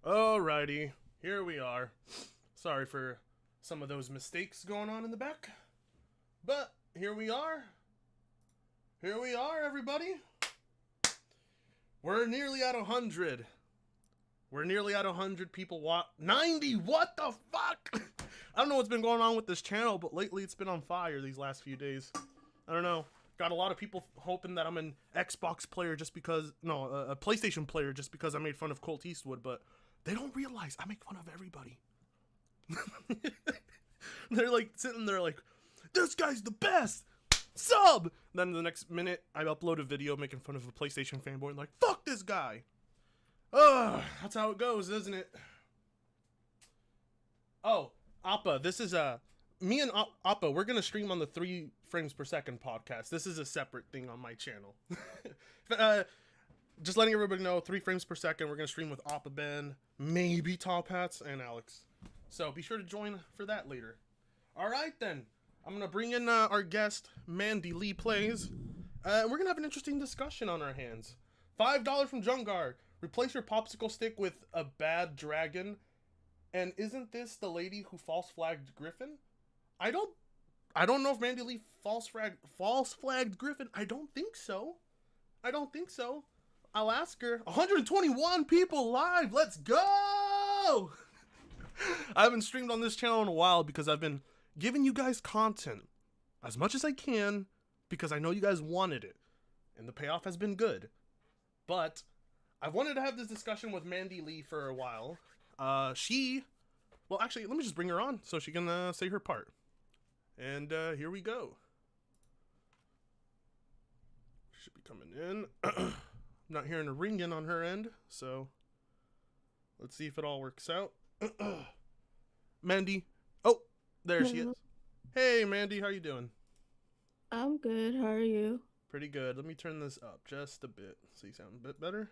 Alrighty, here we are. Sorry for some of those mistakes going on in the back. But here we are. Here we are, everybody. We're nearly at 100. We're nearly at 100 people 90! What the fuck? I don't know what's been going on with this channel, but lately it's been on fire these last few days. I don't know. Got a lot of people hoping that I'm an Xbox player just because... No, a PlayStation player just because I made fun of Colt Eastwood, but... They don't realize I make fun of everybody. They're like sitting there like, this guy's the best! Sub! Then the next minute, I upload a video making fun of a PlayStation fanboy and like, fuck this guy! Ugh, that's how it goes, isn't it? Oh, Appa, this is me and Appa, we're gonna stream on the 3 frames per second podcast. This is a separate thing on my channel. Just letting everybody know, 3 frames per second, we're gonna stream with Appa Ben, maybe Top Hats, and Alex. So be sure to join for that later. Alright then, I'm gonna bring in our guest, MandyLeePlays. We're gonna have an interesting discussion on our hands. $5 from Jungar. Replace your popsicle stick with a bad dragon. And isn't this the lady who false flagged Griffin? I don't know if Mandy Lee false flagged Griffin. I don't think so. I'll ask her. 121 people live. Let's go. I haven't streamed on this channel in a while because I've been giving you guys content as much as I can because I know you guys wanted it and the payoff has been good. But I wanted to have this discussion with Mandy Lee for a while. Well, actually, let me just bring her on so she can say her part. And here we go. Should be coming in. I'm not hearing a ringing on her end, so let's see if it all works out. Mandy. Oh, there she is. Hey, Mandy, how you doing? I'm good. How are you? Pretty good. Let me turn this up just a bit so you sound a bit better.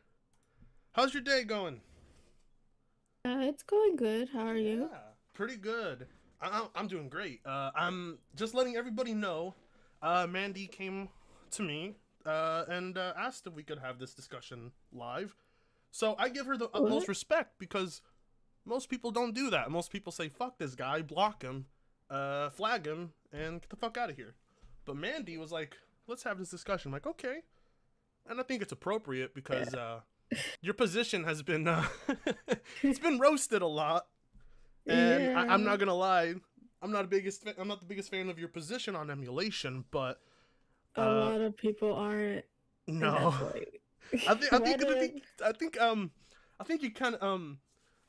How's your day going? It's going good. How are you? Yeah, pretty good. I'm doing great. I'm just letting everybody know. Mandy came to me and asked if we could have this discussion live. So I give her the utmost respect because most people don't do that. Most people say, fuck this guy, block him, flag him, and get the fuck out of here. But Mandy was like, let's have this discussion. I'm like, okay. And I think it's appropriate because your position has been it's been roasted a lot. And yeah. I'm not gonna lie, I'm not the biggest fan of your position on emulation, but a lot of people aren't. No. I think you kind of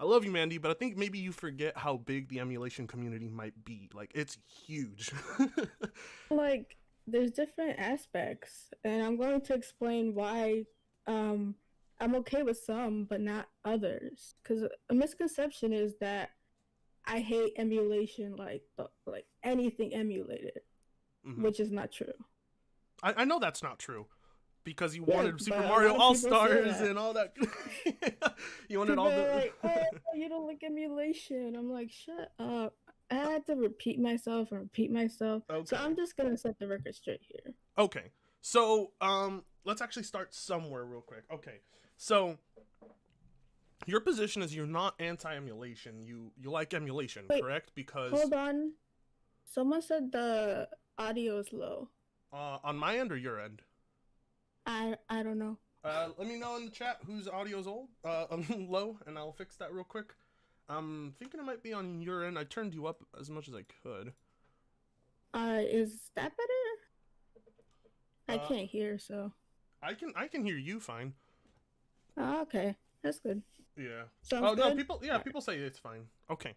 I love you, Mandy, but I think maybe you forget how big the emulation community might be. Like, it's huge. Like, there's different aspects, and I'm going to explain why I'm okay with some, but not others. Because a misconception is that I hate emulation, like anything emulated, which is not true. I know that's not true. Because you wanted Super Mario All-Stars and all that. You wanted all the... like, oh, you don't like emulation. I'm like, shut up. I had to repeat myself. Okay. So I'm just going to set the record straight here. Okay. So, let's actually start somewhere real quick. Okay. So, your position is you're not anti-emulation. You like emulation, correct? Because... Hold on. Someone said the audio is low. On my end or your end? I don't know. Let me know in the chat whose audio's low, and I'll fix that real quick. I'm thinking it might be on your end. I turned you up as much as I could. Is that better? I can't hear, so. I can hear you fine. Oh, okay, that's good. Yeah. Sounds no, good? people say it's fine. Okay.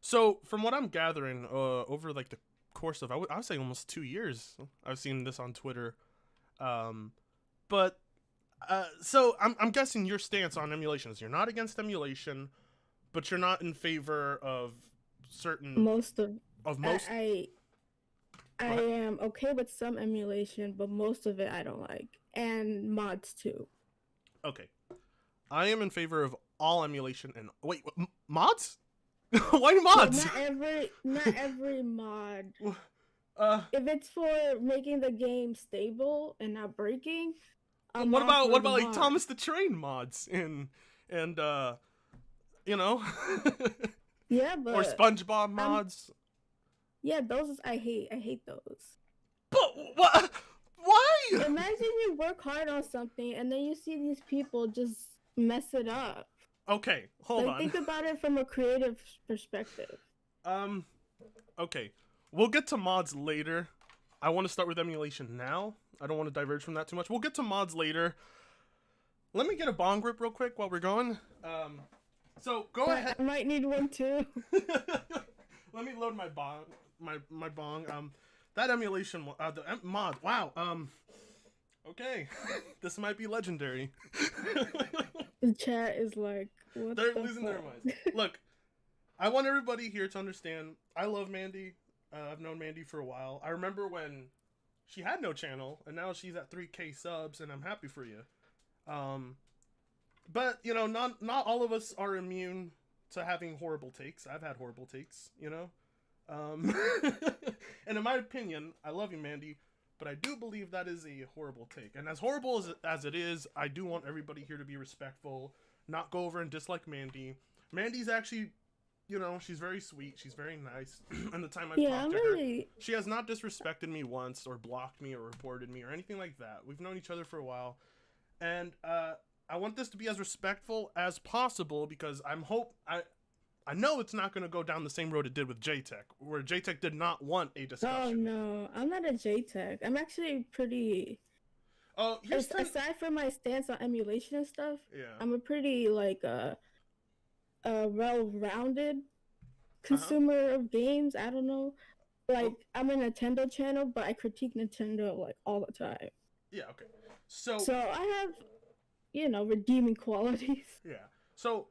So from what I'm gathering, over like the course of I would say almost 2 years, I've seen this on Twitter. So I'm guessing your stance on emulation is you're not against emulation, but you're not in favor of certain... Most. I am okay with some emulation, but most of it I don't like. And mods too. Okay. I am in favor of all emulation and... Wait, mods? Why mods? Well, not every mod. If it's for making the game stable and not breaking... What about like Thomas the Train mods and you know, Yeah, or but SpongeBob I'm mods. yeah, those I hate. I hate those. But what? Why? Imagine you work hard on something and then you see these people just mess it up. Okay, hold Like on. think about it from a creative perspective. Um, okay, we'll get to mods later. I want to start with emulation now. I don't want to diverge from that too much. We'll get to mods later. Let me get a bong grip real quick while we're going. So go ahead. I might need one too. Let me load my bong. My bong. That emulation. The mod. Wow. Okay, this might be legendary. The chat is like, what They're the losing fuck? their minds. Look, I want everybody here to understand. I love Mandy. I've known Mandy for a while. I remember when she had no channel, and now she's at 3K subs, and I'm happy for you. But you know, not all of us are immune to having horrible takes. I've had horrible takes, you know. Um, and in my opinion, I love you, Mandy, but I do believe that is a horrible take. And as horrible as it is, I do want everybody here to be respectful, not go over and dislike Mandy. Mandy's actually, you know, she's very sweet. She's very nice. And the time I've talked to her, she has not disrespected me once or blocked me or reported me or anything like that. We've known each other for a while. And I want this to be as respectful as possible because I know it's not going to go down the same road it did with JTech, where JTech did not want a discussion. Oh no, I'm not a JTech. I'm actually pretty. Oh, aside from my stance on emulation and stuff, yeah, I'm a pretty like a well-rounded consumer of games. I don't know, like I'm a Nintendo channel, but I critique Nintendo like all the time. Yeah, okay. So I have, you know, redeeming qualities. Yeah. So,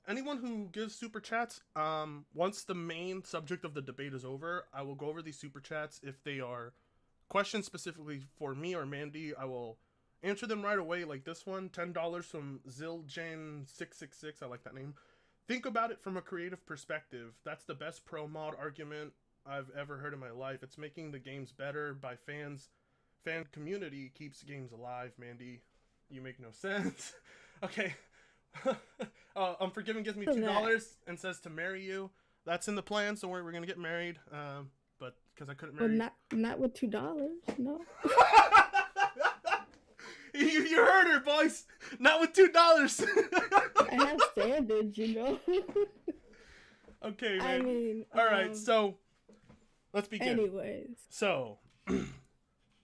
anyone who gives super chats, once the main subject of the debate is over, I will go over these super chats. If they are questions specifically for me or Mandy, I will answer them right away. Like this one, $10 from Ziljan666. I like that name. Think about it from a creative perspective. That's the best pro mod argument I've ever heard in my life. It's making the games better by fans. Fan community keeps games alive, Mandy. You make no sense. Okay. Unforgiven gives me $2 and says to marry you. That's in the plan, so we're gonna get married. But because I couldn't marry. Well, not with $2, no. You heard her, boys. Not with $2. I have standards, you know. Okay, man. I mean, all right. So let's begin. Anyways, so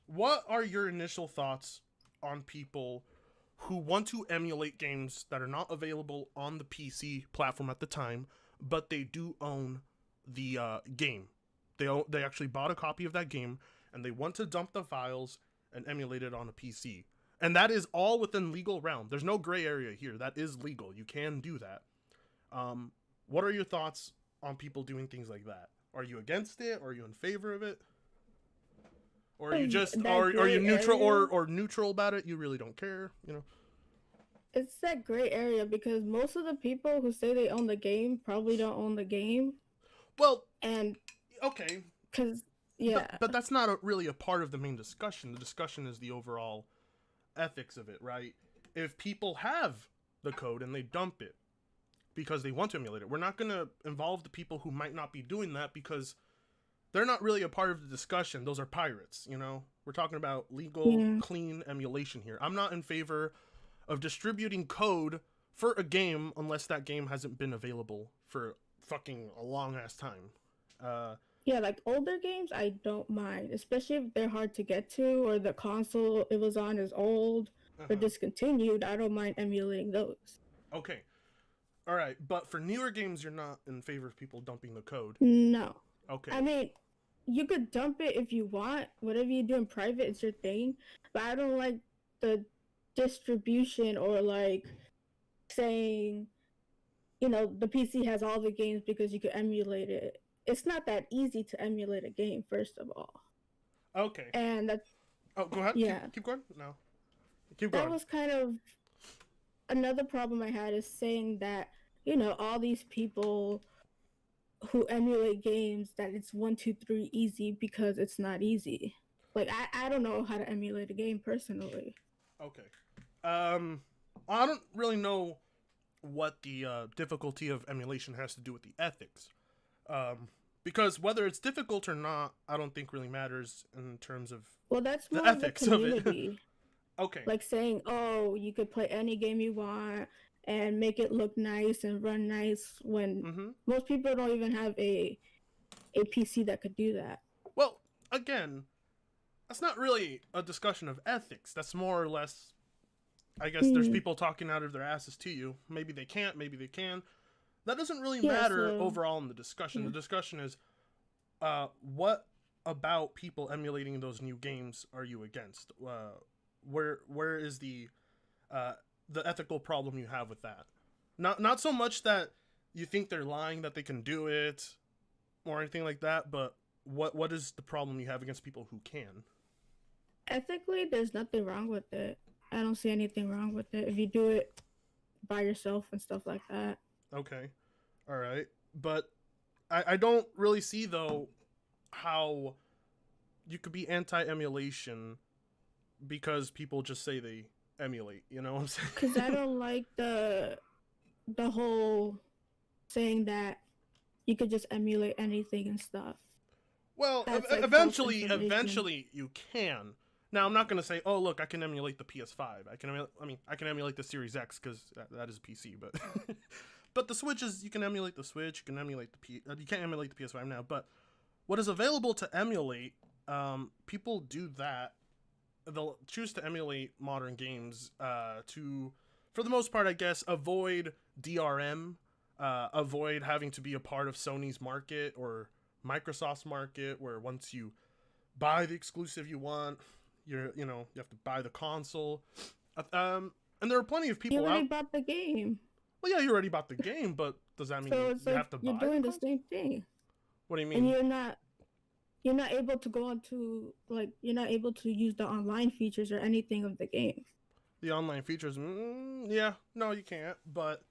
what are your initial thoughts on people who want to emulate games that are not available on the PC platform at the time, but they do own the game? They actually bought a copy of that game, and they want to dump the files and emulate it on a PC. And that is all within legal realm. There's no gray area here. That is legal. You can do that. What are your thoughts on people doing things like that? Are you against it? Are you in favor of it? Or are you just are you neutral or neutral about it? You really don't care, you know? It's that gray area because most of the people who say they own the game probably don't own the game. Well, and okay, because yeah, but that's not really a part of the main discussion. The discussion is the overall ethics of it, right? If people have the code and they dump it because they want to emulate it, we're not going to involve the people who might not be doing that because they're not really a part of the discussion. Those are pirates, you know? We're talking about legal, clean emulation here. I'm not in favor of distributing code for a game unless that game hasn't been available for fucking a long ass time. Yeah, like older games, I don't mind, especially if they're hard to get to or the console it was on is old or discontinued. I don't mind emulating those. Okay. All right, but for newer games, you're not in favor of people dumping the code. No. Okay. I mean, you could dump it if you want. Whatever you do in private, it's your thing. But I don't like the distribution or like saying, you know, the PC has all the games because you could emulate it. It's not that easy to emulate a game, first of all. Okay. And that's... Oh, go ahead. Yeah. Keep going. No. Keep going. That was kind of another problem I had, is saying that, you know, all these people who emulate games, that it's 1, 2, 3 easy, because it's not easy. Like, I don't know how to emulate a game personally. Okay. I don't really know what the difficulty of emulation has to do with the ethics. Because whether it's difficult or not, I don't think really matters in terms of Well, that's the more of the ethics of it. community. Okay. Like saying, oh, you could play any game you want and make it look nice and run nice when Mm-hmm. most people don't even have a PC that could do that. Well, again, that's not really a discussion of ethics. That's more or less, I guess, there's people talking out of their asses to you. Maybe they can't, maybe they can. That doesn't really matter overall in the discussion. The discussion is, what about people emulating those new games are you against? Where is the ethical problem you have with that? Not so much that you think they're lying that they can do it or anything like that, but what is the problem you have against people who can? Ethically, there's nothing wrong with it. I don't see anything wrong with it if you do it by yourself and stuff like that. Okay. All right. But I don't really see, though, how you could be anti-emulation because people just say they emulate. You know what I'm saying? Because I don't like the whole saying that you could just emulate anything and stuff. Well, That's, like, eventually you can. Now, I'm not going to say, oh, look, I can emulate the PS5. I can emulate the Series X because that is a PC, but but the Switch is, you can emulate the Switch, you can emulate you can't emulate the PS5 now, but what is available to emulate, people do that. They'll choose to emulate modern games to, for the most part, I guess, avoid DRM, avoid having to be a part of Sony's market or Microsoft's market, where once you buy the exclusive you want, you have to buy the console. And there are plenty of people You already bought the game. Well, yeah, you already bought the game, but does that mean So it's you like have to buy you're doing the same thing. What do you mean? And you're not able to go onto, like, you're not able to use the online features or anything of the game. The online features, yeah, no, you can't. But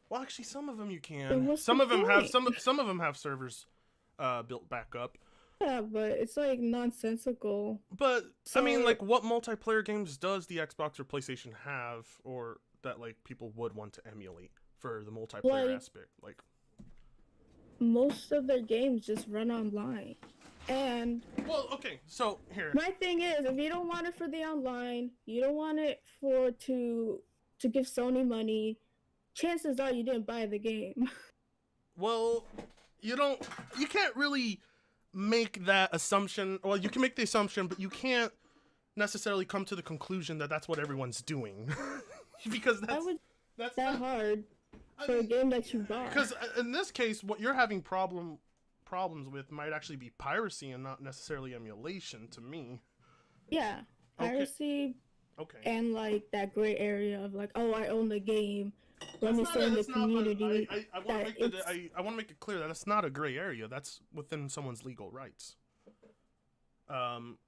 well, actually, some of them you can. Some of them have servers built back up. Yeah, but it's like nonsensical. But I mean, like, what multiplayer games does the Xbox or PlayStation have, or that like people would want to emulate for the multiplayer aspect? Like, most of their games just run online. And well, okay, so here. My thing is, if you don't want it for the online, you don't want it to give Sony money, chances are you didn't buy the game. Well, you can't really make that assumption. Well, you can make the assumption, but you can't necessarily come to the conclusion that that's what everyone's doing. Because that's not hard for a game that you bought. Because in this case, what you're having problems with might actually be piracy and not necessarily emulation to me. Yeah, piracy. Okay. And like that gray area of like, oh, I own the game. Let me stay in the community. I want to make it clear that that's not a gray area. That's within someone's legal rights.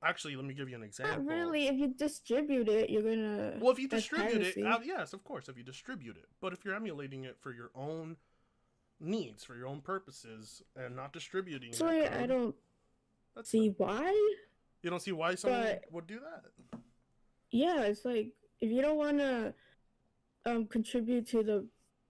Actually, let me give you an example. Not really. If you distribute it, you're gonna. Well, if you distribute it, yes, of course, if you distribute it. But if you're emulating it for your own needs, for your own purposes, and not distributing it, I don't see why. You don't see why someone would do that? Yeah, it's like, if you don't want to contribute to the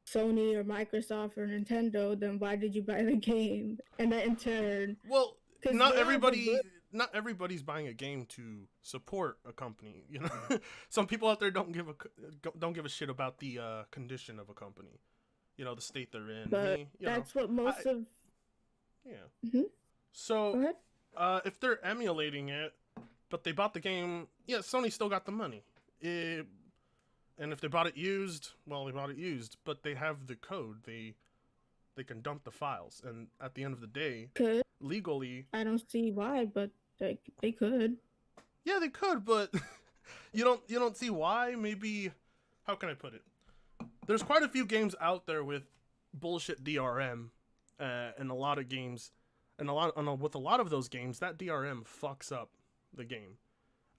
Sony or Microsoft or Nintendo, then why did you buy the game? And then in turn, well, not everybody's buying a game to support a company. You know, some people out there don't give a shit about the condition of a company. You know, the state they're in. But that's what most of. Yeah. Mm-hmm. So, if they're emulating it, but they bought the game, yeah, Sony still got the money. And if they bought it used, well, they bought it used, but they have the code. They can dump the files, and at the end of the day, legally, I don't see why, but they could. Yeah, they could, but you don't see why. Maybe, how can I put it? There's quite a few games out there with bullshit DRM, and a lot of games, and with a lot of those games, that DRM fucks up the game.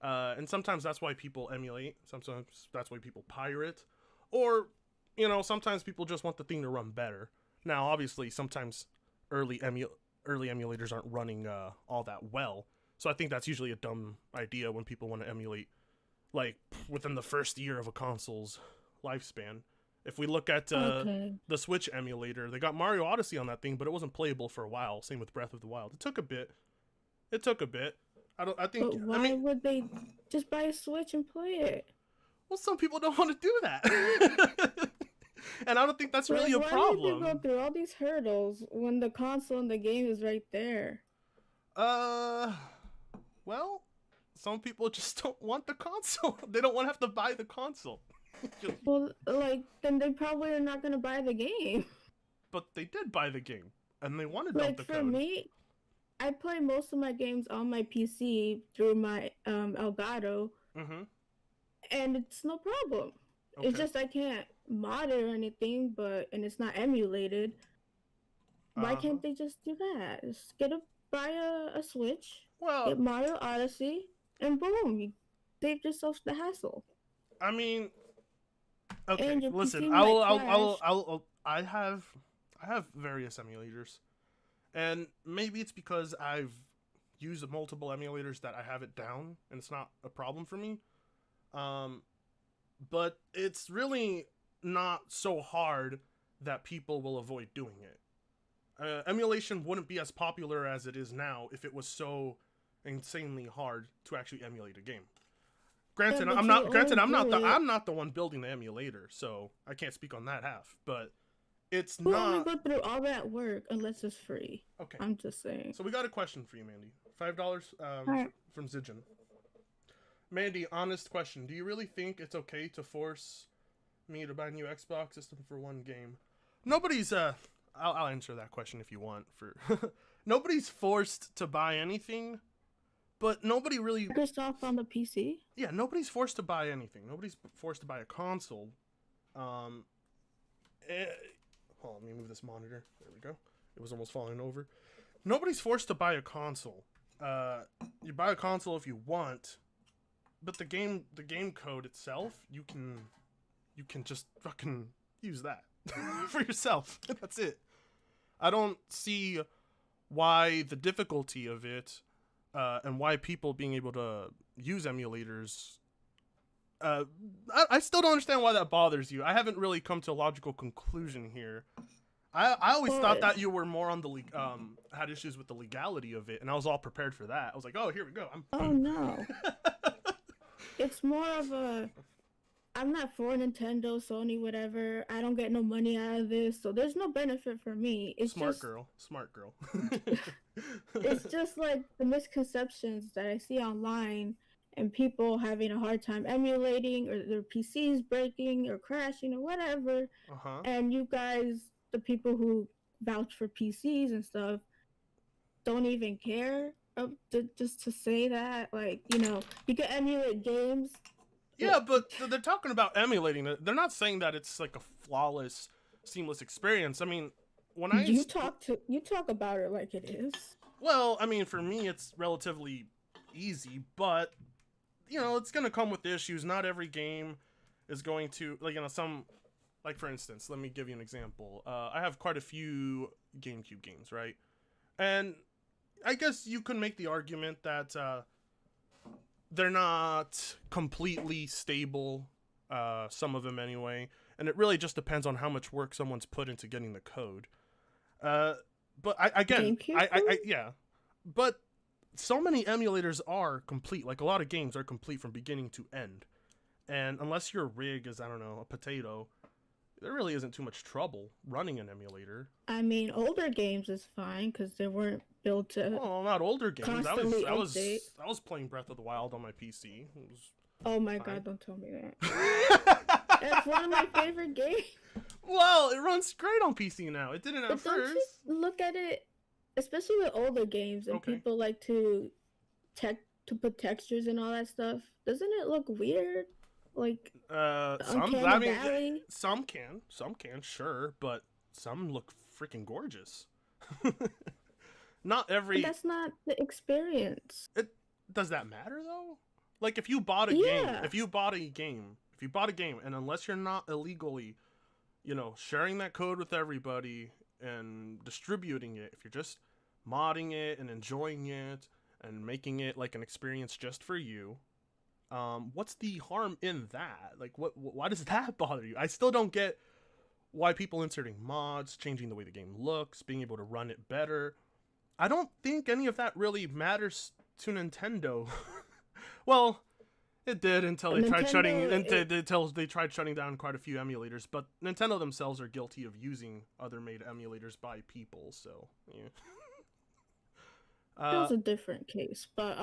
And sometimes that's why people emulate. Sometimes that's why people pirate. Or, sometimes people just want the thing to run better. Now, obviously, sometimes early emulators aren't running all that well. So I think that's usually a dumb idea when people want to emulate, like, within the first year of a console's lifespan. If we look at Okay. the Switch emulator, they got Mario Odyssey on that thing, but it wasn't playable for a while. Same with Breath of the Wild. It took a bit. It took a bit. I don't. I think. But I why mean, would they just buy a Switch and play it? well, some people don't want to do that, and I don't think that's really a Why did they go problem. through all these hurdles when the console and the game is right there? Uh, well, some people just don't want the console. They don't want to have to buy the console. Well, like, then they probably are not gonna buy the game. But they did buy the game, and they want to dump Like, the for code. me, I play most of my games on my PC through my Elgato, Mm-hmm. and it's no problem. Okay. It's just I can't mod it or anything, and it's not emulated. Why can't they just do that? Just buy a Switch, Well, get Mario Odyssey, and boom, you save yourself the hassle. I mean, okay. And your Listen, PC I have various emulators, and maybe it's because I've used multiple emulators that I have it down, and it's not a problem for me. But it's really not so hard that people will avoid doing it. Emulation wouldn't be as popular as it is now if it was so insanely hard to actually emulate a game. Granted, but I'm you not. Granted, only do it- I'm not the one building the emulator, so I can't speak on that half. But it's Who only not go through all that work unless it's free? okay. I'm just saying. So we got a question for you, Mandy. $5 Alright. from Zijin. Mandy, honest question: do you really think it's okay to force me to buy a new Xbox system for one game? Nobody's I'll answer that question if you want. For nobody's forced to buy anything, but nobody really. Microsoft on the PC? Yeah, nobody's forced to buy anything. Nobody's forced to buy a console. Hold on, let me move this monitor. There we go. It was almost falling over. Nobody's forced to buy a console. You buy a console if you want, but the game code itself, you can just fucking use that for yourself. That's it. I don't see why the difficulty of it, and why people being able to use emulators. I still don't understand why that bothers you. I haven't really come to a logical conclusion here. I always thought that you were more on the had issues with the legality of it, and I was all prepared for that. I was like, oh, here we go. Oh no. It's more of I'm not for Nintendo, Sony, whatever. I don't get no money out of this, so there's no benefit for me. It's smart just, girl. It's just like the misconceptions that I see online and people having a hard time emulating or their PCs breaking or crashing or whatever. Uh-huh. And you guys, the people who vouch for PCs and stuff, don't even care just to say that. Like, you can emulate games. Yeah, but they're talking about emulating it. They're not saying that it's like a flawless, seamless experience. I mean, when you talk about it like it is. Well, I mean, for me, it's relatively easy, but it's gonna come with issues. Not every game is going to like for instance, let me give you an example. I have quite a few GameCube games, right? And I guess you could make the argument that they're not completely stable, some of them anyway, and it really just depends on how much work someone's put into getting the code. But yeah, but so many emulators are complete. Like a lot of games are complete from beginning to end, and unless your rig is, I don't know, a potato, there really isn't too much trouble running an emulator. I mean, older games is fine because they weren't built to. Well, not older games. I update. was playing Breath of the Wild on my PC. Oh my god! Don't tell me that. That's one of my favorite games. Well, it runs great on PC now. It didn't at Don't first. you look at it, especially with older games, and Okay. people like to put textures and all that stuff. Doesn't it look weird? Like some can, sure, but some look freaking gorgeous. Not every. But that's not the experience. Does that matter though? Like if you bought a game, and unless you're not illegally, sharing that code with everybody and distributing it, if you're just modding it and enjoying it and making it like an experience just for you, what's the harm in that? Like why does that bother you? I still don't get why people inserting mods, changing the way the game looks, being able to run it better. I don't think any of that really matters to Nintendo. Well, it did until they tried shutting down quite a few emulators, but Nintendo themselves are guilty of using other made emulators by people, so yeah. That was a different case, but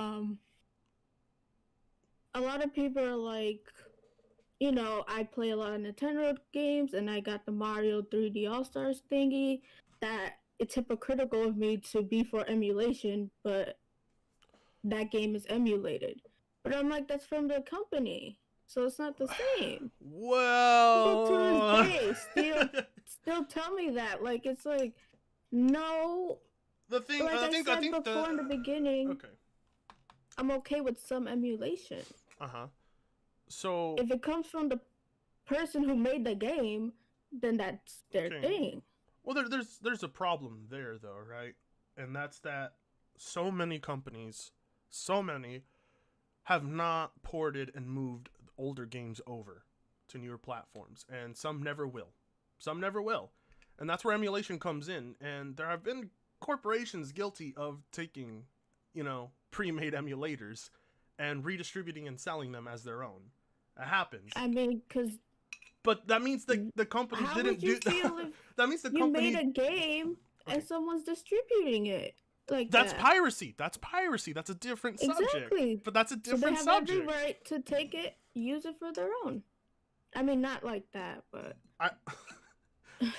a lot of people are like, you know, I play a lot of Nintendo games, and I got the Mario 3D All Stars thingy. That it's hypocritical of me to be for emulation, but that game is emulated. But I'm like, that's from the company, so it's not the same. Well, To this day, still tell me that. Like, it's like, no. The thing, like I said before in the beginning, okay, I'm okay with some emulation. So if it comes from the person who made the game, then that's their thing. Well, there's a problem there though, right? And that's that so many companies, have not ported and moved older games over to newer platforms, and some never will. And that's where emulation comes in, and there have been corporations guilty of taking, you know, pre-made emulators and redistributing and selling them as their own. It happens. I mean, but that means the company didn't do that. That means the company made a game and someone's distributing it. Like that's piracy. That's piracy. That's a different subject. Exactly. But that's a different subject. So they have every right to take it, use it for their own. I mean, not like that, but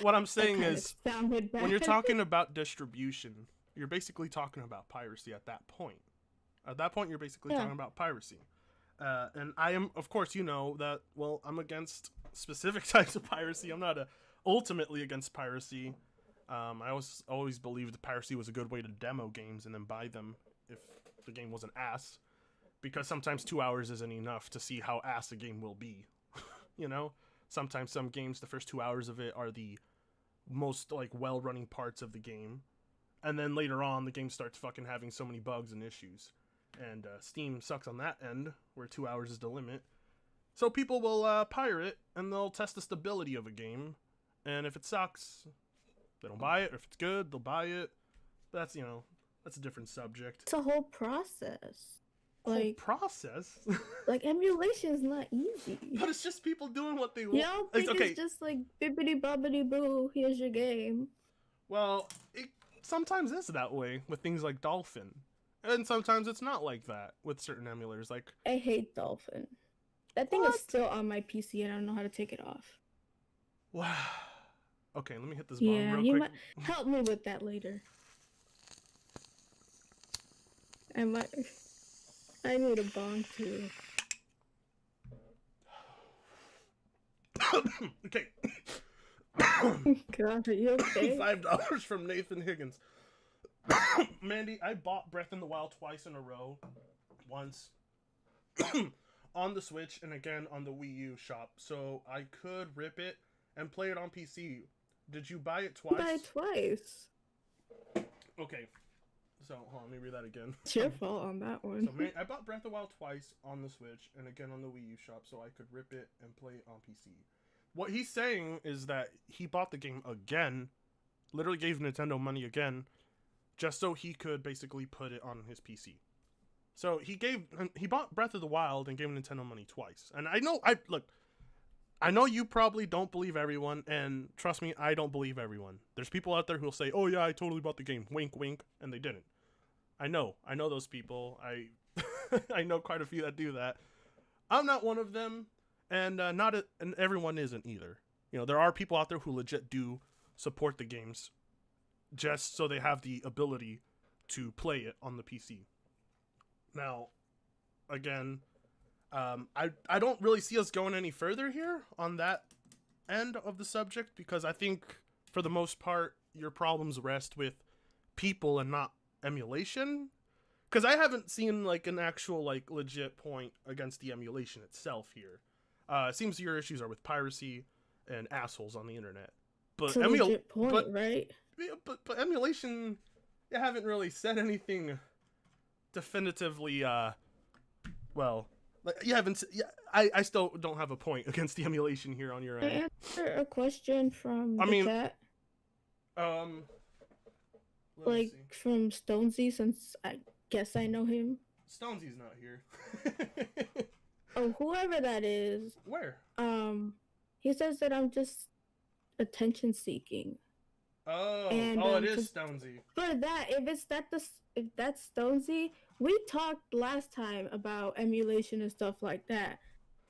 what I'm saying is, when you're talking about distribution, you're basically talking about piracy at that point. At that point, you're basically talking about piracy. And I am, of course, you know that, well, I'm against specific types of piracy. I'm not ultimately against piracy. I always believed piracy was a good way to demo games and then buy them if the game was an ass. Because sometimes 2 hours isn't enough to see how ass a game will be. You know? Sometimes some games, the first 2 hours of it are the most, like, well-running parts of the game. And then later on, the game starts fucking having so many bugs and issues. And Steam sucks on that end, where 2 hours is the limit. So people will pirate, and they'll test the stability of a game. And if it sucks, they don't buy it. Or if it's good, they'll buy it. But that's, you know, that's a different subject. It's a whole process. Whole process? Like, emulation is not easy. But it's just people doing what they want. You don't think it's just like, bibbidi bobbidi boo, here's your game. Well, it sometimes is that way with things like Dolphin. And sometimes it's not like that with certain emulators. Like, I hate Dolphin. That thing is still on my PC and I don't know how to take it off. Wow. Okay, let me hit this bong real quick. Help me with that later. I need a bong too. Okay. God, are you okay? $5 from Nathan Higgins. Mandy, I bought Breath in the Wild twice in a row. Once on the Switch and again on the Wii U shop. So I could rip it and play it on PC. Did you buy it twice? Buy it twice. Okay. So, hold on, let me read that again. It's your fault on that one. So, I bought Breath of the Wild twice on the Switch and again on the Wii U shop so I could rip it and play it on PC. What he's saying is that he bought the game again, literally gave Nintendo money again, just so he could basically put it on his PC. So he bought Breath of the Wild and gave Nintendo money twice. And I know you probably don't believe everyone, and trust me, I don't believe everyone. There's people out there who'll say, "Oh yeah, I totally bought the game," wink wink, and they didn't. I know those people. I know quite a few that do that. I'm not one of them, and and everyone isn't either. You know, there are people out there who legit do support the games just so they have the ability to play it on the PC. Now, again, I don't really see us going any further here on that end of the subject because I think for the most part your problems rest with people and not emulation. Because I haven't seen like an actual like legit point against the emulation itself here. It seems your issues are with piracy and assholes on the internet. But legit point, right? But emulation, you haven't really said anything definitively, well, Like you haven't. Yeah, I still don't have a point against the emulation here on your Can I end. answer a question from I the mean, chat? um, let me Like see. from Stonesy, since I guess I know him. Stonesy's not here. Oh, whoever that is. Where? He says that I'm just attention seeking. And It is just Stonesy. for that, if that's Stonesy, we talked last time about emulation and stuff like that.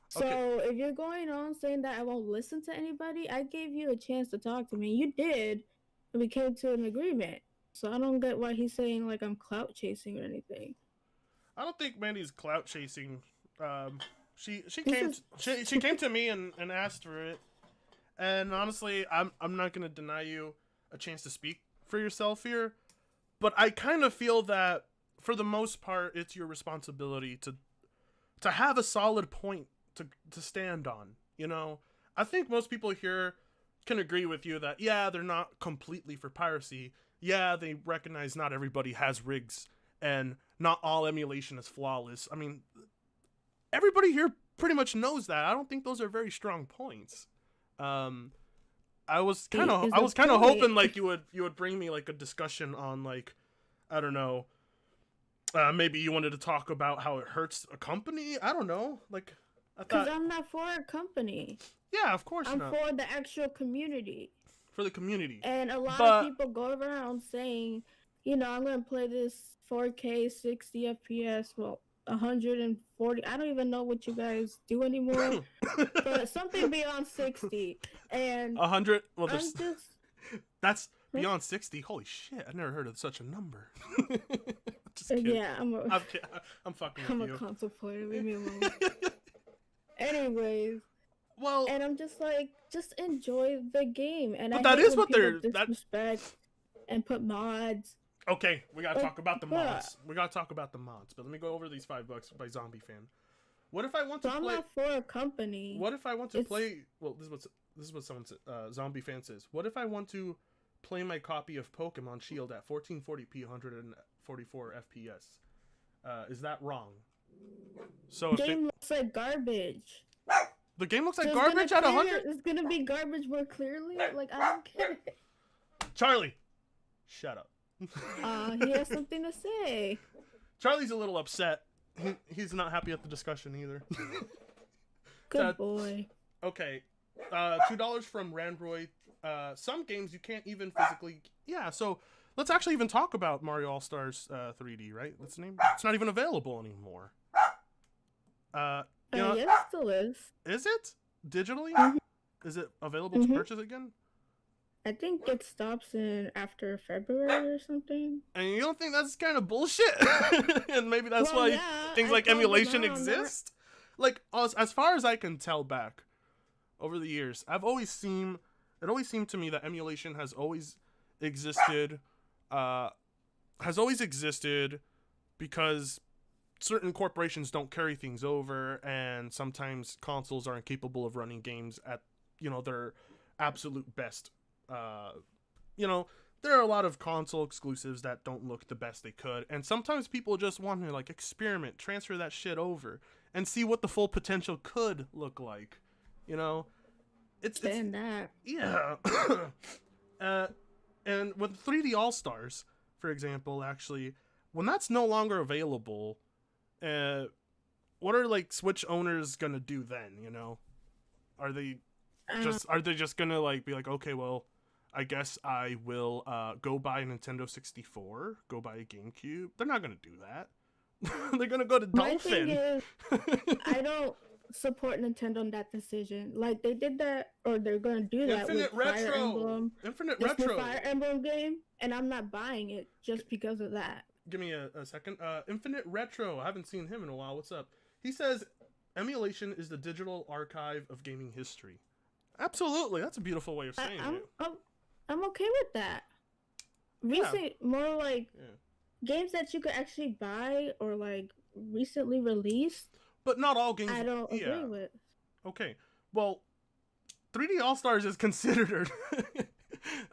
So Okay. if you're going on saying that I won't listen to anybody, I gave you a chance to talk to me. You did, and we came to an agreement. So I don't get why he's saying like I'm clout chasing or anything. I don't think Mandy's clout chasing. Um, she This came is she came to me and asked for it. And honestly, I'm not gonna deny you a chance to speak for yourself here, but I kind of feel that for the most part, it's your responsibility to have a solid point to stand on. You know, I think most people here can agree with you that yeah, they're not completely for piracy. Yeah, they recognize not everybody has rigs and not all emulation is flawless. I mean, everybody here pretty much knows that. I don't think those are very strong points. Um, I was kind of is a point. hoping like you would bring me like a discussion on like I don't know, maybe you wanted to talk about how it hurts a company. I don't know. Like I Because thought, I'm not for a company. yeah, of course I'm not for the actual community. for the community, And a lot of but people go around saying, you know, I'm going to play this 4K 60 FPS, well, 140. I don't even know what you guys do anymore, but something beyond 60. And 100. Well, I'm just. that's beyond 60. Holy shit! I never heard of such a number. Just kidding. Yeah, I'm fucking I'm with a you. console player. Leave me alone. Anyways, Well, and I'm just like, just enjoy the game. And but I that hate is when what people they're that. disrespect and put mods. Okay, we gotta Like, talk about the bruh. mods. We gotta talk about the mods. But let me go over these $5 by Zombie Fan. What if I want So to I'm play? not for a company. What if I want to It's play? Well, this is what someone said. Zombie Fan says. What if I want to play my copy of Pokemon Shield at 1440p, 144 FPS? Is that wrong? So game looks like garbage. the game looks like So garbage at 100. It's gonna be garbage more clearly. Like I don't get it. Charlie, shut up. He has something to say. Charlie's a little upset. He's not happy at the discussion either. Good boy. Okay, $2 from Randroid. Some games you can't even physically. Yeah, so let's actually even talk about Mario All Stars 3D, right? That's the name. It's not even available anymore. You know, Yeah, it still is. is it digitally? Mhm. Is it available to purchase again? I think it stops in after February or something. And you don't think that's kind of bullshit? And maybe that's why things like emulation exist? Like, as far as I can tell back over the years, it always seemed to me that emulation has always existed, because certain corporations don't carry things over, and sometimes consoles are incapable of running games at, their absolute best. There are a lot of console exclusives that don't look the best they could, and sometimes people just want to like experiment, transfer that shit over, and see what the full potential could look like. It's that. Yeah. And with 3D All Stars, for example, actually, when that's no longer available, what are like Switch owners gonna do then? Are they just gonna like be like, okay, well, I guess I will go buy a Nintendo 64, go buy a GameCube? They're not gonna do that. They're gonna go to My Dolphin. thing is, I don't support Nintendo in that decision. Like they did that, or they're gonna do that with Fire Emblem. Infinite This new Retro. Fire Emblem game, and I'm not buying it just because of that. Give me a second. Infinite Retro. I haven't seen him in a while. What's up? He says, emulation is the digital archive of gaming history. Absolutely. That's a beautiful way of saying it. I'm okay with that. More like games that you could actually buy or like recently released. But not all games. I don't agree with. Okay. Well, 3D All Stars is considered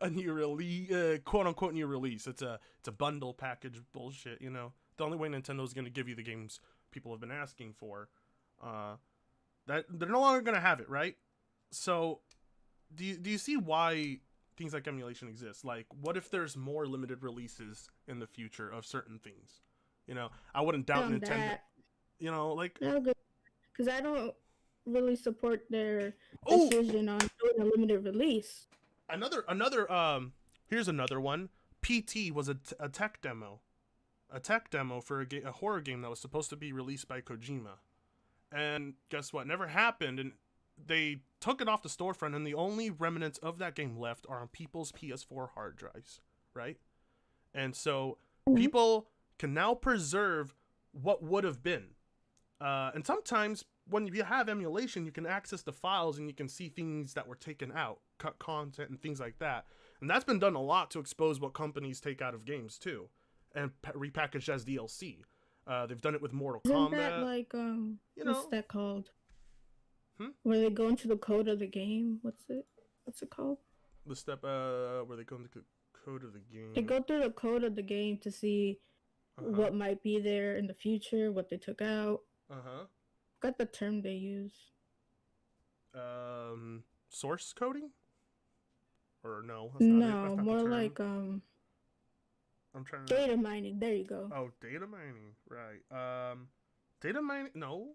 a new release, quote unquote new release. It's a bundle package bullshit. The only way Nintendo's going to give you the games people have been asking for. that they're no longer gonna have it, right? So, do you see why things like emulation exist? Like, what if there's more limited releases in the future of certain things? You know, I wouldn't doubt Nintendo. That. You know, like, because I don't really support their oh, decision on doing a limited release. Here's another one. PT was a tech demo for a horror game that was supposed to be released by Kojima, and guess what? Never happened, and they took it off the storefront, and the only remnants of that game left are on people's PS4 hard drives, right? And so people can now preserve what would have been. And sometimes when you have emulation, you can access the files and you can see things that were taken out, cut content and things like that. And that's been done a lot to expose what companies take out of games too, and repackaged as DLC. They've done it with Mortal Kombat. That like what's that called? Where they go into the code of the game. What's it called? The step where they go into the code of the game. They go through the code of the game to see what might be there in the future, what they took out. Got the term they use. Source coding? Or no? That's not it. More like I'm trying to... Data mining. There you go. Oh, data mining. Right. Data mining? No.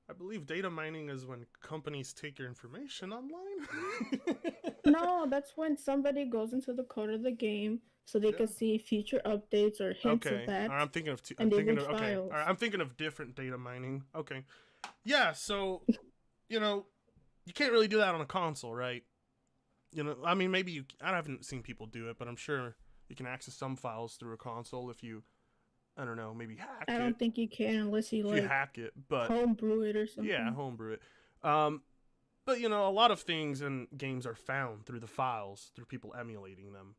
I believe data mining is when companies take your information online. No, that's when somebody goes into the code of the game so they can see future updates or hints of that. I'm thinking of I'm thinking of different data mining. Okay. Yeah, so you know, you can't really do that on a console, right? You know, I mean, maybe I haven't seen people do it, but I'm sure you can access some files through a console if you, I don't know, maybe hack it. I don't think you can unless you hack it, but homebrew it or something. Yeah, homebrew it. But you know, a lot of things in games are found through the files, through people emulating them,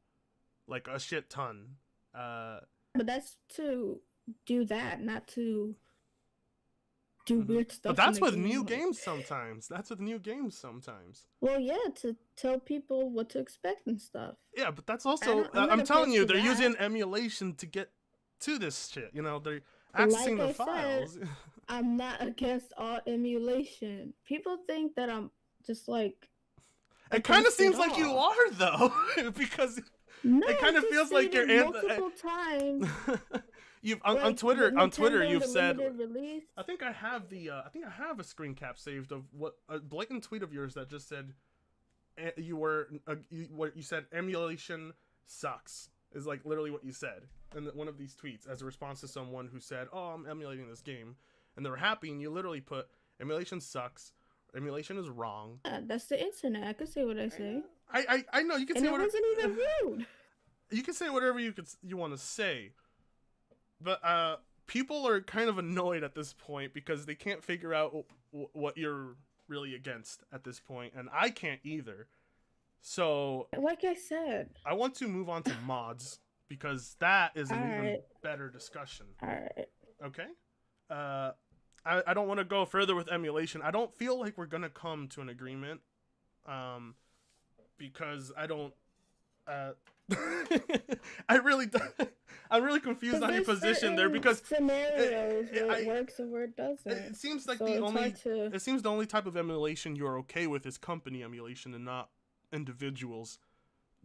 like a shit ton. But that's to do that, not to do weird stuff. But that's with new games sometimes. Well, yeah, to tell people what to expect and stuff. Yeah, but that's also I'm telling you, they're using emulation to get to this shit. You know, they're accessing the files. I'm not against all emulation. People think that I'm just like... It kind of seems like you are, though, because it kind of feels like you're multiple times. You've on Twitter you've said... I think I have a screen cap saved of what a blatant tweet of yours that just said what you said, emulation sucks, is like literally what you said in one of these tweets as a response to someone who said, "Oh, I'm emulating this game," and they were happy, and you literally put, "Emulation sucks. Emulation is wrong." That's the internet. I could say what I say. I know you can say whatever. It wasn't even rude. You can say whatever you want to say, but people are kind of annoyed at this point because they can't figure out what you're really against at this point, and I can't either. So, like I said, I want to move on to mods because that is an even better discussion. All right. Okay. I don't want to go further with emulation. I don't feel like we're gonna come to an agreement, because I don't. I really don't. I'm really confused on your position there because scenarios where it works and where it doesn't. It seems like it seems the only type of emulation you're okay with is company emulation and not individuals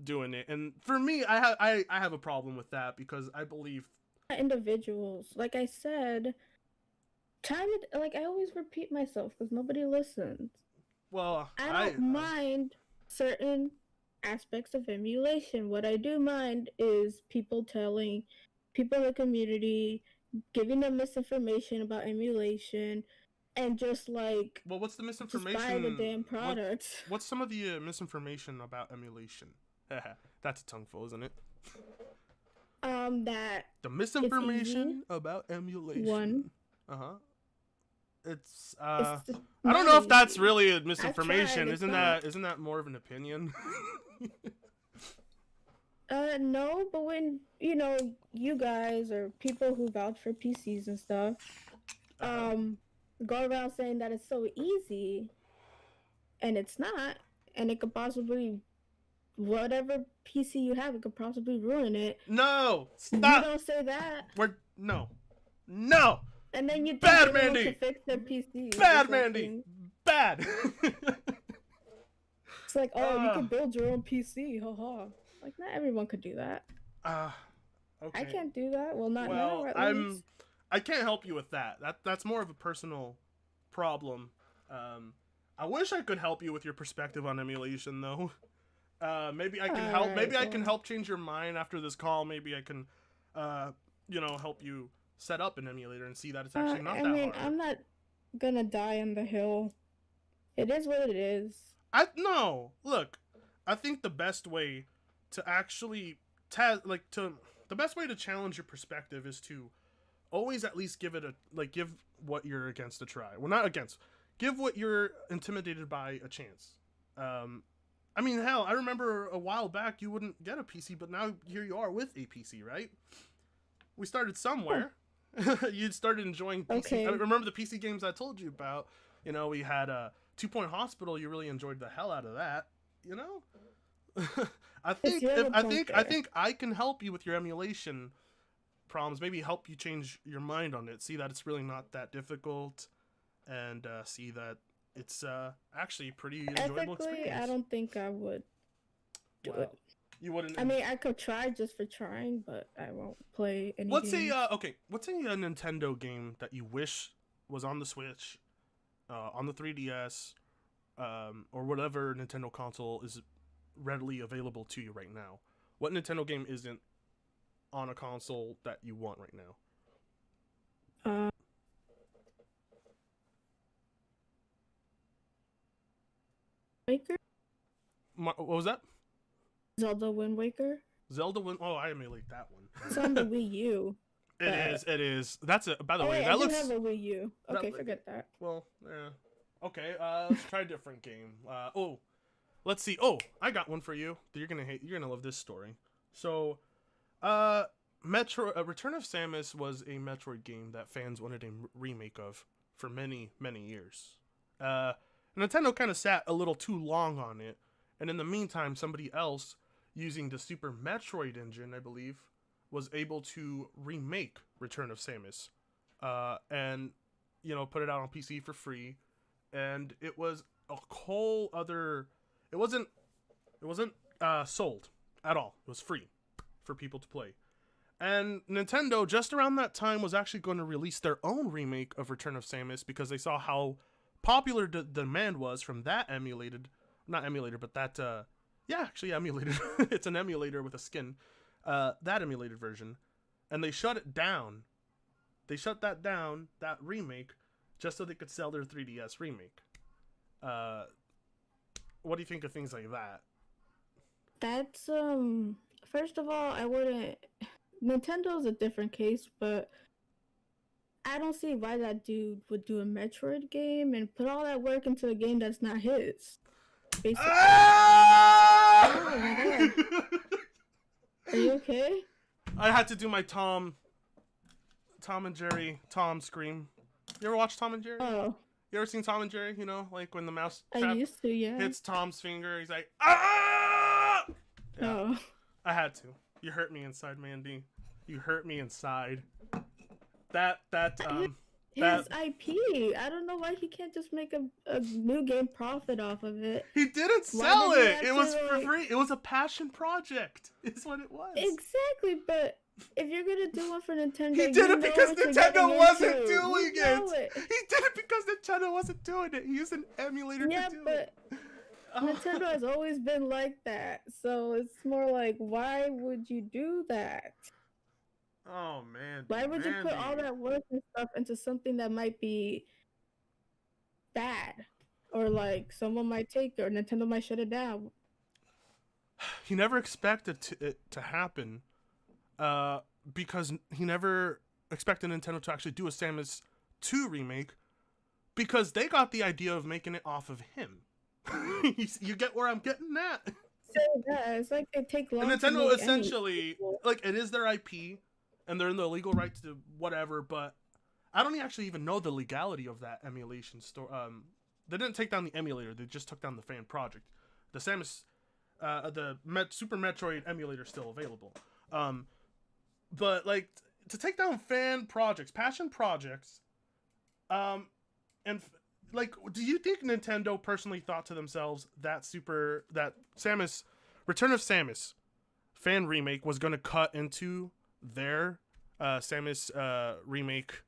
doing it. And for me, I have a problem with that because I believe individuals, like I said, I always repeat myself because nobody listens. Well, I don't mind certain aspects of emulation. What I do mind is people telling people in the community, giving them misinformation about emulation, and just like, well, what's the misinformation? Just buy the damn products. What's some of the misinformation about emulation? That's a tongueful, isn't it? That the misinformation about emulation. One. It's I don't know if that's really a misinformation. Isn't that more of an opinion? No, but when you guys or people who vouch for PCs and stuff, go around saying that it's so easy, and it's not, and it could possibly, whatever PC you have, it could possibly ruin it. No, stop. You don't say that. No. And then you think Bad everyone Mandy! can fix their PCs. Bad Mandy! Bad! It's like, oh, you can build your own PC, haha. Like, not everyone could do that. Okay. I can't do that. Well, not now, at least. I can't help you with that. That's more of a personal problem. I wish I could help you with your perspective on emulation, though. Maybe I can help. Maybe I can help change your mind after this call. Maybe I can, help you set up an emulator and see that it's actually not that hard. I'm not gonna die on the hill. It is what it is. Look, I think the best way to actually the best way to challenge your perspective is to always at least give what you're against a try. Well, not against. Give what you're intimidated by a chance. I mean, hell, I remember a while back you wouldn't get a PC, but now here you are with a PC, right? We started somewhere. You started enjoying PC. Okay. I remember the PC games I told you about. We had a 2 Point Hospital. You really enjoyed the hell out of that. I think I can help you with your emulation problems. Maybe help you change your mind on it. See that it's really not that difficult, and see that it's actually a pretty enjoyable experience. I don't think I would do it. You wouldn't. I mean, I could try just for trying, but I won't play any What's games. What's a Nintendo game that you wish was on the Switch, on the 3DS, or whatever Nintendo console is readily available to you right now? What Nintendo game isn't on a console that you want right now? Waker? What was that? Zelda Wind Waker? Oh, I emulate that one. It's on the Wii U. It is. That's it. By the way, that looks... I do have a Wii U. Okay, forget that. Well, yeah. Okay, let's try a different game. Let's see. Oh, I got one for you. You're gonna love this story. So, Return of Samus was a Metroid game that fans wanted a remake of for many, many years. Nintendo kind of sat a little too long on it, and in the meantime, somebody else using the Super Metroid engine, I believe, was able to remake Return of Samus, and put it out on PC for free, and it was a whole other. It wasn't sold at all. It was free for people to play. And Nintendo, just around that time, was actually going to release their own remake of Return of Samus because they saw how popular the demand was from that emulated. Actually emulated. It's an emulator with a skin. That emulated version. And they shut it down. They shut that down, that remake, just so they could sell their 3DS remake. What do you think of things like that? That's, first of all, I wouldn't... Nintendo's a different case, but I don't see why that dude would do a Metroid game and put all that work into a game that's not his. Basically. Ah! Oh my god. Are you okay? I had to do my Tom and Jerry scream. You ever watch Tom and Jerry? Oh. You ever seen Tom and Jerry? Like when the mouse trap used to, yeah. hits Tom's finger, he's like, ah! Yeah. Oh. I had to. You hurt me inside, Mandy. You hurt me inside. That his IP. I don't know why he can't just make a new game profit off of it. He didn't sell it. It was for free. It was a passion project. It's what it was. Exactly, but if you're gonna do one for Nintendo, he did it because Nintendo wasn't doing it. He did it because Nintendo wasn't doing it. He used an emulator to do it. Nintendo has always been like that, so it's more like, why would you do that? Oh man! Why would you put all that work and stuff into something that might be bad, or like someone might take it, or Nintendo might shut it down? He never expected it to happen, because he never expected Nintendo to actually do a Samus 2 remake, because they got the idea of making it off of him. You get where I'm getting at? So yeah, it's like they take long. And Nintendo essentially, like, it is their IP, and they're in the legal right to whatever. But I don't actually even know the legality of that emulation store. They didn't take down the emulator; they just took down the fan project. The Samus, Super Metroid emulator is still available. But like, to take down fan projects, passion projects, and like, do you think Nintendo personally thought to themselves that Samus Return of Samus fan remake was going to cut into their Samus remake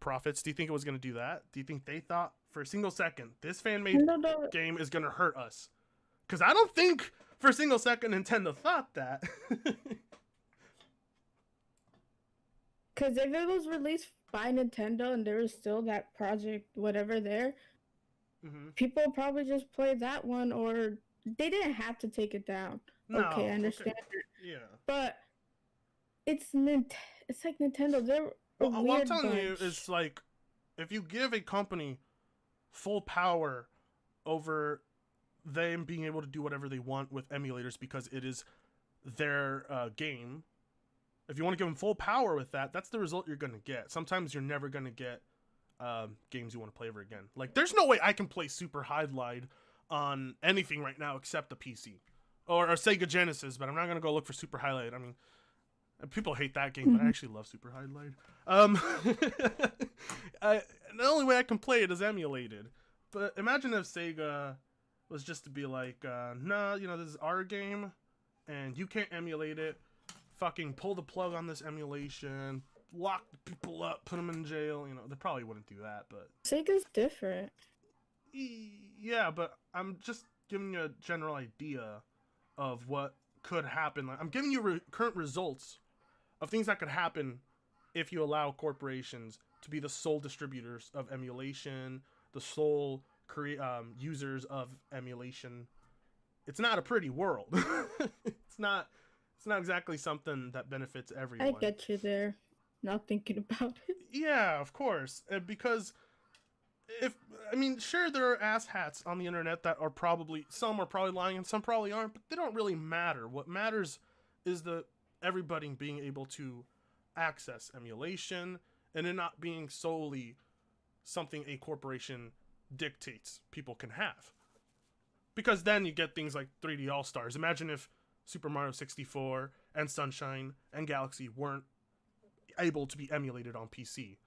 profits? Do you think it was going to do that? Do you think they thought for a single second this fan-made game is going to hurt us? Because I don't think for a single second Nintendo thought that. Because if it was released by Nintendo and there was still that project, whatever there, people probably just play that one, or they didn't have to take it down. No, okay, I understand. Okay. Yeah. But it's like Nintendo. They're what I'm telling you is, like, if you give a company full power over them being able to do whatever they want with emulators because it is their game, if you want to give them full power with that, that's the result you're going to get. Sometimes you're never going to get games you want to play ever again. Like, there's no way I can play Super Highlight on anything right now except the PC or Sega Genesis, but I'm not going to go look for Super Highlight. I mean, people hate that game, but I actually love Super Highlight. The only way I can play it is emulated. But imagine if Sega was just to be like, nah, you know, this is our game, and you can't emulate it. Fucking pull the plug on this emulation, lock the people up, put them in jail. You know, they probably wouldn't do that, but Sega's different. Yeah, but I'm just giving you a general idea of what could happen. Like, I'm giving you current results of things that could happen if you allow corporations to be the sole distributors of emulation, the sole users of emulation. It's not a pretty world. It's not exactly something that benefits everyone. I get you there. Not thinking about it. Yeah, of course. Because sure, there are asshats on the internet that are probably, some are probably lying and some probably aren't, but they don't really matter. What matters is everybody being able to access emulation and it not being solely something a corporation dictates people can have. Because then you get things like 3D All-Stars. Imagine if Super Mario 64 and Sunshine and Galaxy weren't able to be emulated on PC.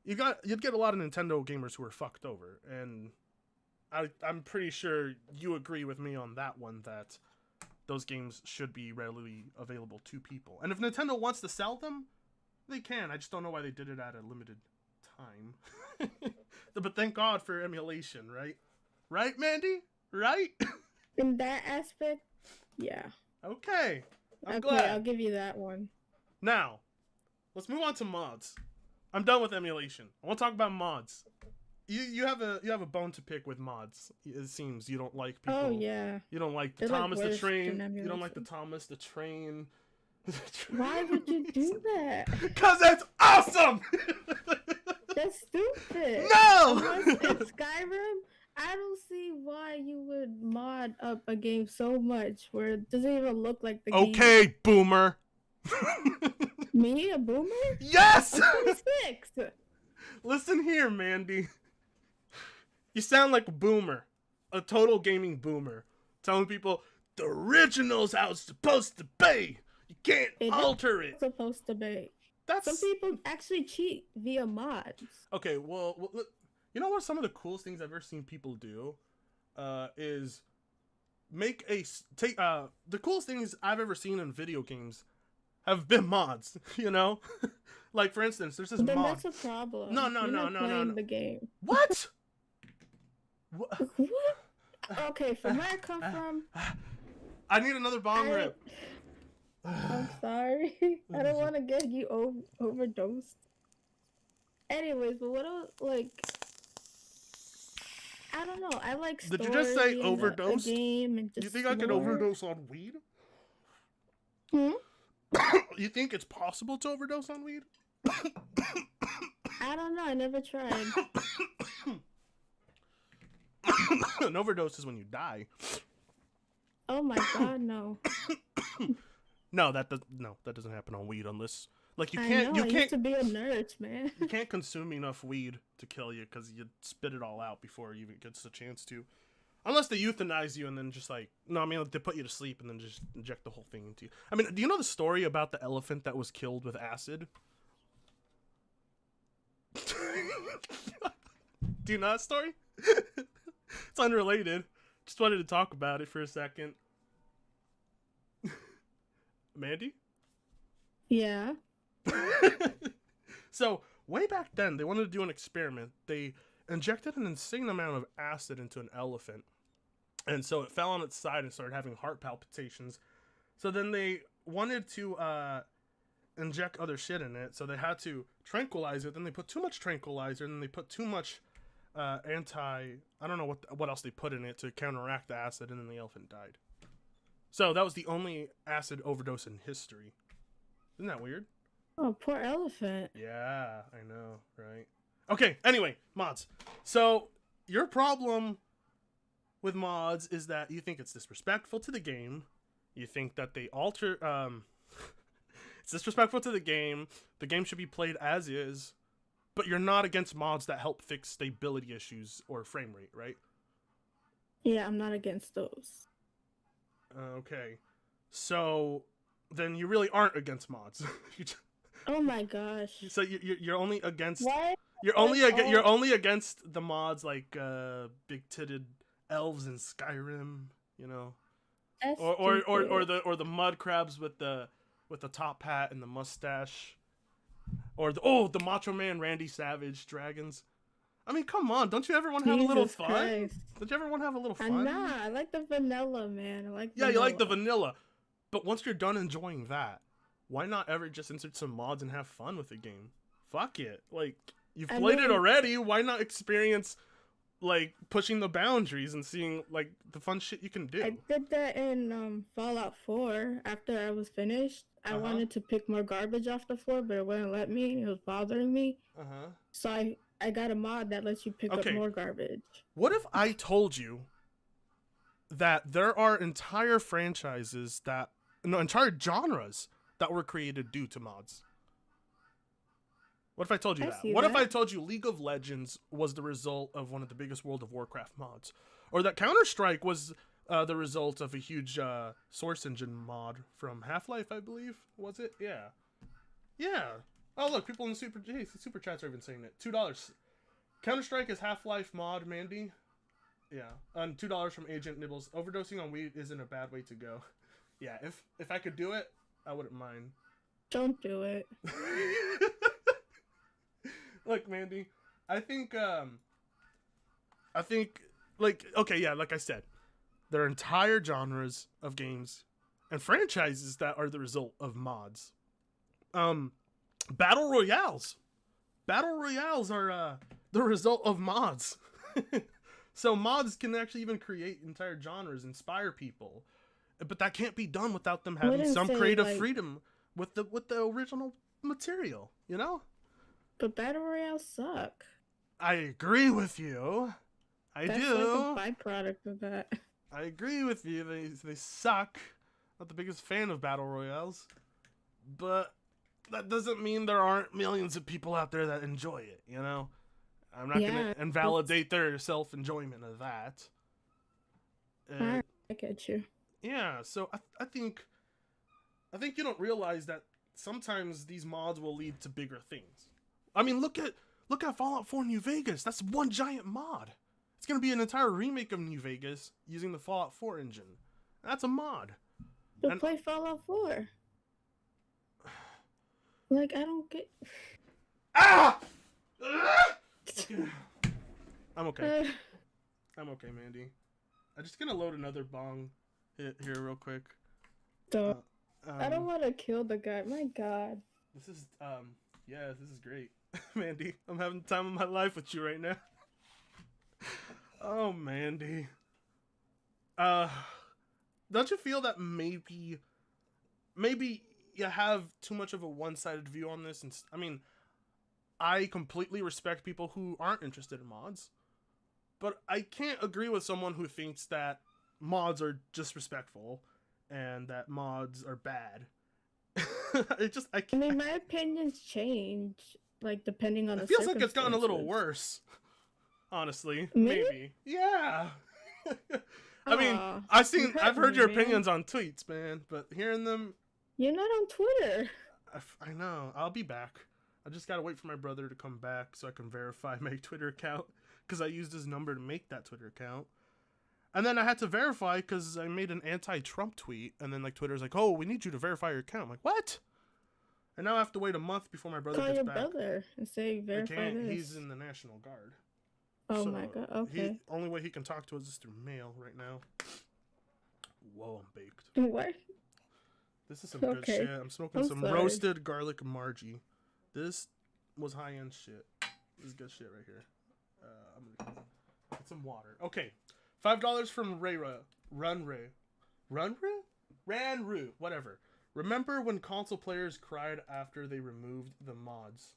You'd get a lot of Nintendo gamers who are fucked over, and I'm pretty sure you agree with me on that one, that those games should be readily available to people. And if Nintendo wants to sell them, they can. I just don't know why they did it at a limited time. But thank God for emulation, right? Right, Mandy? Right? In that aspect, yeah. Okay. I'm glad. I'll give you that one. Now, let's move on to mods. I'm done with emulation. I want to talk about mods. You have a bone to pick with mods. It seems you don't like people. Oh yeah. You don't like the Thomas the Train. You don't like the Thomas the Train. Why would you do that? Because that's awesome. That's stupid. No. Unless it's Skyrim, I don't see why you would mod up a game so much where it doesn't even look like the game. Okay, boomer. Me, a boomer? Yes! I'm 26. Listen here, Mandy. You sound like a boomer. A total gaming boomer. Telling people, the original's how it's supposed to be. You can't alter it. It's supposed to be. That's... Some people actually cheat via mods. Okay, well, you know what some of the coolest things I've ever seen people do? Is make the coolest things I've ever seen in video games have been mods, you know? Like, for instance, there's this then mod. That's a problem. No. The game. What? What? Okay, from where I come from... I need another bong rip. I'm sorry. I don't want to get you overdosed. Anyways, but what else, like... I don't know. I like Did you just say overdose? Game and just you think I could overdose on weed? You think it's possible to overdose on weed? I don't know. I never tried. An overdose is when you die. Oh my god, no. No, that doesn't happen on weed unless like you I can't. know, You I can't used to be a nurse, man. You can't consume enough weed to kill you because you spit it all out before you even gets a chance to. Unless they euthanize you and then just like, no, I mean, they put you to sleep and then just inject the whole thing into you. I mean, do you know the story about the elephant that was killed with acid? Do you know that story? It's unrelated. Just wanted to talk about it for a second. Mandy? Yeah. So, way back then, they wanted to do an experiment. They injected an insane amount of acid into an elephant. And so it fell on its side and started having heart palpitations. So then they wanted to inject other shit in it. So they had to tranquilize it. Then they put too much tranquilizer. And then they put too much I don't know what else they put in it to counteract the acid. And then the elephant died. So that was the only acid overdose in history. Isn't that weird? Oh, poor elephant. Yeah, I know, right? Okay, anyway, mods. So your problem with mods is that you think it's disrespectful to the game. You think that they alter it's disrespectful to the game. The game should be played as is, but you're not against mods that help fix stability issues or frame rate, right? Yeah, I'm not against those. Okay. So then you really aren't against mods. Oh my gosh. So you're only against What? you're only against the mods like big titted elves in Skyrim, you know, That's or the mud crabs with the top hat and the mustache, or the Macho Man Randy Savage dragons. I mean, come on! Don't you ever want to have a little fun? Christ. Don't you ever want to have a little fun? I'm not. I like the vanilla, man. I like. Yeah, you like the vanilla, but once you're done enjoying that, why not ever just insert some mods and have fun with the game? Fuck it! Like you've played it already. Why not experience like pushing the boundaries and seeing like the fun shit you can do? I did that in Fallout 4. After I was finished, I wanted to pick more garbage off the floor, but it wouldn't let me. It was bothering me. So I got a mod that lets you pick up more garbage. What if I told you that there are entire franchises entire genres that were created due to mods? What if I told you that? What if I told you League of Legends was the result of one of the biggest World of Warcraft mods? Or that Counter-Strike was the result of a huge Source Engine mod from Half-Life, I believe? Was it? Yeah. Yeah. Oh, look, people in the super chats are even saying it. $2. Counter-Strike is Half-Life mod, Mandy. Yeah. And $2 from Agent Nibbles. Overdosing on weed isn't a bad way to go. Yeah, if I could do it, I wouldn't mind. Don't do it. Look, Mandy, I think, like, okay, yeah, like I said, there are entire genres of games and franchises that are the result of mods. Battle Royales. Battle Royales are, the result of mods. So mods can actually even create entire genres, inspire people. But that can't be done without them having some creative freedom with the original material, you know? But Battle Royale suck. I agree with you. That's do. Like a byproduct of that. I agree with you. They suck. Not the biggest fan of Battle Royales. But that doesn't mean there aren't millions of people out there that enjoy it, you know? I'm not going to invalidate their self-enjoyment of that. I get you. Yeah, so I think you don't realize that sometimes these mods will lead to bigger things. I mean, look at Fallout 4 New Vegas. That's one giant mod. It's going to be an entire remake of New Vegas using the Fallout 4 engine. That's a mod. But play Fallout 4. Like, I don't get... Ah! Okay. I'm okay. I'm okay, Mandy. I'm just going to load another bong here real quick. I don't want to kill the guy. My God. This is, this is great. Mandy, I'm having the time of my life with you right now. Oh, Mandy. Don't you feel that maybe you have too much of a one-sided view on this? And I mean, I completely respect people who aren't interested in mods, but I can't agree with someone who thinks that mods are disrespectful and that mods are bad. I mean, my opinions change, like, depending on the circumstances. It feels like it's gotten a little worse, honestly. Maybe. Yeah. I mean, I've heard your opinions on tweets, man, but hearing them... You're not on Twitter. I know. I'll be back. I just gotta wait for my brother to come back so I can verify my Twitter account, because I used his number to make that Twitter account. And then I had to verify because I made an anti-Trump tweet, and then like Twitter's like, "Oh, we need you to verify your account." I'm like, "What?" And now I have to wait a month before my brother Call gets your back. brother and say verify I can't. this. He's in the National Guard. Oh so my god. Okay. Only way he can talk to us is through mail right now. Whoa, I'm baked. What? This is some good shit. I'm smoking some roasted garlic margie. This was high-end shit. This is good shit right here. I'm gonna get some water. Okay. $5 from Rayra. Runru. Whatever. Remember when console players cried after they removed the mods?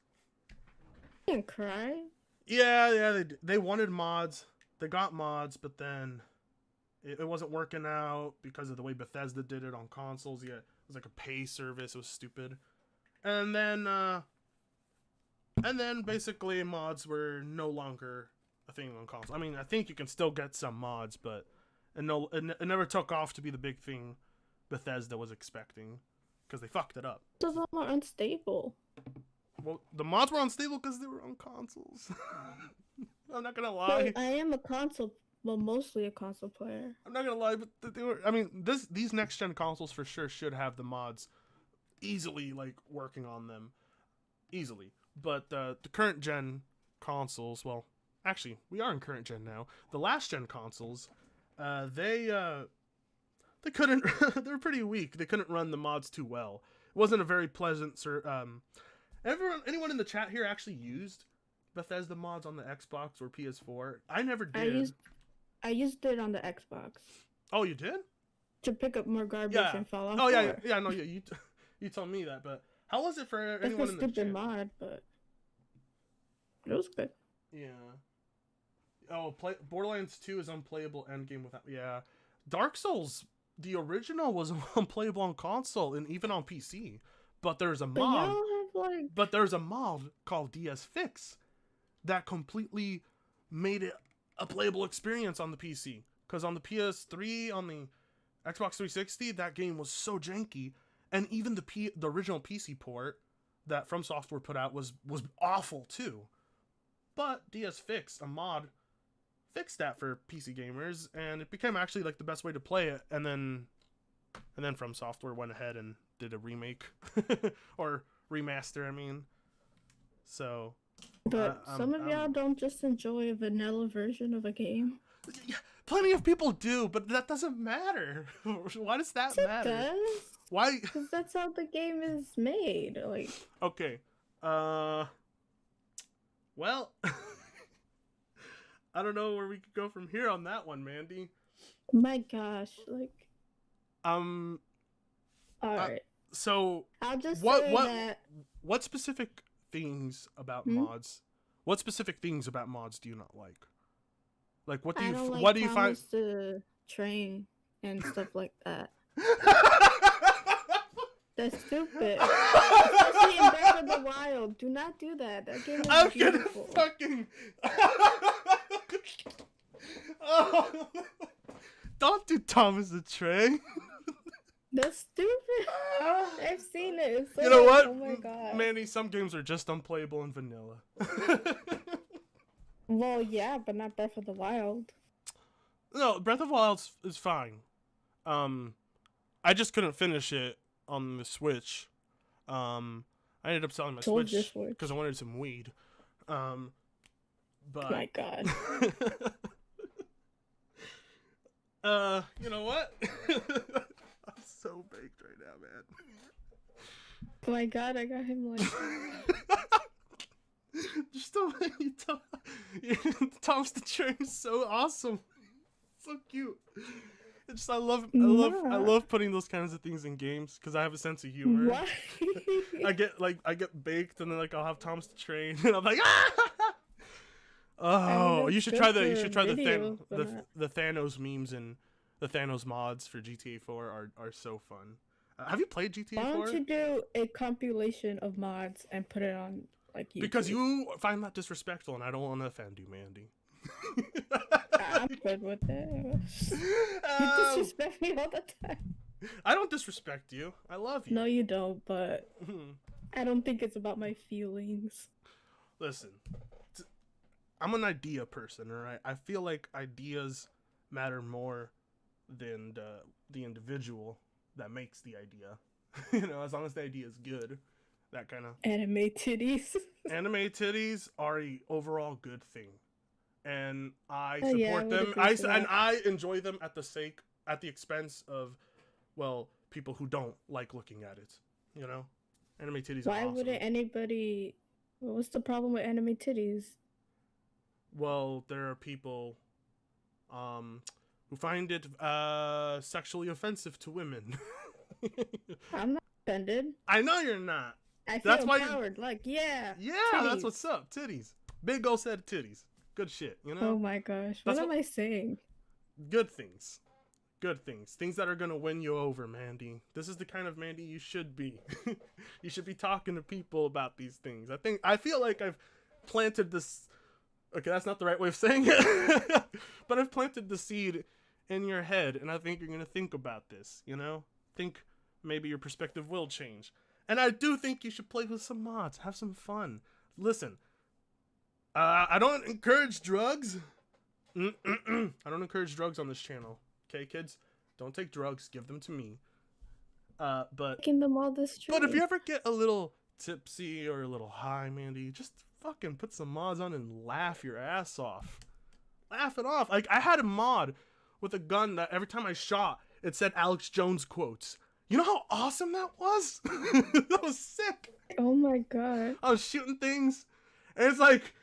You didn't cry. Yeah, they wanted mods. They got mods, but then it wasn't working out because of the way Bethesda did it on consoles. Yeah, it was like a pay service. It was stupid. And then basically mods were no longer a thing on consoles. I mean, I think you can still get some mods, but it never took off to be the big thing Bethesda was expecting, because they fucked it up. Those are more unstable. Well, the mods were unstable because they were on consoles. I'm not gonna lie. But I am mostly a console player. I'm not gonna lie, but they were. I mean, these next gen consoles for sure should have the mods easily, like, working on them easily. But the current gen consoles, well, actually, we are in current gen now. The last gen consoles, they couldn't. They were pretty weak. They couldn't run the mods too well. It wasn't a very pleasant. Anyone in the chat here actually used Bethesda mods on the Xbox or PS4? I never did. I used it on the Xbox. Oh, you did? To pick up more garbage and Fallout 4. Oh yeah. No, yeah. You told me that, but how was it for anyone in the chat? It's a stupid mod, but it was good. Yeah. Oh, Borderlands 2 is unplayable endgame without. Yeah, Dark Souls, the original, was unplayable on console and even on PC. But there's a mod. But there's a mod called DS Fix that completely made it a playable experience on the PC. Because on the PS3, on the Xbox 360, that game was so janky, and even the original PC port that From Software put out was awful too. But DS Fix, a mod, fixed that for PC gamers, and it became actually like the best way to play it. And then From Software went ahead and did a remake or remaster. I mean, so. But some of y'all don't just enjoy a vanilla version of a game. Yeah, plenty of people do, but that doesn't matter. Why does that matter? It does. Why? Because that's how the game is made. Like. Okay. Well, I don't know where we could go from here on that one, Mandy. My gosh, like. All right. So I'll just say that. What specific things about mods? What specific things about mods do you not like? Like, what do you? What do you find? The train and stuff like that. That's stupid. Especially in Breath of the Wild. Do not do that. That game is beautiful. Fucking. Oh. Don't do Thomas the Train. That's stupid. I've seen it. So you know what? Oh my god. Manny, some games are just unplayable in vanilla. Well, yeah, but not Breath of the Wild. No, Breath of the Wild is fine. I just couldn't finish it on the Switch. I ended up selling my Switch because I wanted some weed. But my god. You know what? I'm so baked right now, man. Oh my god, I got him like. Just the way you talk. Thomas the Train is so awesome. So cute. It's just I love putting those kinds of things in games because I have a sense of humor. Why? I get baked and then like I'll have Thomas the Train and I'm like ah! Oh, you should try the Thanos memes and the Thanos mods for GTA 4 are so fun. Have you played GTA 4? Why don't you do a compilation of mods and put it on like YouTube? Because you find that disrespectful and I don't want to offend you, Mandy. I'm good with it. You disrespect me all the time. I don't disrespect you. I love you. No, you don't, but I don't think it's about my feelings. Listen, I'm an idea person, all right? I feel like ideas matter more than the individual that makes the idea. You know, as long as the idea is good, that kind of Anime titties. anime titties are a overall good thing, and I Oh yeah, I support would them. agree to And that. I enjoy them at the expense of, well, people who don't like looking at it. You know, anime titties are Why awesome. wouldn't anybody? What's the problem with anime titties? Well, there are people um, who find it sexually offensive to women. I'm not offended. I know you're not. I feel That's why empowered. Like, yeah, yeah, that's titties. what's up. Titties. Big old set of titties. Good shit, you know? Oh my gosh, what That's am what I saying? good things. Good things. Things that are gonna win you over, Mandy. This is the kind of Mandy you should be. You should be talking to people about these things. I feel like I've planted this. Okay, that's not the right way of saying it. But I've planted the seed in your head, and I think you're gonna think about this, you know? Think maybe your perspective will change. And I do think you should play with some mods, have some fun. Listen, I don't encourage drugs. I don't encourage drugs on this channel. Okay, kids, don't take drugs. Give them to me. But Making them all this but if you tree. ever get a little tipsy or a little high, Mandy, just fucking put some mods on and laugh your ass off. Laugh it off. Like, I had a mod with a gun that every time I shot, it said Alex Jones quotes. You know how awesome that was? That was sick. Oh my god. I was shooting things, and it's like,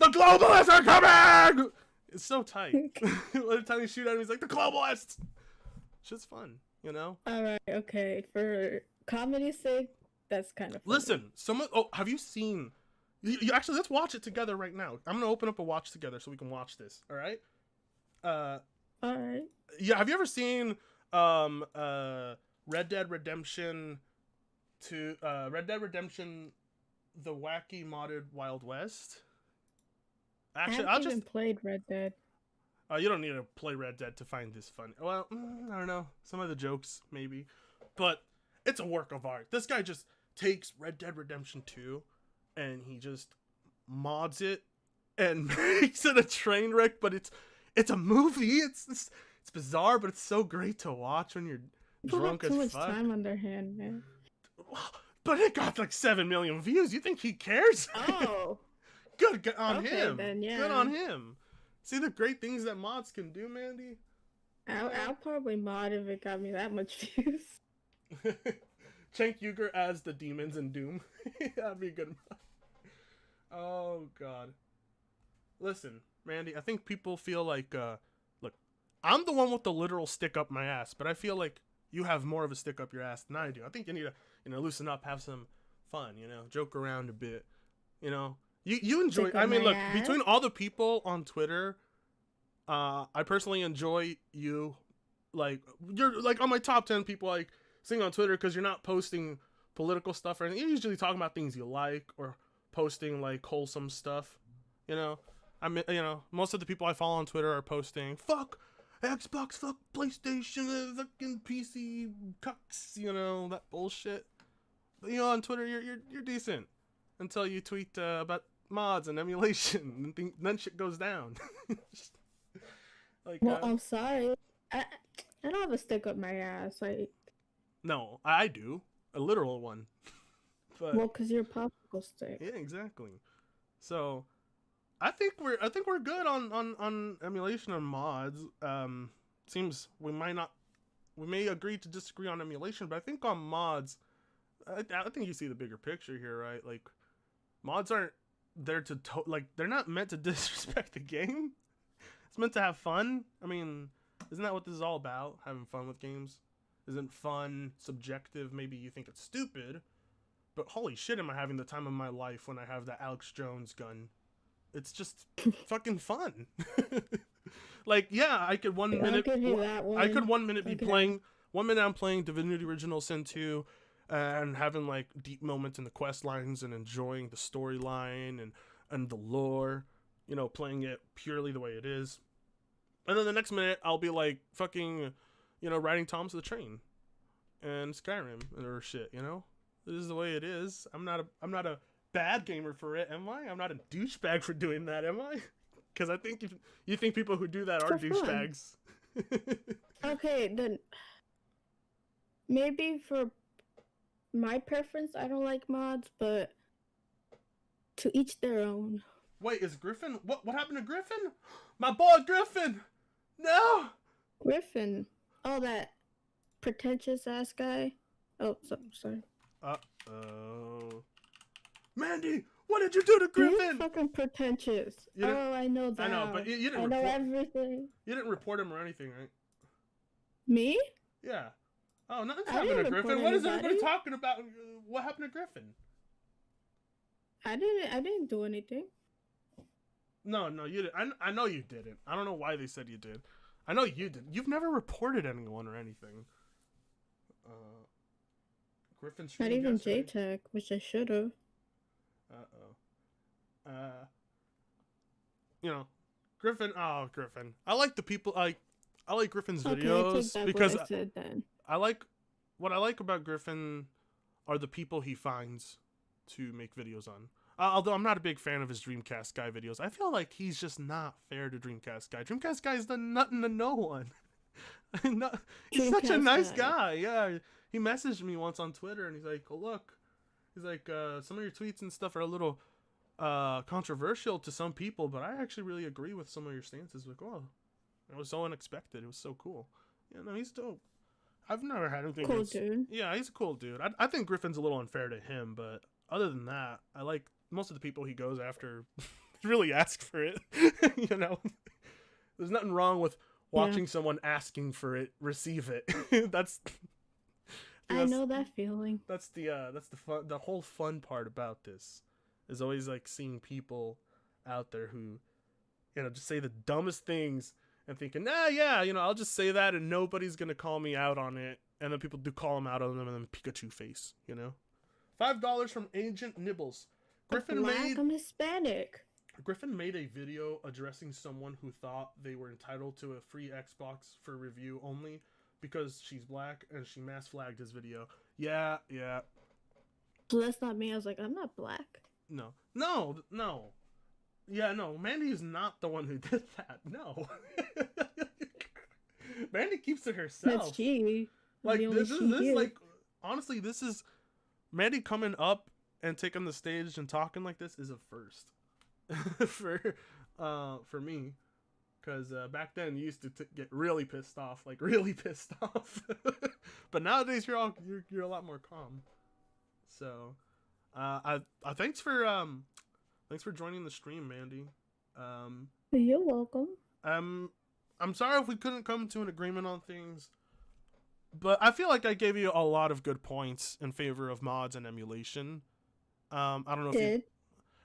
the globalists are coming! It's so tight. Every time you shoot at him, he's like, the globalists! It's just fun, you know? All right, okay. For comedy's sake, that's kind of funny. Listen, have you seen... You actually, let's watch it together right now. I'm gonna open up a watch together so we can watch this, alright? All right. Yeah, have you ever seen Red Dead Redemption Red Dead Redemption the Wacky Modded Wild West? Actually, I haven't even played Red Dead. You don't need to play Red Dead to find this funny. Well, I don't know. Some of the jokes, maybe. But it's a work of art. This guy just takes Red Dead Redemption 2 and he just mods it and makes it a train wreck, but it's a movie. It's bizarre, but it's so great to watch when you're People drunk have too as much fuck. time on their hand, man. But it got like 7 million views. You think he cares? Oh. Good on Okay, him. then, yeah. Good on him. See the great things that mods can do, Mandy? I'll probably mod if it got me that much views. Cenk Uygur as the demons in Doom. That'd be a good mod. Oh, God. Listen, Mandy, I think people feel like, look, I'm the one with the literal stick up my ass, but I feel like you have more of a stick up your ass than I do. I think you need to, loosen up, have some fun, joke around a bit, You enjoy, Stick up my look, ass? between all the people on Twitter, I personally enjoy you. Like, you're, like, on my top 10 people, like, seeing on Twitter, because you're not posting political stuff or anything. You're usually talking about things you like, or posting, like, wholesome stuff, most of the people I follow on Twitter are posting, fuck Xbox, fuck PlayStation, fucking PC, cucks, that bullshit. But, on Twitter, you're decent. Until you tweet about mods and emulation, and then shit goes down. Like, Well, I'm sorry. I don't have a stick up my ass. Like, no, I do, a literal one. But well, cause you're a popsicle stick. yeah, exactly. So, I think we're good on emulation and mods. Seems we may agree to disagree on emulation, but I think on mods, I think you see the bigger picture here, right? Like, mods aren't there to they're not meant to disrespect the game. It's meant to have fun. I mean, isn't that what this is all about? Having fun with games? Isn't fun subjective? Maybe you think it's stupid, but holy shit, am I having the time of my life when I have that Alex Jones gun. It's just fucking fun. Like, yeah, I could I'll give you that one. I could 1 minute be Okay. playing 1 minute I'm playing Divinity Original Sin 2 and having like deep moments in the quest lines and enjoying the storyline and the lore, playing it purely the way it is. And then the next minute I'll be like fucking, riding Thomas the Train and Skyrim or shit, This is the way it is. I'm not a bad gamer for it, am I? I'm not a douchebag for doing that, am I? Because I think you think people who do that are douchebags. Okay, then maybe for my preference, I don't like mods, but to each their own. Wait, is Griffin? What happened to Griffin? My boy Griffin! No! Griffin. Oh, that pretentious ass guy. Oh, sorry. Uh-oh. Mandy, what did you do to Griffin? He's fucking pretentious. Oh, I know that. I know, but you didn't. I know everything. You didn't report him or anything, right? Me? Yeah. Oh, nothing's happened to Griffin. What is everybody talking about? What happened to Griffin? I didn't do anything. No, you didn't. I know you didn't. I don't know why they said you did. I know you did. You've never reported anyone or anything. Griffin streamed not even yesterday. JTech, which I should have. You know, Griffin. Oh, Griffin. I like the people. I like Griffin's videos I because what I said then. What I like about Griffin are the people he finds to make videos on. Although I'm not a big fan of his Dreamcast Guy videos. I feel like he's just not fair to Dreamcast Guy. Dreamcast Guy's done nothing to no one. He's such a nice guy. Yeah, he messaged me once on Twitter and he's like, oh, look. He's like, some of your tweets and stuff are a little controversial to some people, but I actually really agree with some of your stances. Like, oh, it was so unexpected. It was so cool. Yeah, no, he's dope. I've never had anything. Cool dude. Yeah, he's a cool dude. I think Griffin's a little unfair to him, but other than that, I like most of the people he goes after. Really ask for it. You know, there's nothing wrong with watching someone asking for it, receive it. That's. I know that feeling. That's the fun. The whole fun part about this is always like seeing people out there who, you know, just say the dumbest things and thinking, nah, yeah, you know, I'll just say that and nobody's gonna call me out on it. And then people do call him out on them and then Pikachu face, you know. $5 from Agent Nibbles. I'm Hispanic. Griffin made a video addressing someone who thought they were entitled to a free Xbox for review only because she's black, and she mass flagged his video. Yeah. So that's not me. I was like, I'm not black. No. Yeah, no. Mandy is not the one who did that. No. Mandy keeps it herself. That's she. Like this is like honestly, this is Mandy coming up and taking the stage and talking like this is a first for me. Because back then you used to get really pissed off, like really pissed off. But nowadays you're a lot more calm. So, thanks for joining the stream, Mandy. You're welcome. I'm sorry if we couldn't come to an agreement on things, but I feel like I gave you a lot of good points in favor of mods and emulation. I don't know if you.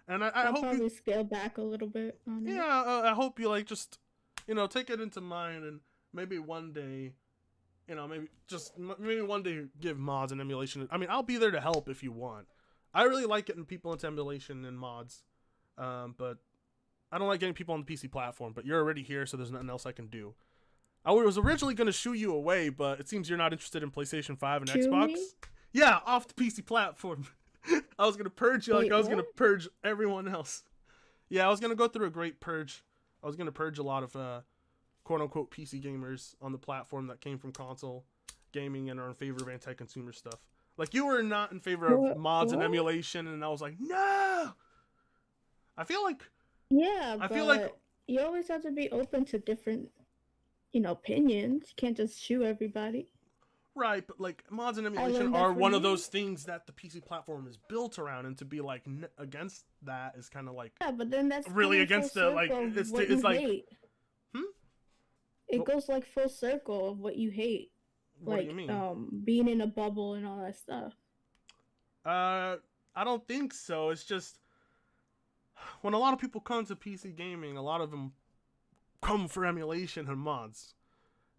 And I hope probably scale back a little bit on it. Yeah, I hope you like just. You know, take it into mind, and maybe one day, you know, maybe one day give mods and emulation. I mean, I'll be there to help if you want. I really like getting people into emulation and mods, but I don't like getting people on the PC platform. But you're already here, so there's nothing else I can do. I was originally going to shoo you away, but it seems you're not interested in PlayStation 5 and Xbox. Me? Yeah, off the PC platform. I was going to purge you like I was going to purge everyone else. Yeah, I was going to go through a great purge. I was going to purge a lot of quote-unquote PC gamers on the platform that came from console gaming and are in favor of anti-consumer stuff. Like, you were not in favor of mods and emulation, and I was like, no! I feel like... Yeah, I feel like you always have to be open to different, you know, opinions. You can't just shoot everybody. Right, but like mods and emulation are one of those things that the PC platform is built around, and to be like against that is kind of like but then that's really against the like it's like hate. It goes like full circle of what you hate. What do you mean? Being in a bubble and all that stuff. I don't think so. It's just when a lot of people come to PC gaming, a lot of them come for emulation and mods,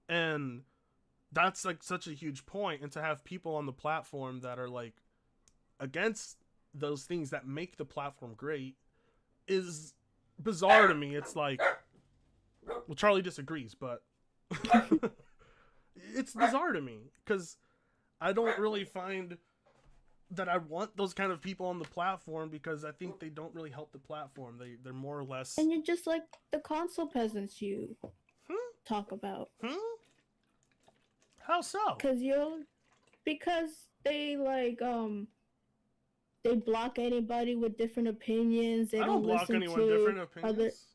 and that's like such a huge point. And to have people on the platform that are like against those things that make the platform great is bizarre to me. It's like, well, Charlie disagrees, but it's bizarre to me because I don't really find that I want those kind of people on the platform because I think they don't really help the platform. They're more or less. And you're just like the console peasants you talk about. How so? Because they like they block anybody with different opinions. They I don't block anyone with different opinions.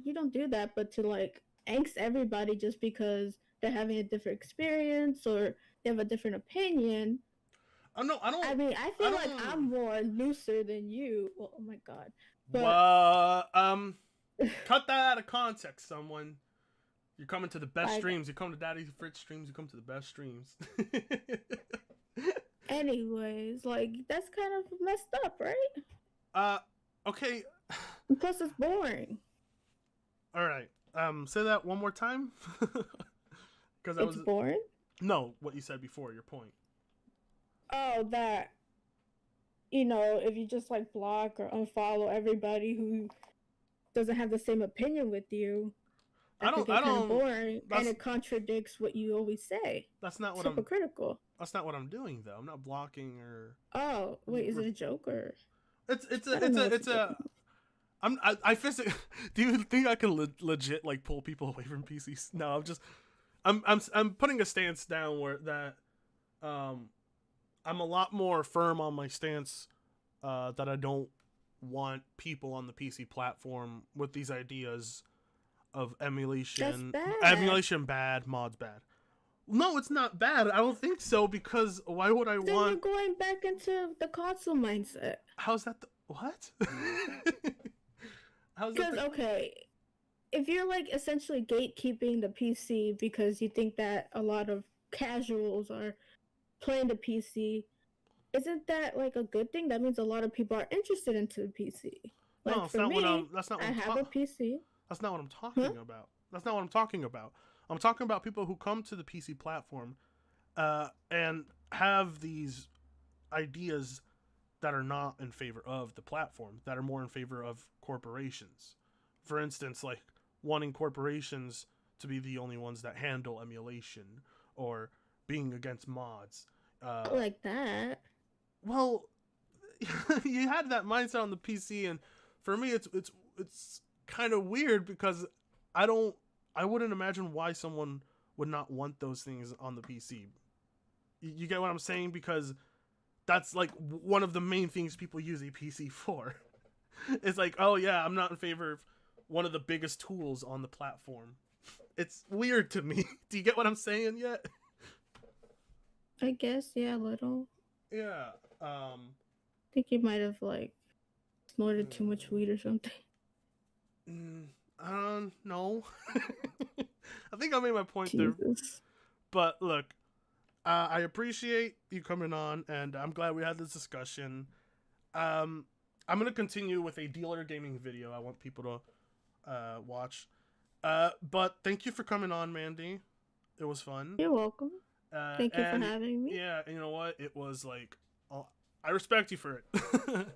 You don't do that, but to like angst everybody just because they're having a different experience or they have a different opinion. I don't. I mean, I feel like I'm more looser than you. Well, oh my god. But cut that out of context, someone. You're coming to the best streams. You come to Daddy Fritz streams. You come to the best streams. Anyways, like that's kind of messed up, right? Okay. And plus, it's boring. All right. Say that one more time. Because it's boring. No, what you said before. Your point. Oh, that. You know, if you just like block or unfollow everybody who doesn't have the same opinion with you, I don't. Kind of boring, and it contradicts what you always say. That's not what hypocritical. That's not what I'm doing though. I'm not blocking or. Oh wait, is it a joke or? It's a. I physically. Do you think I can legit like pull people away from PCs? No, I'm putting a stance down where that, I'm a lot more firm on my stance, that I don't want people on the PC platform with these ideas of emulation. That's bad. Emulation bad, mods bad. No, it's not bad. I don't think so because why would I then want? You're going back into the console mindset. How's that? What? How's that? Because okay, if you're like essentially gatekeeping the PC because you think that a lot of casuals are playing the PC, isn't that like a good thing? That means a lot of people are interested into the PC. Like no, for me, I have a PC. That's not what I'm talking about. That's not what I'm talking about. I'm talking about people who come to the PC platform, and have these ideas that are not in favor of the platform, that are more in favor of corporations. For instance, like wanting corporations to be the only ones that handle emulation or being against mods. Like that. Well, you had that mindset on the PC, and for me, it's kind of weird because I wouldn't imagine why someone would not want those things on the PC. You get what I'm saying? Because that's like one of the main things people use a PC for. It's like, oh yeah, I'm not in favor of one of the biggest tools on the platform. It's weird to me. Do you get what I'm saying yet? I guess, yeah, a little. Yeah. I think you might have like snorted too much weed or something. No. I think I made my point Jesus. there. But look, I appreciate you coming on, and I'm glad we had this discussion. I'm gonna continue with a dealer gaming video. I want people to watch. But thank you for coming on, Mandy. It was fun. You're welcome. Thank you for having me. Yeah, and you know what? It was like, I respect you for it.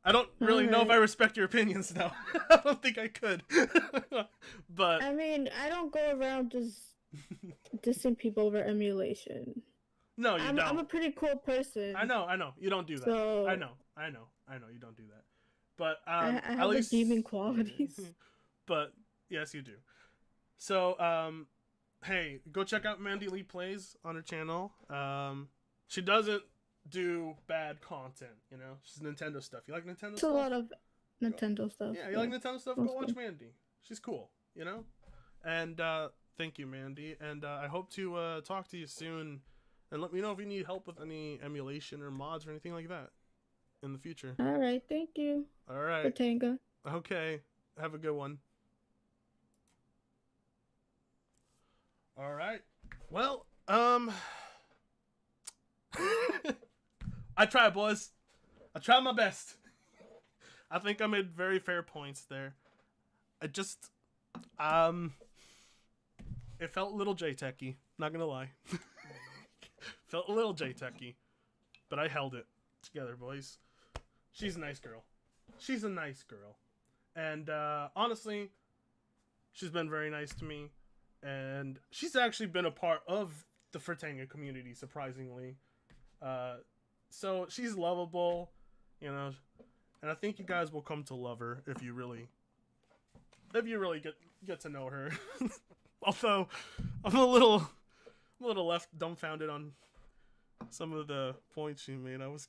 I don't really know if I respect your opinions, though. I don't think I could. But I mean, I don't go around just dissing people over emulation. No, you don't. I'm a pretty cool person. I know. You don't do that. So, I know. You don't do that. But I have at least redeeming qualities. But yes, you do. So hey, go check out MandyLeePlays on her channel. She doesn't do bad content, you know. She's Nintendo stuff. You like Nintendo stuff? A lot of Nintendo stuff. Yeah, you like Nintendo stuff? Go watch Mandy. She's cool, you know. And thank you, Mandy. And I hope to talk to you soon. And let me know if you need help with any emulation or mods or anything like that in the future. All right, thank you. All right. Fritanga. Okay. Have a good one. All right. Well, I tried, boys. I tried my best. I think I made very fair points there. I just, it felt a little J-techy. Not gonna lie. Felt a little J-techy, but I held it together, boys. She's a nice girl. She's a nice girl. And honestly, she's been very nice to me. And she's actually been a part of the Fritanga community, surprisingly. So she's lovable, you know, and I think you guys will come to love her if you really get to know her. Although I'm a little left dumbfounded on some of the points she made. I was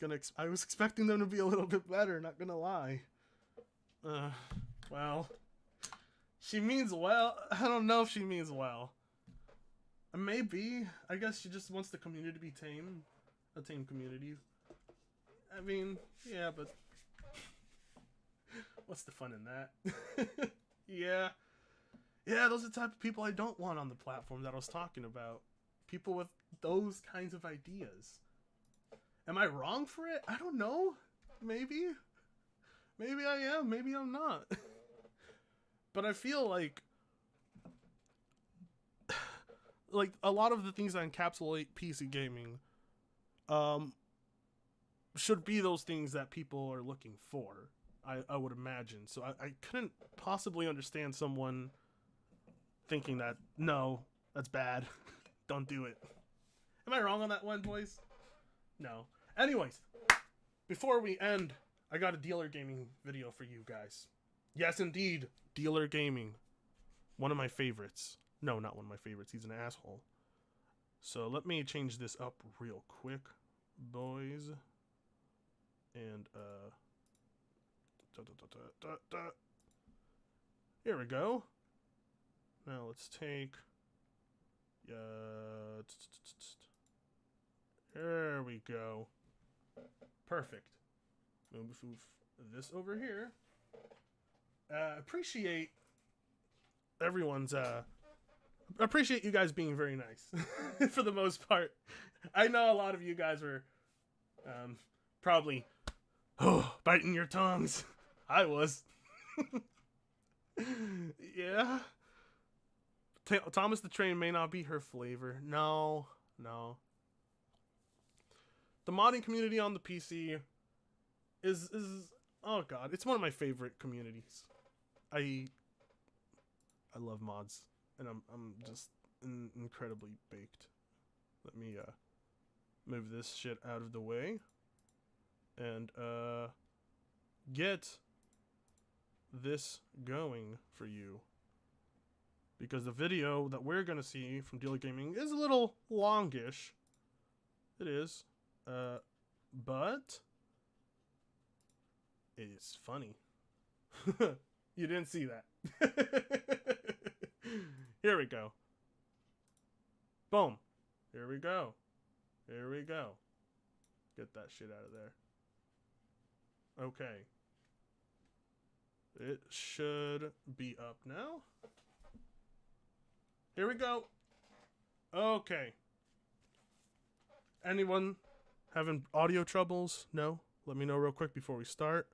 expecting them to be a little bit better, not gonna lie. Well, she means well. I don't know if she means well. Maybe. I guess she just wants the community to be tame. A tame community. I mean, yeah, but what's the fun in that? Yeah. Yeah, those are the type of people I don't want on the platform that I was talking about. People with those kinds of ideas. Am I wrong for it? I don't know. Maybe. Maybe I am. Maybe I'm not. But I feel like a lot of the things that encapsulate PC gaming should be those things that people are looking for, I would imagine. So I couldn't possibly understand someone thinking that, no, that's bad. Don't do it. Am I wrong on that one, boys? No. Anyways, before we end, I got a Dealer Gaming video for you guys. Yes, indeed, Dealer Gaming. One of my favorites. No, not one of my favorites. He's an asshole. So let me change this up real quick, boys. And, here we go. Now let's take, there we go. Perfect. Move this over here. Appreciate everyone's, appreciate you guys being very nice for the most part. I know a lot of you guys were, probably, biting your tongues. I was. Yeah. Thomas the Train may not be her flavor. No. The modding community on the PC is oh god, it's one of my favorite communities. I love mods, and I'm just incredibly baked. Let me move this shit out of the way and get this going for you, because the video that we're gonna see from Dealer Gaming is a little longish. It is, but it is funny. You didn't see that. Here we go. Boom. Here we go. Here we go. Get that shit out of there. Okay. It should be up now. Here we go. Okay. Anyone having audio troubles? No? Let me know real quick before we start.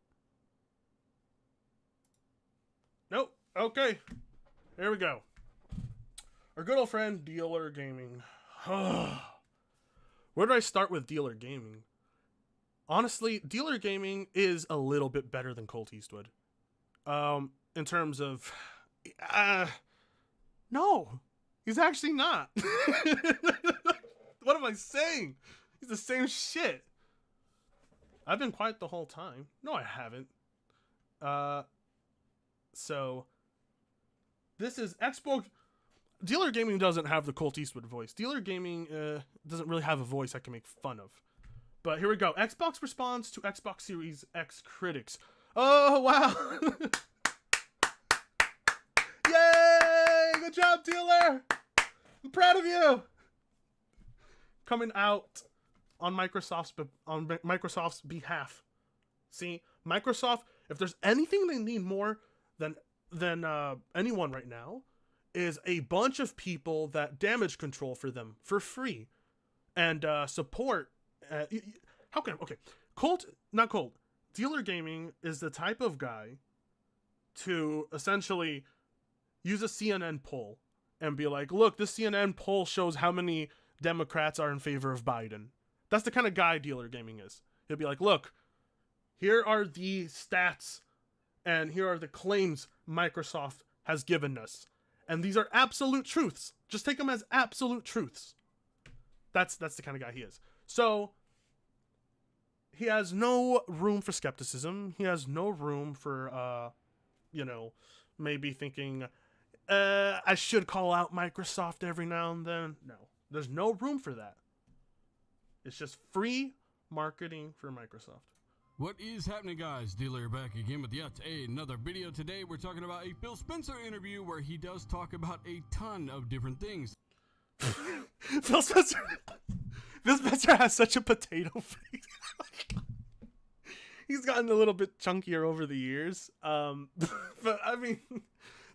Nope. Okay. Here we go. Our good old friend, Dealer Gaming. Where do I start with Dealer Gaming? Honestly, Dealer Gaming is a little bit better than Colt Eastwood. In terms of... no! He's actually not! What am I saying? He's the same shit. I've been quiet the whole time. No, I haven't. So... This is Xbox... Dealer Gaming doesn't have the Colt Eastwood voice. Dealer Gaming doesn't really have a voice I can make fun of. But here we go. Xbox responds to Xbox Series X critics. Oh, wow. Yay! Good job, Dealer! I'm proud of you! Coming out on Microsoft's behalf. See, Microsoft, if there's anything they need more than anyone right now, is a bunch of people that damage control for them for free and support. How can I? Okay, not Colt. Dealer Gaming is the type of guy to essentially use a CNN poll and be like, look, this CNN poll shows how many Democrats are in favor of Biden. That's the kind of guy Dealer Gaming is. He'll be like, look, here are the stats and here are the claims Microsoft has given us. And these are absolute truths. Just take them as absolute truths. That's the kind of guy he is. So, he has no room for skepticism. He has no room for, you know, maybe thinking, I should call out Microsoft every now and then. No, there's no room for that. It's just free marketing for Microsoft. What is happening, guys? D-Layer back again with yet another video. Today we're talking about a Phil Spencer interview where he does talk about a ton of different things. Phil Spencer has such a potato face. He's gotten a little bit chunkier over the years. But I mean,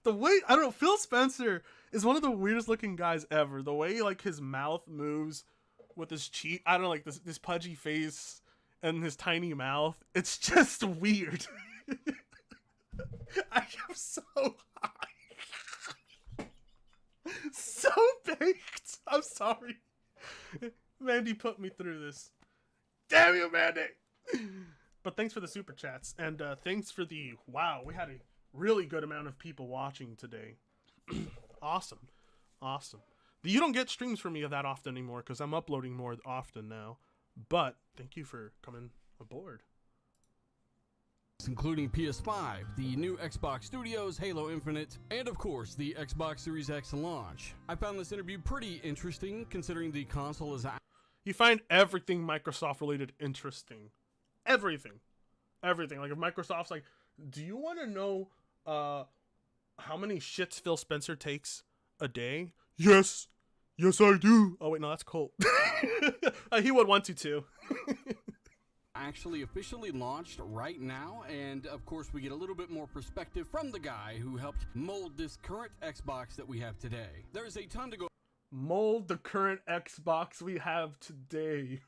the way, I don't know, Phil Spencer is one of the weirdest looking guys ever. The way like his mouth moves with his cheek, I don't know, like this pudgy face and his tiny mouth. It's just weird. I am so high. So baked. I'm sorry. Mandy put me through this. Damn you, Mandy. But thanks for the super chats. And thanks for the, wow, we had a really good amount of people watching today. Awesome. You don't get streams from me that often anymore because I'm uploading more often now. But thank you for coming aboard. Including PS5, the new Xbox Studios, Halo Infinite, and of course the Xbox Series X launch. I found this interview pretty interesting considering the console is... You find everything Microsoft related interesting. Everything. Like if Microsoft's like, do you want to know how many shits Phil Spencer takes a day? Yes I do. Oh wait, no, that's Colt. He would want to too. Actually officially launched right now, and of course we get a little bit more perspective from the guy who helped mold this current Xbox that we have today. There's a ton to go... Mold the current Xbox we have today.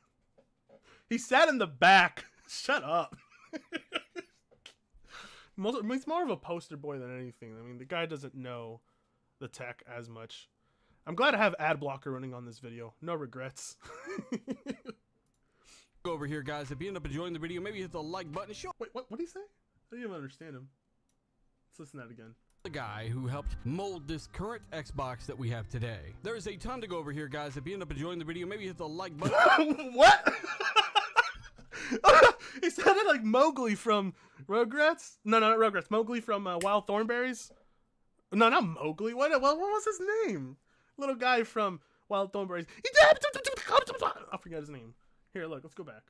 He sat in the back. Shut up. He's more of a poster boy than anything. I mean, the guy doesn't know the tech as much. I'm glad I have ad blocker running on this video. No regrets. Go over here, guys. If you end up enjoying the video, maybe hit the like button. Show Wait, what did he say? I didn't even understand him. Let's listen to that again. The guy who helped mold this current Xbox that we have today. There's a ton to go over here, guys. If you end up enjoying the video, maybe hit the like button. What? He sounded like Mowgli from Rugrats. No, not Rugrats. Mowgli from Wild Thornberries. No, not Mowgli. What was his name? Little guy from Wild Thornberries. I forget his name. Here, look. Let's go back.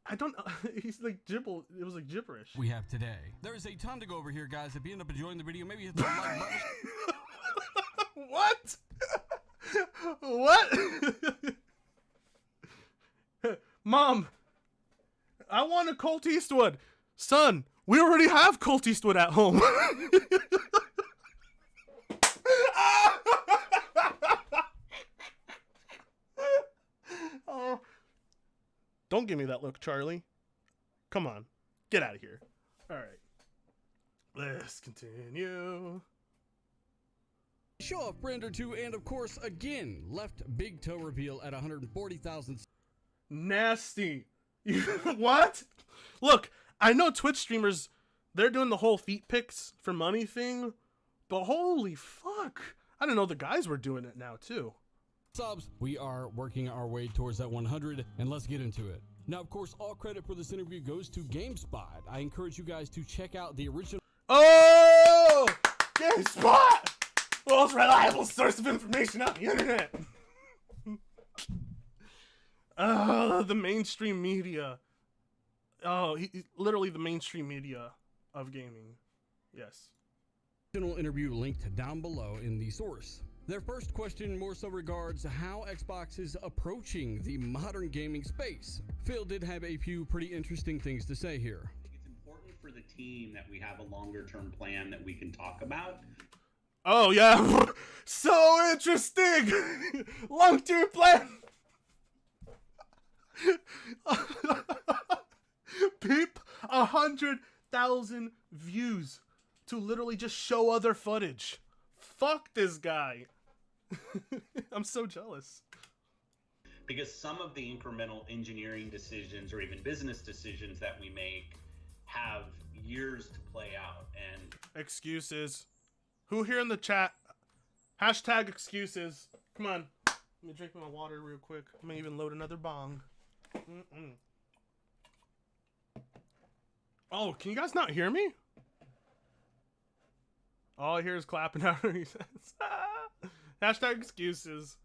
I don't. He's like gibble. It was like gibberish. We have today. There's a ton to go over here, guys. If you end up enjoying the video, maybe hit the like button. What? What? Mom, I want a Colt Eastwood. Son, we already have Colt Eastwood at home. Oh. Don't give me that look, Charlie. Come on. Get out of here. All right. Let's continue. Show off brand or two, and of course, again, left big toe reveal at 140,000. Nasty. What? Look, I know Twitch streamers, they're doing the whole feet pics for money thing, but holy fuck. I didn't know the guys were doing it now, too. Subs, we are working our way towards that 100, and let's get into it. Now, of course, all credit for this interview goes to GameSpot. I encourage you guys to check out the original... Oh! GameSpot! Most reliable source of information on the internet. Oh, the mainstream media. Oh, literally the mainstream media of gaming. Yes. Interview linked down below in the source. Their first question more so regards how Xbox is approaching the modern gaming space. Phil did have a few pretty interesting things to say here. I think it's important for the team that we have a longer term plan that we can talk about. Oh yeah, so interesting. Long-term plan. Peep, 100,000 views to literally just show other footage. Fuck this guy. I'm so jealous. Because some of the incremental engineering decisions or even business decisions that we make have years to play out. And excuses. Who here in the chat? Hashtag excuses. Come on. Let me drink my water real quick. I may even load another bong. Oh, can you guys not hear me? All I hear is clapping out. Hashtag excuses.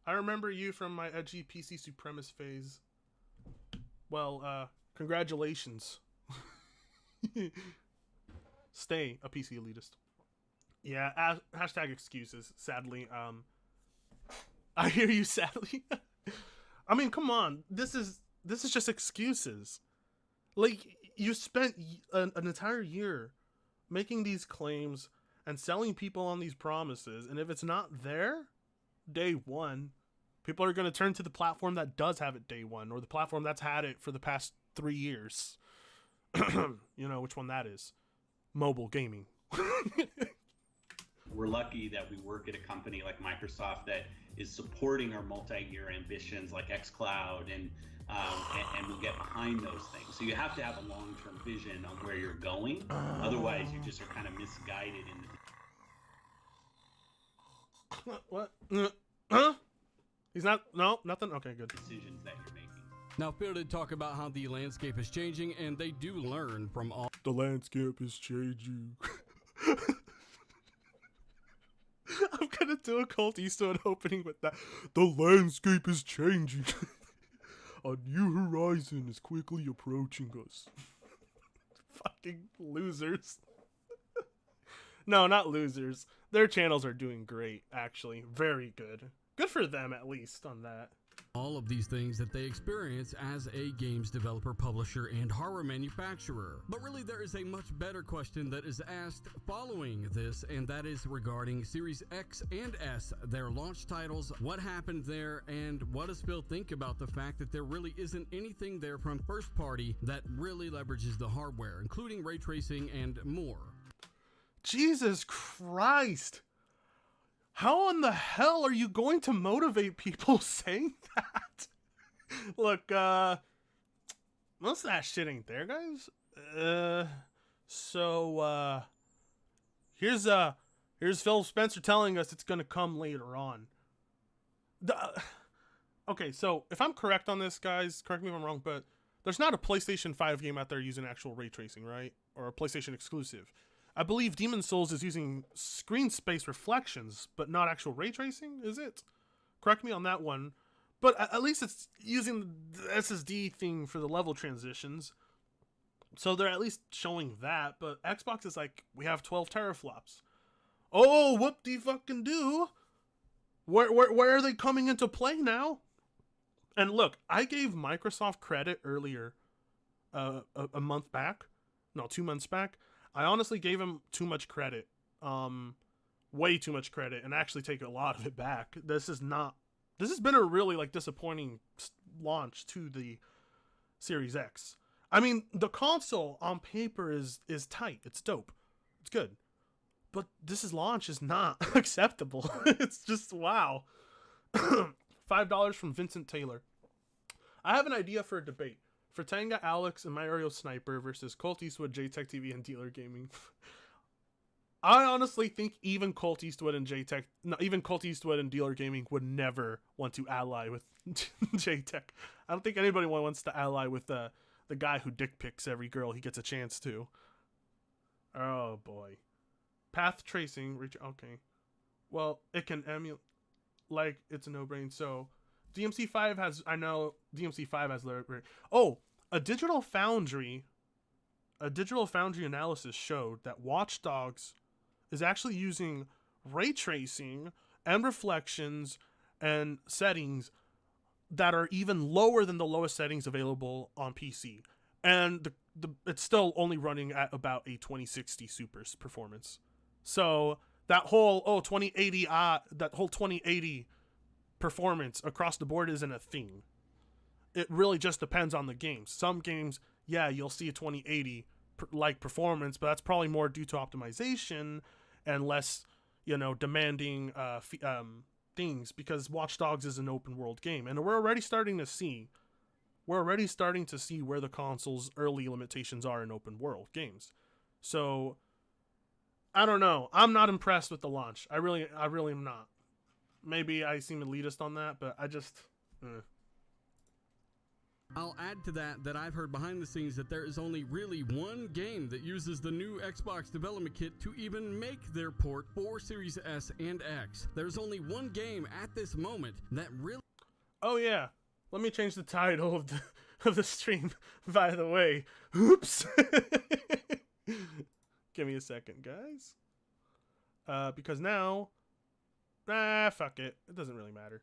I remember you from my edgy PC supremacist phase. Well, congratulations. Stay a PC elitist. Yeah, hashtag excuses. Sadly, I hear you. Sadly, I mean, come on. This is just excuses. Like, you spent an entire year making these claims and selling people on these promises, and if it's not there day one, people are going to turn to the platform that does have it day one, or the platform that's had it for the past 3 years. You know which one that is. Mobile gaming. We're lucky that we work at a company like Microsoft that is supporting our multi-year ambitions like xCloud, and we'll get behind those things. So you have to have a long-term vision on where you're going. Otherwise, you just are kind of misguided in the What? Huh? He's not. No, nothing. Okay, good. decisions that you're making. Now, Phil did talk about how the landscape is changing, and they do learn from all. The landscape is changing. I'm gonna do a Colt Eastwood opening with that. The landscape is changing. A new horizon is quickly approaching us. Fucking losers. No, not losers. Their channels are doing great, actually. Very good. Good for them, at least, on that. All of these things that they experience as a games developer, publisher, and hardware manufacturer. But really, there is a much better question that is asked following this, and that is regarding Series X and S, their launch titles, what happened there, and what does Phil think about the fact that there really isn't anything there from first party that really leverages the hardware, including ray tracing and more. Jesus Christ. How in the hell are you going to motivate people saying that? Look, most of that shit ain't there, guys. Here's Phil Spencer telling us it's gonna come later on. Okay, so if I'm correct on this, guys, correct me if I'm wrong, but there's not a PlayStation 5 game out there using actual ray tracing, right? Or a PlayStation exclusive. I believe Demon's Souls is using screen space reflections, but not actual ray tracing, is it? Correct me on that one. But at least it's using the SSD thing for the level transitions. So they're at least showing that, but Xbox is like, we have 12 teraflops. Oh, whoop-de-fucking-do. Where are they coming into play now? And look, I gave Microsoft credit earlier, a month back. No, 2 months back. I honestly gave him too much credit, way too much credit, and actually take a lot of it back. This has been a really like disappointing launch to the Series X. I mean, the console on paper is tight. It's dope. It's good. But this launch is not acceptable. It's just, wow. $5 from Vincent Taylor. I have an idea for a debate. Fritanga Alex and Mario Sniper versus Colt Eastwood, JTech TV, and Dealer Gaming. I honestly think even Colt Eastwood and Dealer Gaming would never want to ally with JTech. I don't think anybody wants to ally with the guy who dick pics every girl he gets a chance to. Oh boy. Path tracing, okay. Well, it can emulate, like, it's a no-brain, so DMC5 has, I know DMC5 has oh, a digital foundry analysis showed that Watch Dogs is actually using ray tracing and reflections and settings that are even lower than the lowest settings available on PC. And it's still only running at about a 2060 super performance. So that whole 2080 performance across the board isn't a thing. It really just depends on the games. Some games, yeah, you'll see a 2080 like performance, but that's probably more due to optimization and less, demanding things, because Watch Dogs is an open world game, and we're already starting to see where the console's early limitations are in open world games. So I don't know. I'm not impressed with the launch. I really am not. Maybe I seem elitist on that, but I just I'll add to that I've heard behind the scenes that there is only really one game that uses the new Xbox development kit to even make their port for Series S and X. There's only one game at this moment that really... Oh yeah, let me change the title of the stream, by the way. Oops. Give me a second, guys. Because now... fuck it. It doesn't really matter.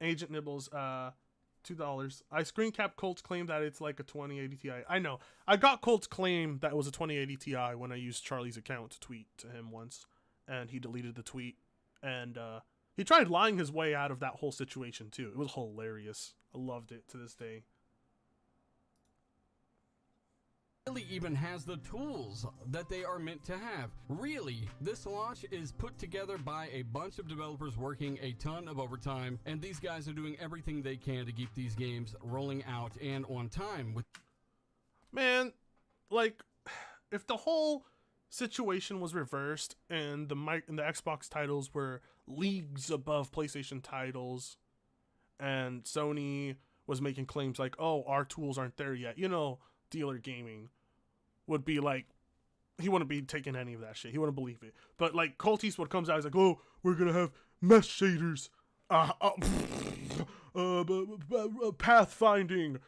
Agent Nibbles, $2. I screen capped Colt's claim that it's like a 2080 Ti. I know. I got Colt's claim that it was a 2080 Ti when I used Charlie's account to tweet to him once. And he deleted the tweet. And he tried lying his way out of that whole situation too. It was hilarious. I loved it to this day. Really even has the tools that they are meant to have. Really, this launch is put together by a bunch of developers working a ton of overtime, and these guys are doing everything they can to keep these games rolling out and on time. Man, like, if the whole situation was reversed and the Xbox titles were leagues above PlayStation titles, and Sony was making claims like, oh, our tools aren't there yet, you know, Dealer Gaming would be like, he wouldn't be taking any of that shit. He wouldn't believe it. But like Colt Eastwood comes out, he's like, oh, we're gonna have mesh shaders, pathfinding,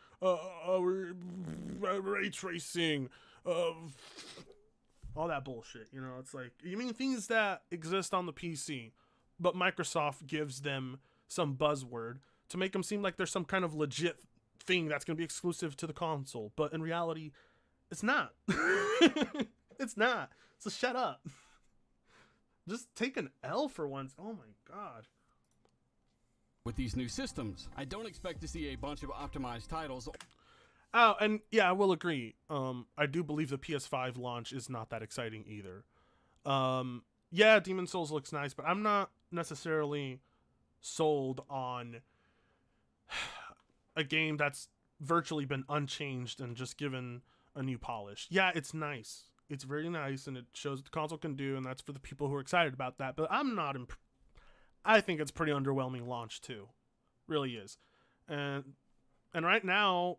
ray tracing, all that bullshit. You know, it's like, you mean things that exist on the PC, but Microsoft gives them some buzzword to make them seem like there's some kind of legit thing that's going to be exclusive to the console, but in reality it's not. It's not. So shut up. Just take an L for once. Oh my god. With these new systems, I don't expect to see a bunch of optimized titles. Oh, and yeah, I will agree. I do believe the PS5 launch is not that exciting either. Yeah, Demon's Souls looks nice, but I'm not necessarily sold on a game that's virtually been unchanged and just given a new polish. Yeah, it's nice. It's very nice, and it shows what the console can do, and that's for the people who are excited about that. But I'm not I think it's pretty underwhelming launch too. Really is. And right now,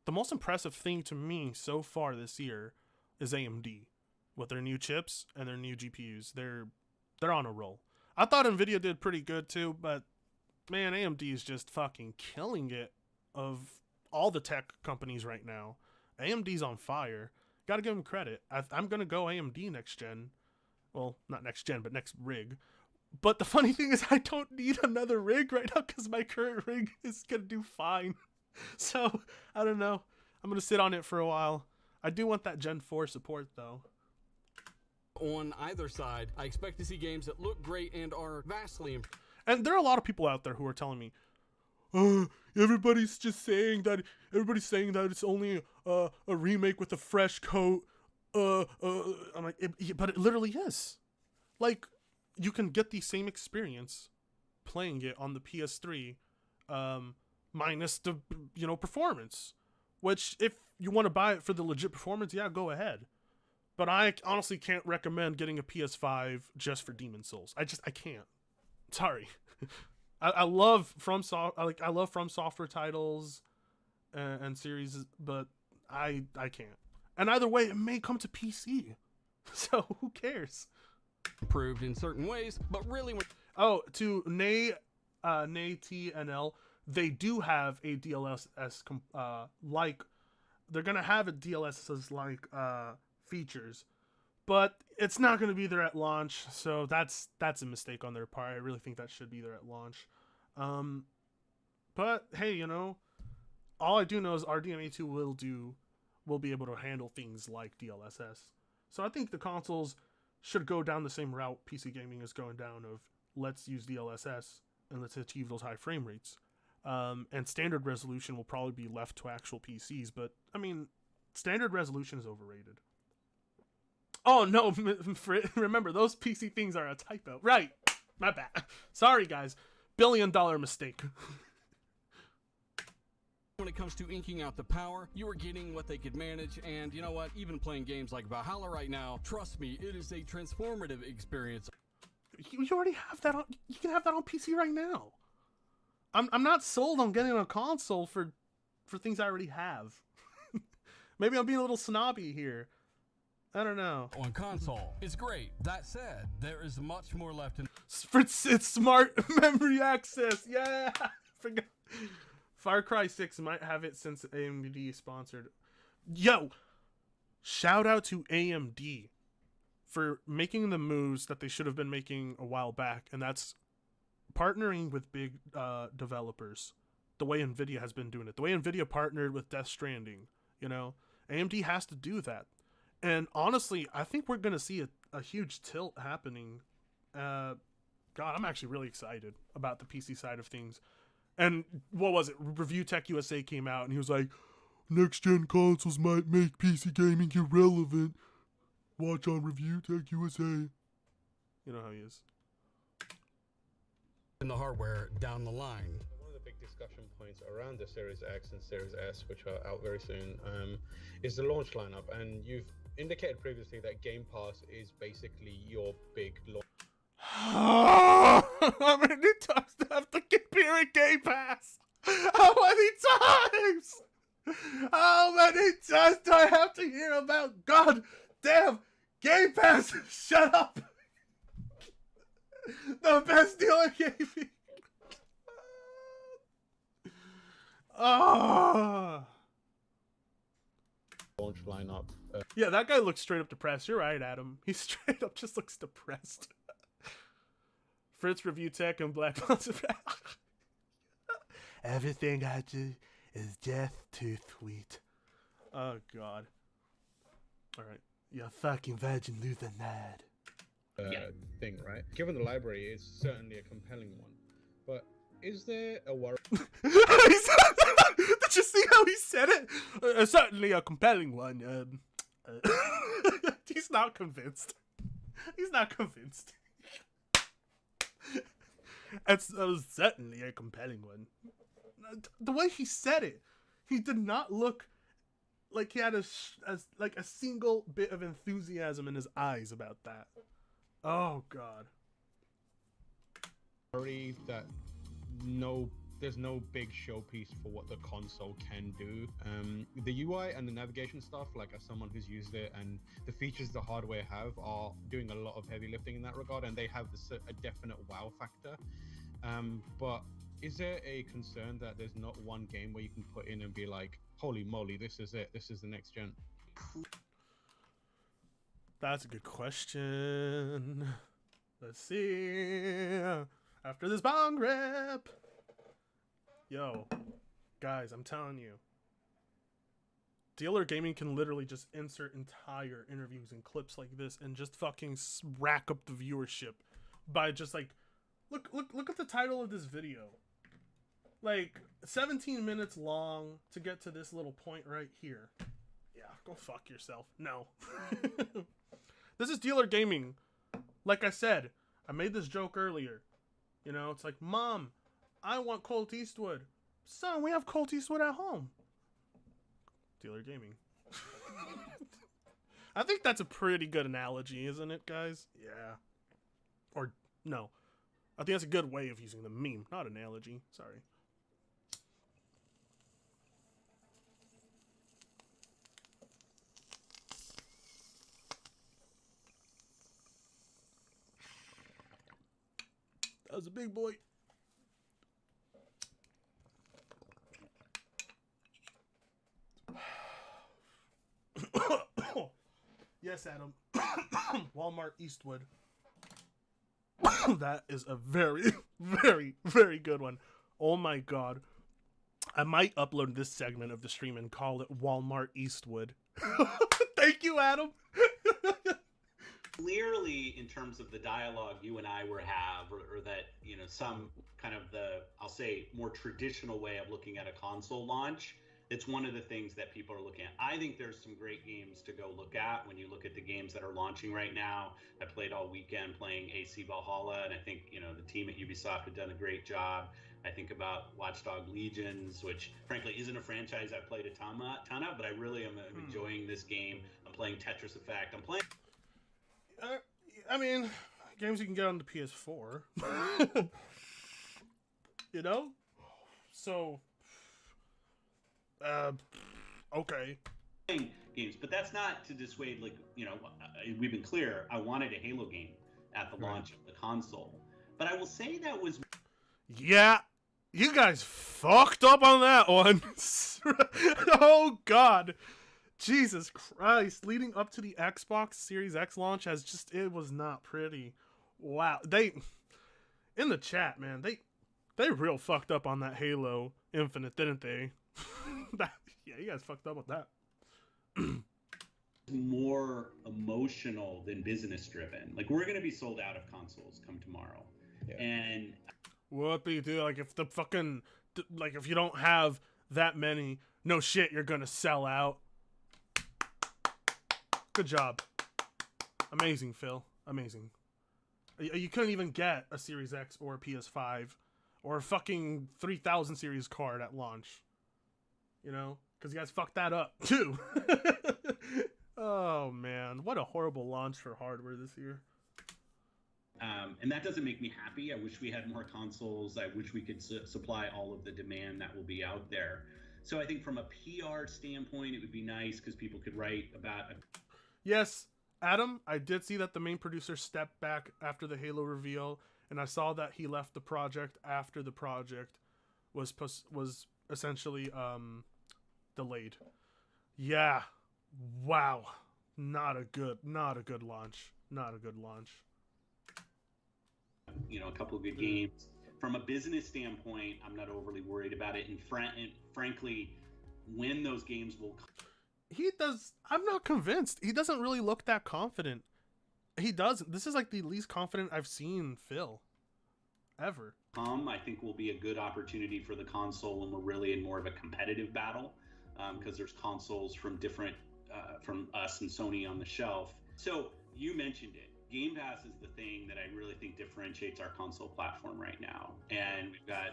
the most impressive thing to me so far this year is AMD with their new chips and their new GPUs. They're on a roll. I thought Nvidia did pretty good too, but man, AMD is just fucking killing it of all the tech companies right now. AMD's on fire. Gotta give them credit. I'm gonna go AMD next gen. Well, not next gen, but next rig. But the funny thing is I don't need another rig right now because my current rig is gonna do fine. So, I don't know. I'm gonna sit on it for a while. I do want that Gen 4 support though. On either side, I expect to see games that look great and are vastly improved. And there are a lot of people out there who are telling me, everybody's saying that it's only a remake with a fresh coat. I'm like, but it literally is. Like, you can get the same experience playing it on the PS3, minus the, performance. Which, if you want to buy it for the legit performance, yeah, go ahead. But I honestly can't recommend getting a PS5 just for Demon's Souls. I can't. Sorry. I love From Software titles and series, but I can't. And either way, it may come to PC. So who cares? Improved in certain ways, but really to Nay TNL, they do have a DLSS like they're gonna have a DLSS like features, but it's not gonna be there at launch, so that's a mistake on their part. I really think that should be there at launch. But hey, all I do know is RDNA2 will be able to handle things like DLSS. So I think the consoles should go down the same route PC gaming is going down of let's use DLSS and let's achieve those high frame rates. And standard resolution will probably be left to actual PCs, but I mean, standard resolution is overrated. Oh no, remember those PC things are a typo. Right, my bad. Sorry guys, $1 billion mistake. When it comes to inking out the power, you are getting what they could manage, and you know what? Even playing games like Valhalla right now, trust me, it is a transformative experience. You already have that on. You can have that on PC right now. I'm not sold on getting a console for for things I already have. Maybe I'm being a little snobby here. I don't know. On console. It's great. That said, there is much more left in... It's smart memory access. Yeah. Forgot. Far Cry 6 might have it since AMD sponsored. Yo, shout out to AMD for making the moves that they should have been making a while back, and that's partnering with big developers. The way Nvidia has been doing it. The way Nvidia partnered with Death Stranding. You know, AMD has to do that. And honestly, I think we're going to see a huge tilt happening. God, I'm actually really excited about the PC side of things. And what was it? Review Tech USA came out and he was like, next-gen consoles might make PC gaming irrelevant. Watch on Review Tech USA. You know how he is. In the hardware down the line. One of the big discussion points around the Series X and Series S, which are out very soon, is the launch lineup. And you've indicated previously that Game Pass is basically your big launch. How many times do I have to keep hearing Game Pass? How many times? How many times do I have to hear about God damn Game Pass? Shut up. The best deal at gaming. Oh. Launch lineup. Yeah, that guy looks straight up depressed. You're right, Adam. He straight up just looks depressed. Fritz Review Tech and Black Monster. Everything I do is just too sweet. Oh, God. Alright. You fucking virgin loser nerd. Thing, right? Given the library, it's certainly a compelling one. But is there a worry? Did you see how he said it? Certainly a compelling one. He's not convinced. He's not convinced. It's certainly a compelling one. The way he said it, he did not look like he had a single bit of enthusiasm in his eyes about that. Oh God. Worry that there's no big showpiece for what the console can do. The UI and the navigation stuff, like as someone who's used it, and the features the hardware have are doing a lot of heavy lifting in that regard, and they have a definite wow factor. But is there a concern that there's not one game where you can put in and be like, holy moly, this is it, this is the next gen? That's a good question. Let's see. After this bong rip. Yo, guys, I'm telling you. Dealer Gaming can literally just insert entire interviews and clips like this and just fucking rack up the viewership by just like, look at the title of this video. Like 17 minutes long to get to this little point right here. Yeah, go fuck yourself. No. This is Dealer Gaming. Like I said, I made this joke earlier. You know, it's like, Mom, I want Colt Eastwood. Son, we have Colt Eastwood at home. Dealer Gaming. I think that's a pretty good analogy, isn't it, guys? Yeah. Or, no. I think that's a good way of using the meme, not analogy. Sorry. That was a big boy. Yes, Adam. Walmart Eastwood. That is a very, very, very good one. Oh my God. I might upload this segment of the stream and call it Walmart Eastwood. Thank you, Adam. Clearly, in terms of the dialogue you and I have, or that, you know, some kind of I'll say, more traditional way of looking at a console launch, it's one of the things that people are looking at. I think there's some great games to go look at when you look at the games that are launching right now. I played all weekend playing AC Valhalla, and I think, you know, the team at Ubisoft have done a great job. I think about Watchdog Legions, which frankly isn't a franchise I've played a ton of, but I really am enjoying this game. I'm playing Tetris Effect. I'm playing... I mean, games you can get on the PS4. You know? So, Okay. Games, but that's not to dissuade, like, we've been clear, I wanted a Halo game at the launch of the console, but I will say that was Yeah, you guys fucked up on that one. Oh god, Jesus Christ, leading up to the Xbox Series X launch it was not pretty. Wow, in the chat, man, they real fucked up on that Halo Infinite, didn't they? Yeah, you guys fucked up with that. more emotional than business driven. Like, we're going to be sold out of consoles come tomorrow. Yeah. And whoopie, dude, like if the fucking, like if you don't have that many, no shit, you're gonna sell out. Good job. Amazing, Phil. Amazing. You couldn't even get a Series X or a PS5 or a fucking 3000 series card at launch. You know? Because you guys fucked that up, too. Oh, man. What a horrible launch for hardware this year. And that doesn't make me happy. I wish we had more consoles. I wish we could supply all of the demand that will be out there. So I think from a PR standpoint, it would be nice because people could write about... Yes, Adam, I did see that the main producer stepped back after the Halo reveal, and I saw that he left the project after the project was essentially delayed. Yeah. Wow. Not a good launch. Not a good launch. A couple of good games. From a business standpoint, I'm not overly worried about it. And frankly, when those games will come... He does... I'm not convinced. He doesn't really look that confident. He doesn't. This is like the least confident I've seen Phil. Ever. I think will be a good opportunity for the console when we're really in more of a competitive battle. Because there's consoles from different... from us and Sony on the shelf. So, you mentioned it. Game Pass is the thing that I really think differentiates our console platform right now. And we've got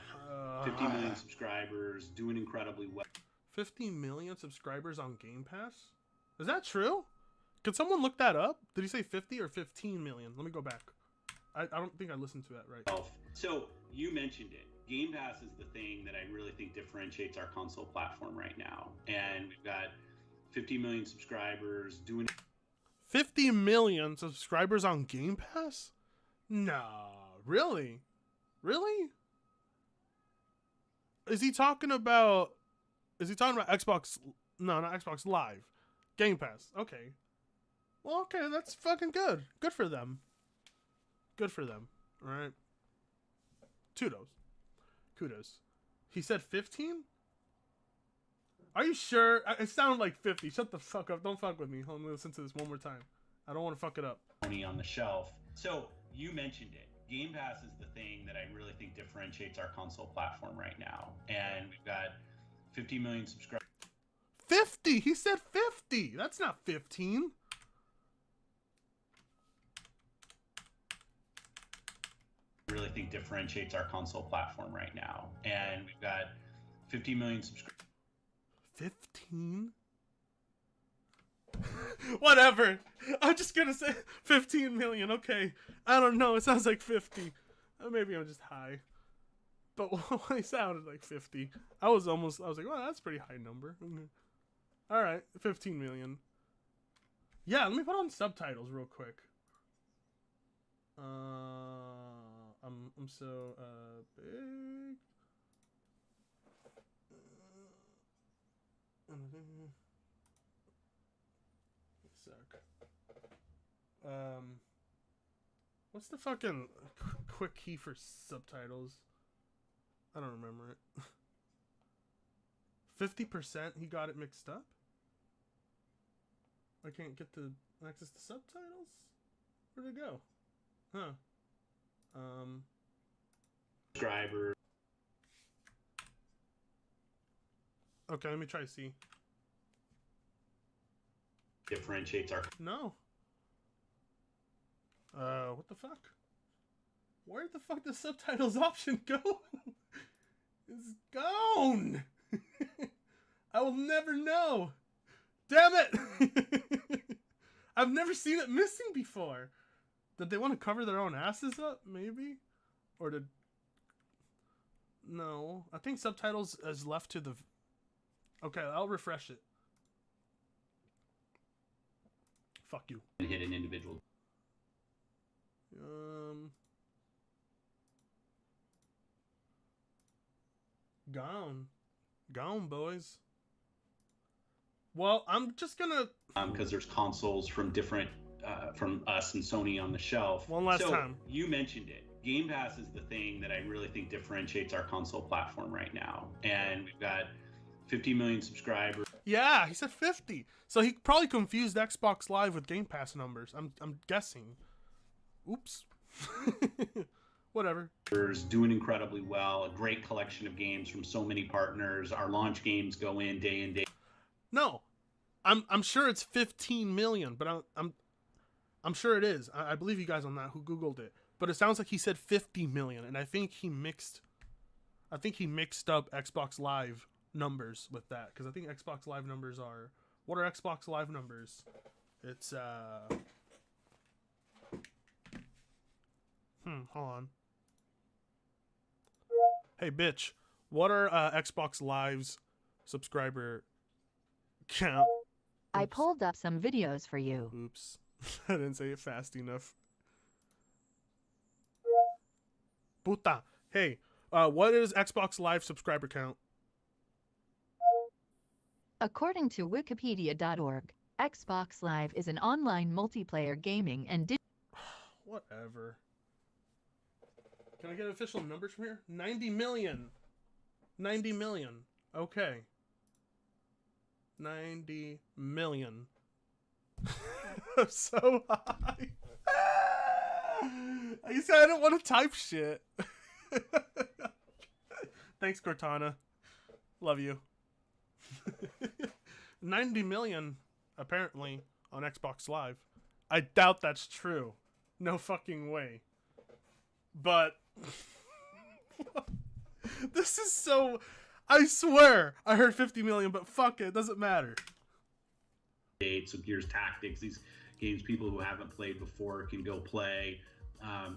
50 million subscribers, doing incredibly well. 50 million subscribers on Game Pass? Is that true? Could someone look that up? Did he say 50 or 15 million? Let me go back. I don't think I listened to that right. So, you mentioned it. Game Pass is the thing that I really think differentiates our console platform right now. And we've got 50 million subscribers, doing... 50 million subscribers on Game Pass? No, really? Really? Is he talking about Xbox? No, not Xbox Live. Game Pass. Okay. Well, okay, that's fucking good. Good for them. Good for them. All right. Kudos. He said 15? Are you sure? It sounded like 50. Shut the fuck up. Don't fuck with me. Hold on, listen to this one more time. I don't want to fuck it up. On the shelf. So, you mentioned it. Game Pass is the thing that I really think differentiates our console platform right now. And we've got 50 million subscribers. 50? He said 50. That's not 15. Really think differentiates our console platform right now. And we've got 50 million subscribers. 15? Whatever. I'm just gonna say 15 million. Okay. I don't know. It sounds like 50. Maybe I'm just high. But when it sounded like 50, I was like, well, that's a pretty high number. All right, 15 million. Yeah, let me put on subtitles real quick. I'm so big. Suck. What's the fucking quick key for subtitles? I don't remember it. 50%? He got it mixed up? I can't get to access the subtitles? Where'd it go? Huh. Subscriber. Okay, let me try to see. Differentiates our... No. What the fuck? Where the fuck does subtitles option go? It's gone! I will never know! Damn it! I've never seen it missing before. Did they want to cover their own asses up, maybe? Or did... No. I think subtitles is left to the... Okay, I'll refresh it. Fuck you. And hit an individual. Gone, boys. Well, I'm just gonna... Because there's consoles from different, from us and Sony on the shelf. One last time. You mentioned it. Game Pass is the thing that I really think differentiates our console platform right now. And we've got 50 million subscribers. Yeah, he said 50. So he probably confused Xbox Live with Game Pass numbers. I'm guessing. Oops. Whatever. Doing incredibly well. A great collection of games from so many partners. Our launch games go in day. No, I'm sure it's 15 million, but I'm sure it is. I believe you guys on that who Googled it. But it sounds like he said 50 million, and I think he mixed up Xbox Live numbers with that, because I think Xbox Live numbers are... What are Xbox Live numbers? It's hold on. Hey bitch, what are Xbox Live's subscriber count? I pulled up some videos for you. Oops. I didn't say it fast enough. Puta. Hey, what is Xbox Live subscriber count? According to Wikipedia.org, Xbox Live is an online multiplayer gaming and Whatever. Can I get official numbers from here? 90 million. 90 million. Okay. 90 million. I'm so high. You said I don't want to type shit. Thanks, Cortana. Love you. 90 million, apparently, on Xbox Live. I doubt that's true. No fucking way. But... this is so... I swear I heard 50 million, but fuck it, doesn't matter. So Gears Tactics, these games people who haven't played before can go play.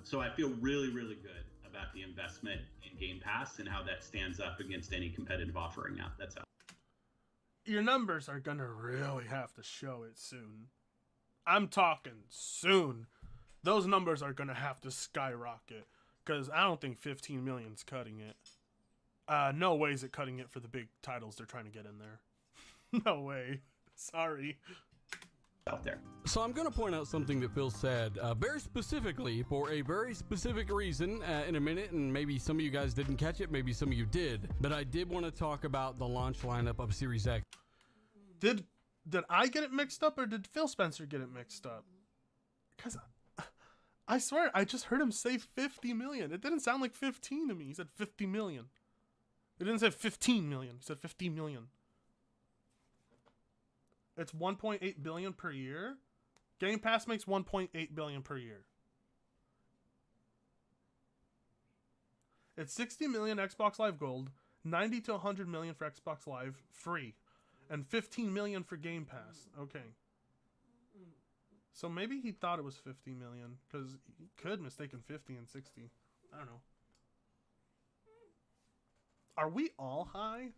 So I feel really, really good about the investment in Game Pass and how that stands up against any competitive offering out that's out. Your numbers are gonna really have to show it soon. I'm talking soon. Those numbers are gonna have to skyrocket, because I don't think 15 million's cutting it. No way is it cutting it for the big titles they're trying to get in there. No way. Sorry. Out there. So I'm going to point out something that Phil said very specifically for a very specific reason in a minute, and maybe some of you guys didn't catch it, maybe some of you did, but I did want to talk about the launch lineup of Series X. Did I get it mixed up, or did Phil Spencer get it mixed up? Because I swear I just heard him say 50 million. It didn't sound like 15 to me. He said 50 million. It didn't say 15 million. He said 50 million. It's 1.8 billion per year. Game Pass makes 1.8 billion per year. It's 60 million Xbox Live Gold, 90 to 100 million for Xbox Live free, and 15 million for Game Pass. Okay. So maybe he thought it was 50 million, because he could mistaken 50 and 60. I don't know. Are we all high?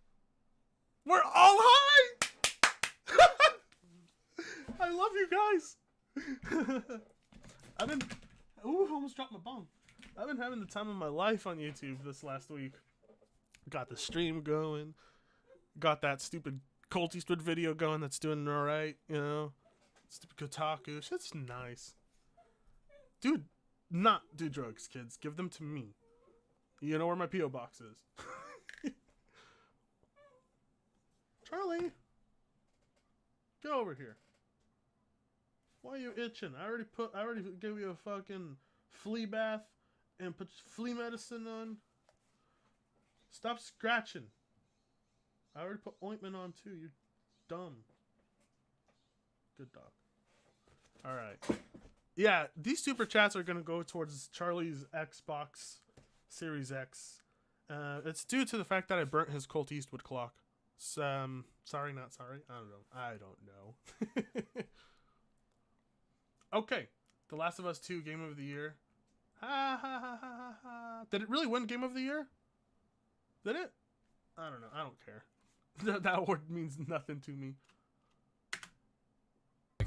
We're all high! I love you guys. I've been... Ooh, I almost dropped my bong. I've been having the time of my life on YouTube this last week. Got the stream going. Got that stupid Colt Eastwood video going that's doing alright, you know? Stupid Kotaku. Shit's nice. Dude, not do drugs, kids. Give them to me. You know where my P.O. box is. Charlie! Get over here. Why are you itching? I already gave you a fucking flea bath and put flea medicine on. Stop scratching. I already put ointment on too, you dumb. Good dog. Alright. Yeah, these super chats are gonna go towards Charlie's Xbox Series X. It's due to the fact that I burnt his Colt Eastwood clock. Sorry, not sorry. I don't know. Okay. The Last of Us 2 Game of the Year. Ha ha ha ha ha ha. Did it really win Game of the Year? Did it? I don't know. I don't care. That word means nothing to me.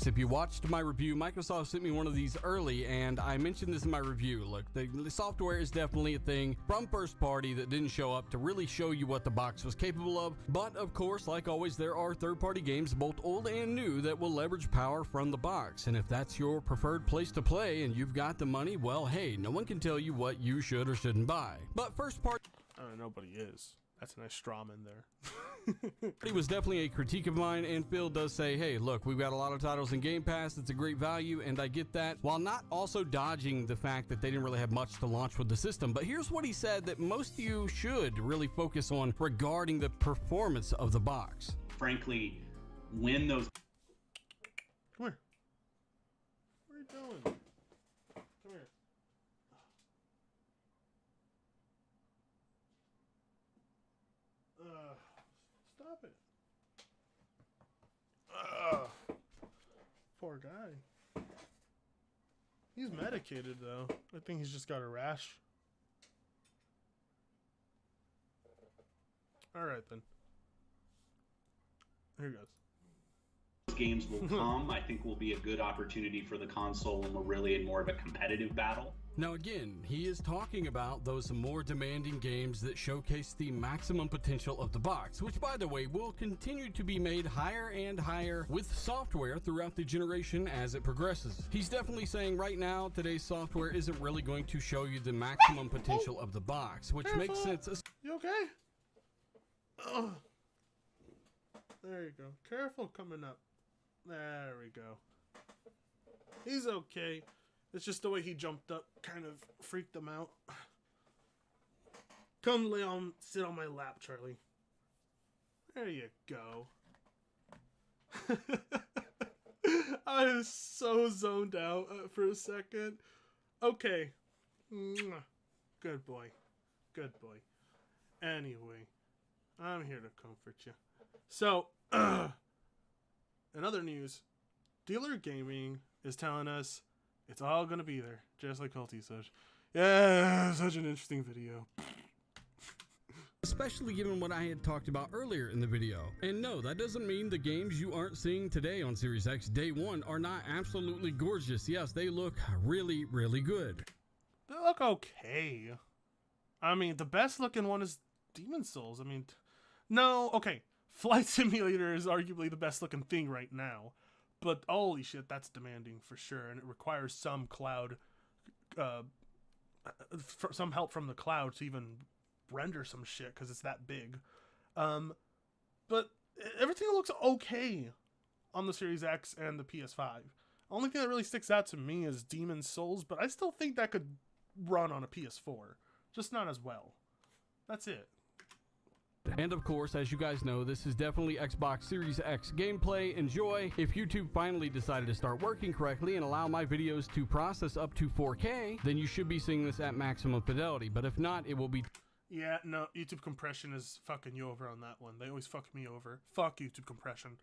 If you watched my review, Microsoft sent me one of these early, and I mentioned this in my review. Look, the software is definitely a thing from first party that didn't show up to really show you what the box was capable of. But of course, like always, there are third-party games, both old and new, that will leverage power from the box. And if that's your preferred place to play and you've got the money, well, hey, no one can tell you what you should or shouldn't buy. But first party... Nobody is. That's a nice straw man there. It was definitely a critique of mine, and Phil does say, hey, look, we've got a lot of titles in Game Pass. It's a great value, and I get that, while not also dodging the fact that they didn't really have much to launch with the system. But here's what he said that most of you should really focus on regarding the performance of the box. Frankly, when those... Come here. What are you doing? Come here. Stop it. Poor guy. He's medicated though. I think he's just got a rash. Alright then. Here goes. games will come, I think will be a good opportunity for the console when we're really in more of a competitive battle. Now again, he is talking about those more demanding games that showcase the maximum potential of the box, which by the way will continue to be made higher and higher with software throughout the generation as it progresses. He's definitely saying right now today's software isn't really going to show you the maximum potential of the box, which makes sense. You okay? Oh. There you go. Careful coming up. There we go. He's okay. It's just the way he jumped up kind of freaked him out. Come lay on, sit on my lap, Charlie. There you go. I was so zoned out for a second. Okay. Good boy. Good boy. Anyway, I'm here to comfort you. So, in other news, Dealer Gaming is telling us it's all gonna be there, just like Culty said. Yeah, such an interesting video. Especially given what I had talked about earlier in the video. And no, that doesn't mean the games you aren't seeing today on Series X Day 1 are not absolutely gorgeous. Yes, they look really, really good. They look okay. I mean, the best looking one is Demon Souls. I mean, no, okay. Flight Simulator is arguably the best looking thing right now. But holy shit, that's demanding for sure. And it requires some cloud, some help from the cloud to even render some shit because it's that big. But everything looks okay on the Series X and the PS5. Only thing that really sticks out to me is Demon Souls, but I still think that could run on a PS4. Just not as well. That's it. And of course, as you guys know, this is definitely Xbox Series X gameplay. Enjoy. If YouTube finally decided to start working correctly and allow my videos to process up to 4K, then you should be seeing this at maximum fidelity. But if not, it will be... Yeah, no, YouTube compression is fucking you over on that one. They always fuck me over. Fuck YouTube compression.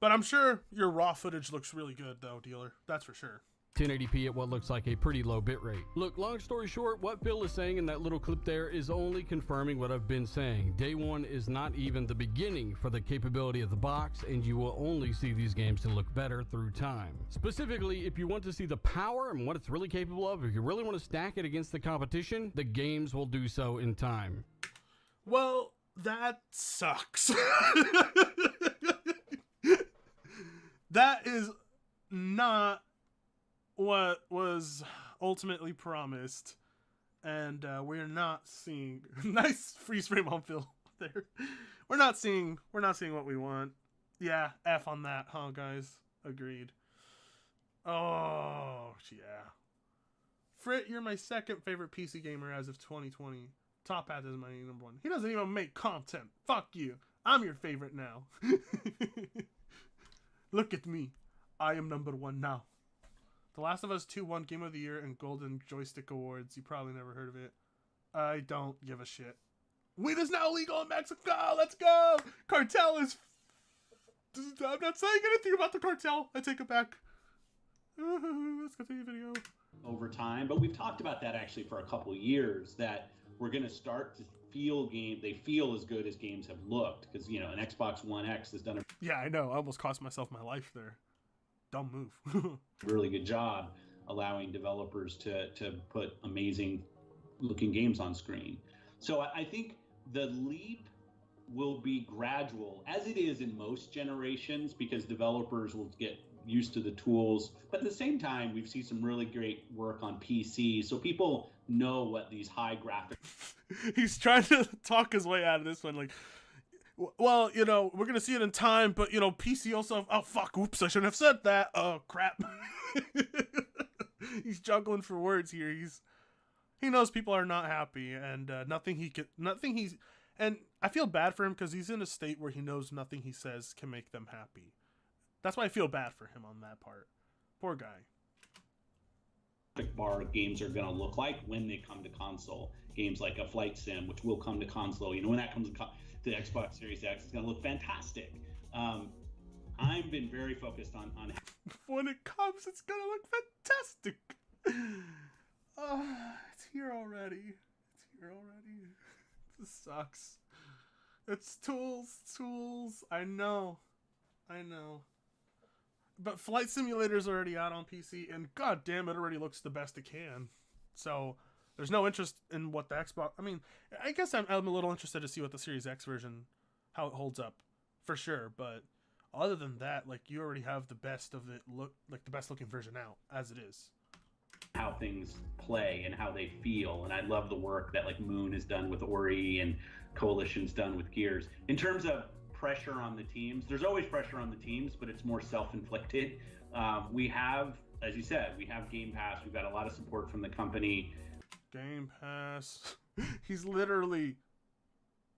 But I'm sure your raw footage looks really good, though, Dealer. That's for sure. 1080p at what looks like a pretty low bitrate. Look, long story short, what Phil is saying in that little clip there is only confirming what I've been saying. Day 1 is not even the beginning for the capability of the box, and you will only see these games to look better through time. Specifically, if you want to see the power and what it's really capable of, if you really want to stack it against the competition, the games will do so in time. Well, that sucks. That is not what was ultimately promised, and we're not seeing nice freeze frame on Phil there. We're not seeing what we want. Yeah, F on that, huh, guys? Agreed. Oh yeah, Frit, you're my second favorite PC gamer as of 2020. Top Hat is my number 1. He doesn't even make content. Fuck you. I'm your favorite now. Look at me. I am number 1 now. The Last of Us 2 won Game of the Year and Golden Joystick Awards. You probably never heard of it. I don't give a shit. Weed is now legal in Mexico. Let's go. Cartel is... I'm not saying anything about the cartel. I take it back. Let's continue the video. Over time, but we've talked about that actually for a couple of years, that we're going to start to they feel as good as games have looked, because you know an Xbox One X has done a Yeah, I know. I almost cost myself my life there. Dumb move. really good job allowing developers to put amazing looking games on screen. So I think the leap will be gradual, as it is in most generations, because developers will get used to the tools. But at the same time, we've seen some really great work on PC, so people know what these high graphic. He's trying to talk his way out of this one, like, well, you know, we're gonna see it in time, but you know, PC also. Oh fuck! Oops, I shouldn't have said that. Oh crap! He's juggling for words here. He knows people are not happy, and and I feel bad for him because he's in a state where he knows nothing he says can make them happy. That's why I feel bad for him on that part. Poor guy. Bar games are going to look like when they come to console. Games like a flight sim, which will come to console. You know, when that comes to the Xbox Series X, it's going to look fantastic. I've been very focused on when it comes, it's going to look fantastic. It's here already. This sucks. It's tools. I know. But Flight Simulator's already out on PC, and god damn, it already looks the best it can. So there's no interest in what the Xbox. I mean, I guess I'm a little interested to see what the Series X version, how it holds up, for sure. But other than that, like, you already have the best of it the best looking version out as it is. how things play and how they feel. And I love the work that like Moon has done with Ori and Coalition's done with Gears. In terms of pressure on the teams, there's always pressure on the teams, but it's more self-inflicted. We have, as you said, we have Game Pass. We've got a lot of support from the company. Game Pass. He's literally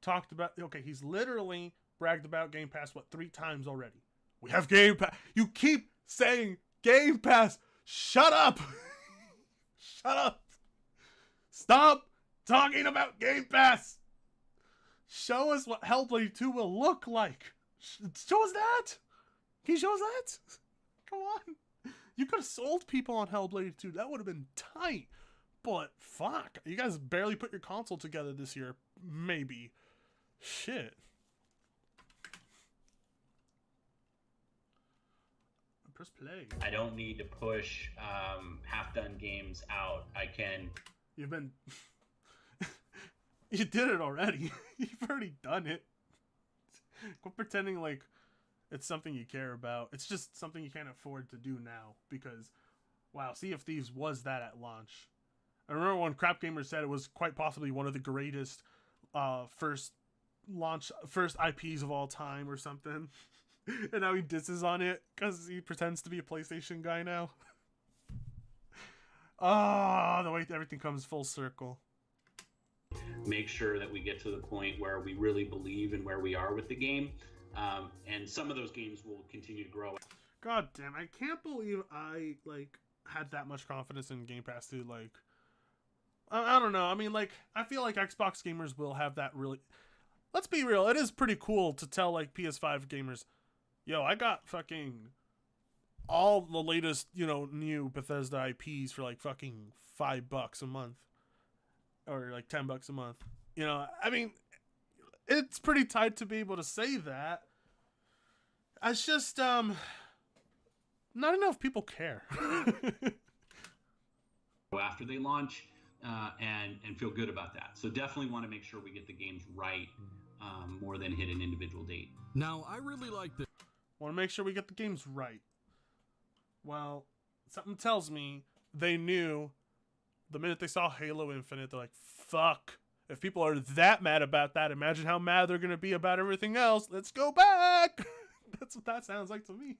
talked about, okay, he's literally bragged about Game Pass, 3 times already? We have Game Pass. You keep saying Game Pass. Shut up. Shut up. Stop talking about Game Pass. Show us what Hellblade 2 will look like. Show us that. Can you show us that? Come on. You could have sold people on Hellblade 2. That would have been tight. But fuck. You guys barely put your console together this year. Maybe. Shit. Press play. I don't need to push half-done games out. I can... You've been... You did it already. You've already done it. Quit pretending like it's something you care about. It's just something you can't afford to do now because, wow, Sea of Thieves was that at launch. I remember when Crap Gamer said it was quite possibly one of the greatest first IPs of all time or something. And now he disses on it because he pretends to be a PlayStation guy now. Ah, the way everything comes full circle. Make sure that we get to the point where we really believe in where we are with the game. And some of those games will continue to grow. God damn, I can't believe I, had that much confidence in Game Pass, dude. I don't know. I mean, I feel like Xbox gamers will have that really... Let's be real. It is pretty cool to tell, PS5 gamers, yo, I got fucking all the latest, new Bethesda IPs for, fucking $5 a month. Or, $10 a month. I mean, it's pretty tight to be able to say that. It's just, not enough people care. After they launch, and feel good about that. So definitely want to make sure we get the games right, more than hit an individual date. Now, I really like this. Want to make sure we get the games right. Well, something tells me they knew the minute they saw Halo Infinite, they're like, fuck. If people are that mad about that, imagine how mad they're going to be about everything else. Let's go back. That's what that sounds like to me.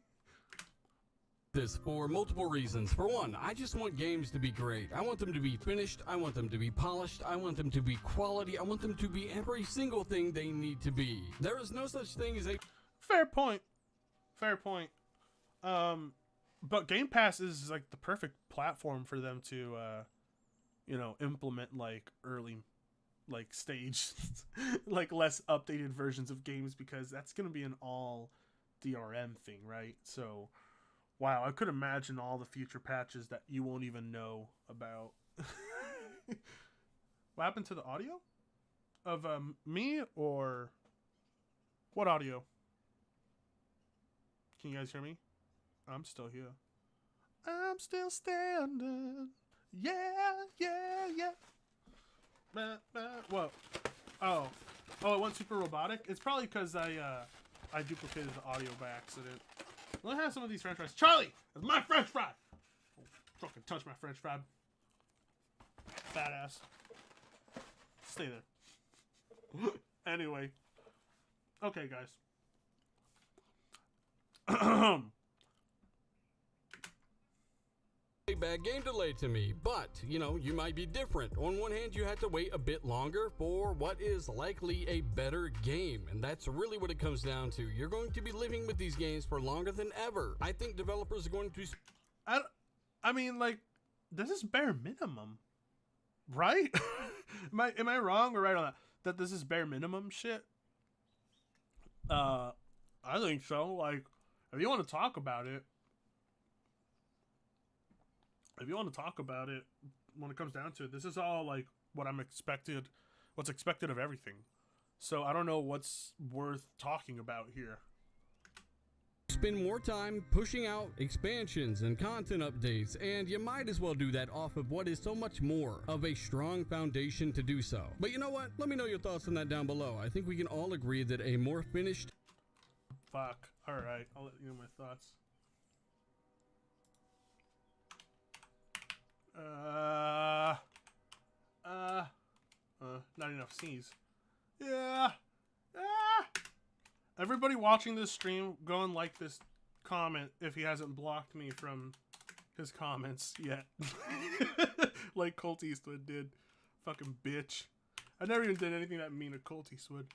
This for multiple reasons. For one, I just want games to be great. I want them to be finished. I want them to be polished. I want them to be quality. I want them to be every single thing they need to be. There is no such thing as a... Fair point. But Game Pass is the perfect platform for them to, implement early, stage, less updated versions of games because that's going to be an all DRM thing, right? So, wow, I could imagine all the future patches that you won't even know about. What happened to the audio? of me or what audio? Can you guys hear me? I'm still here. I'm still standing. Yeah, yeah, yeah. Whoa. Oh, it went super robotic. It's probably because I duplicated the audio by accident. Let me have some of these French fries. Charlie, it's my French fry. Oh, fucking touch my French fry. Fat ass. Stay there. Anyway. Okay, guys. A bad game delay to me, but you know, you might be different. On one hand, you had to wait a bit longer for what is likely a better game, and that's really what it comes down to. You're going to be living with these games for longer than ever. I think developers are going to I mean, like, this is bare minimum, right? am I wrong or right on that? That this is bare minimum shit? I think so. Like, if you want to talk about it, when it comes down to it, this is all like what's expected of everything. So I don't know what's worth talking about here. spend more time pushing out expansions and content updates, and you might as well do that off of what is so much more of a strong foundation to do so. But you know what? Let me know your thoughts on that down below. I think we can all agree that a more finished... Fuck. Alright, I'll let you know my thoughts. Not enough sneeze. Yeah. Everybody watching this stream, go and like this comment if he hasn't blocked me from his comments yet. Like Colt Eastwood did. Fucking bitch. I never even did anything that mean to Colt Eastwood.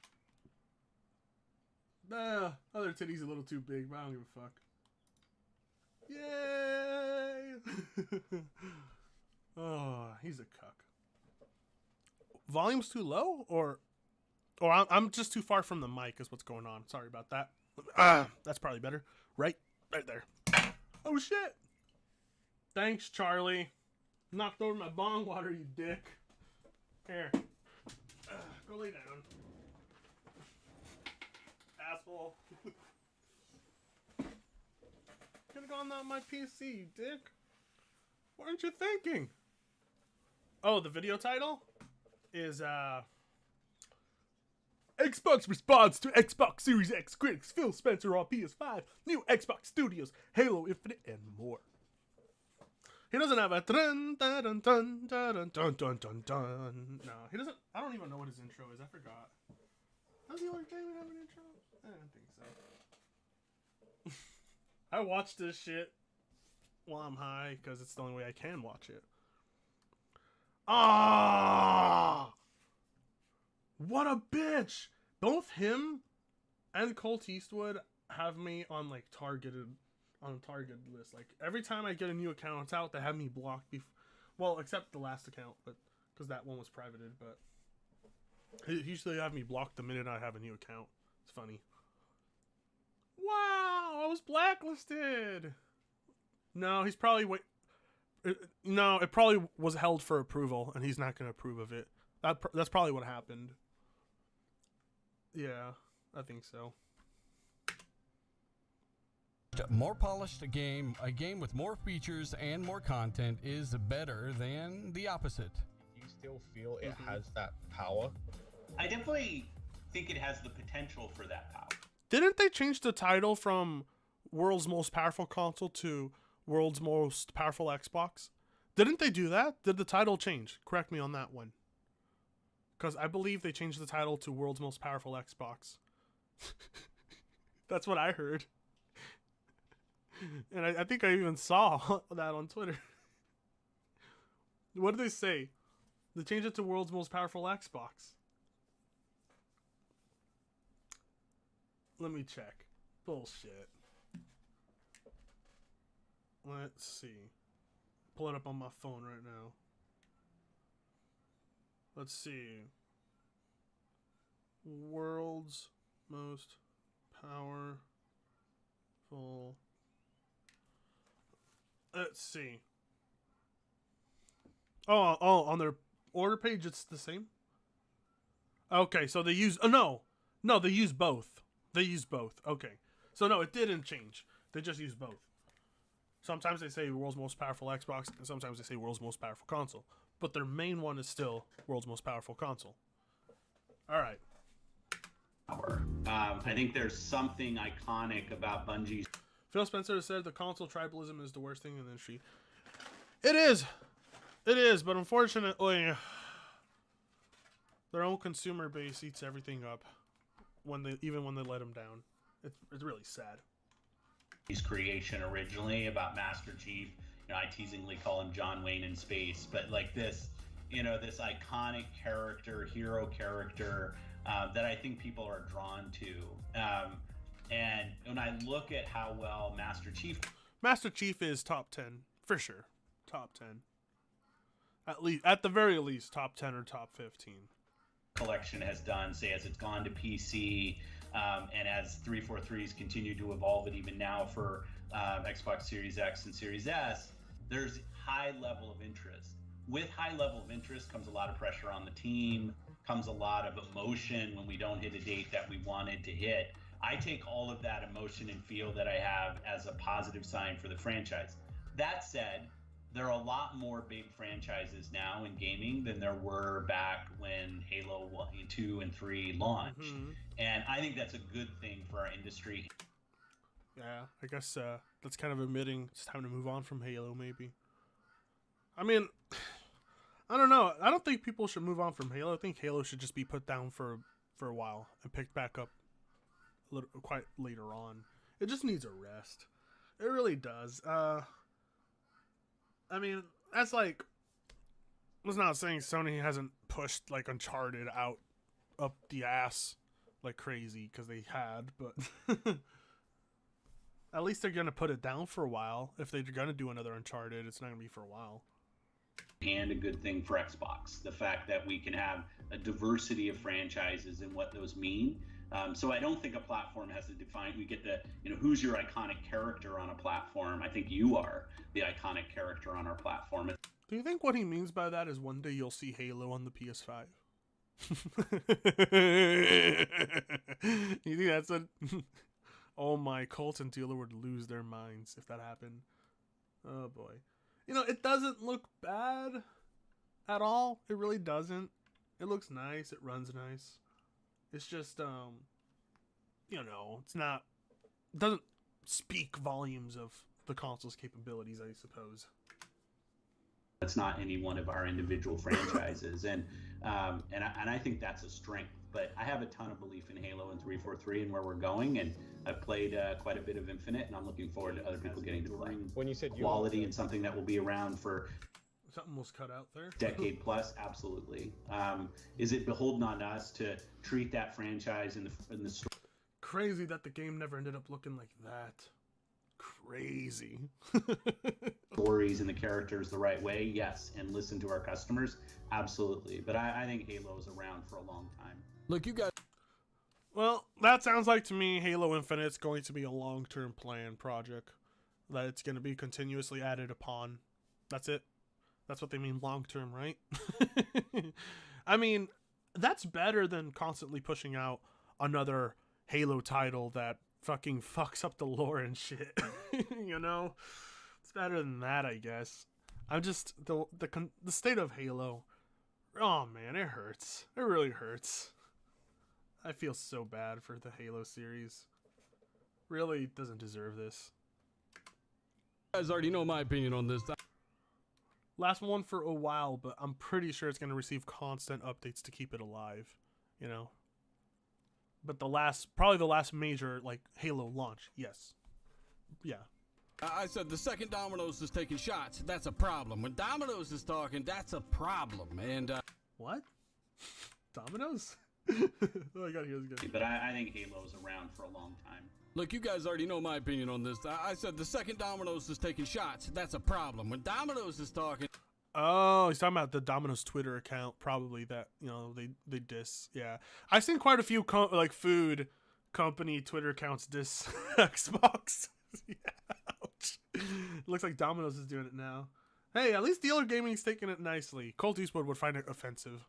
Other titty's a little too big, but I don't give a fuck. Yay! Oh, he's a cuck. Volume's too low, or I'm just too far from the mic is what's going on. Sorry about that. That's probably better. Right there. Oh shit! Thanks, Charlie. Knocked over my bong water, you dick. Here. Go lay down. Asshole. Could've gone on my PC, you dick. What aren't you thinking? Oh, the video title is Xbox responds to Xbox Series X critics Phil Spencer on PS5, new Xbox Studios, Halo Infinite, and more. He doesn't have a dun dun dun dun dun dun dun dun dun. No, he doesn't. I don't even know what his intro is. I forgot. Does the only game have an intro? I don't think so. I watch this shit while I'm high because it's the only way I can watch it. Ah! What a bitch! Both him and Colt Eastwood have me on like targeted list. Like every time I get a new account out, they have me blocked. Well, except the last account, but because that one was privated. But usually have me blocked the minute I have a new account. It's funny. Wow, I was blacklisted. No, he's probably No, it probably was held for approval, and he's not going to approve of it. That's probably what happened. Yeah, I think so. More polished game, a game with more features and more content is better than the opposite. You still feel it has that power? I definitely think it has the potential for that power. Didn't they change the title from World's Most Powerful Console to World's Most Powerful Xbox? Didn't they do that? Did the title change? Correct me on that one. Because I believe they changed the title to World's Most Powerful Xbox. That's what I heard. And I think I even saw that on Twitter. What did they say? They changed it to World's Most Powerful Xbox. Let me check. Bullshit. Let's see. Pull it up on my phone right now. Let's see. World's most powerful. Let's see. Oh, on their order page, it's the same. Okay, so they use no, they use both. They use both. Okay, so no, it didn't change. They just use both. Sometimes they say world's most powerful Xbox, and sometimes they say world's most powerful console. But their main one is still world's most powerful console. All right. I think there's something iconic about Bungie's. Phil Spencer said the console tribalism is the worst thing in the industry. It is. It is, but unfortunately, their own consumer base eats everything up even when they let them down. It's really sad. His creation originally about Master Chief, I teasingly call him John Wayne in space, but like this, this iconic character, hero character that I think people are drawn to. And when I look at how well Master Chief is top 10 for sure, top 10, at the very least top 10 or top 15. Collection has done, say, as it's gone to PC. And as 343's continue to evolve it even now for Xbox Series X and Series S, there's high level of interest. With high level of interest comes a lot of pressure on the team, comes a lot of emotion when we don't hit a date that we wanted to hit. I take all of that emotion and feel that I have as a positive sign for the franchise. That said, there are a lot more big franchises now in gaming than there were back when Halo 1, 2, and 3 launched. Mm-hmm. And I think that's a good thing for our industry. Yeah, I guess that's kind of admitting it's time to move on from Halo, maybe. I mean, I don't know. I don't think people should move on from Halo. I think Halo should just be put down for a while and picked back up quite later on. It just needs a rest. It really does. I mean, that's like, I was not saying Sony hasn't pushed like Uncharted out up the ass like crazy, because they had, but at least they're gonna put it down for a while. If they're gonna do another Uncharted, it's not gonna be for a while. And a good thing for Xbox, the fact that we can have a diversity of franchises and what those mean. So I don't think a platform has to define. We get the, who's your iconic character on a platform? I think you are the iconic character on our platform. Do you think what he means by that is one day you'll see Halo on the PS5? You think that's a... Oh my, Colt and Dealer would lose their minds if that happened. Oh boy. It doesn't look bad at all. It really doesn't. It looks nice. It runs nice. It's just, it's not... It doesn't speak volumes of the console's capabilities, I suppose. It's not any one of our individual franchises, and I think that's a strength. But I have a ton of belief in Halo and 343 and where we're going, and I've played quite a bit of Infinite, and I'm looking forward to other people getting to play. When you said quality and something that will be around for something was cut out there. Decade plus, absolutely. Is it beholden on us to treat that franchise in the story? Crazy that the game never ended up looking like that. Crazy. Stories and the characters the right way, yes, and listen to our customers, absolutely. But I think Halo is around for a long time. Look, you guys. Well, that sounds like to me Halo Infinite's going to be a long-term plan project that it's going to be continuously added upon. That's it. That's what they mean long-term, right? I mean, that's better than constantly pushing out another Halo title that fucking fucks up the lore and shit. It's better than that, I guess. I'm just the state of Halo. Oh man, it hurts. It really hurts. I feel so bad for the Halo series. Really doesn't deserve this. You guys already know my opinion on this. Last one for a while, but I'm pretty sure it's going to receive constant updates to keep it alive, But probably the last major, like, Halo launch, yes. Yeah. I said the second Domino's is taking shots, that's a problem. When Domino's is talking, that's a problem. And, What? Domino's? Oh, I gotta hear this again. But I think Halo's around for a long time. Look, you guys already know my opinion on this. I said the second Domino's is taking shots, that's a problem. When Domino's is talking... Oh, he's talking about the Domino's Twitter account, probably that, they diss. Yeah. I've seen quite a few, food company Twitter accounts diss Xbox. Yeah, ouch. Looks like Domino's is doing it now. Hey, at least Dealer Gaming's taking it nicely. Colt Eastwood would find it offensive.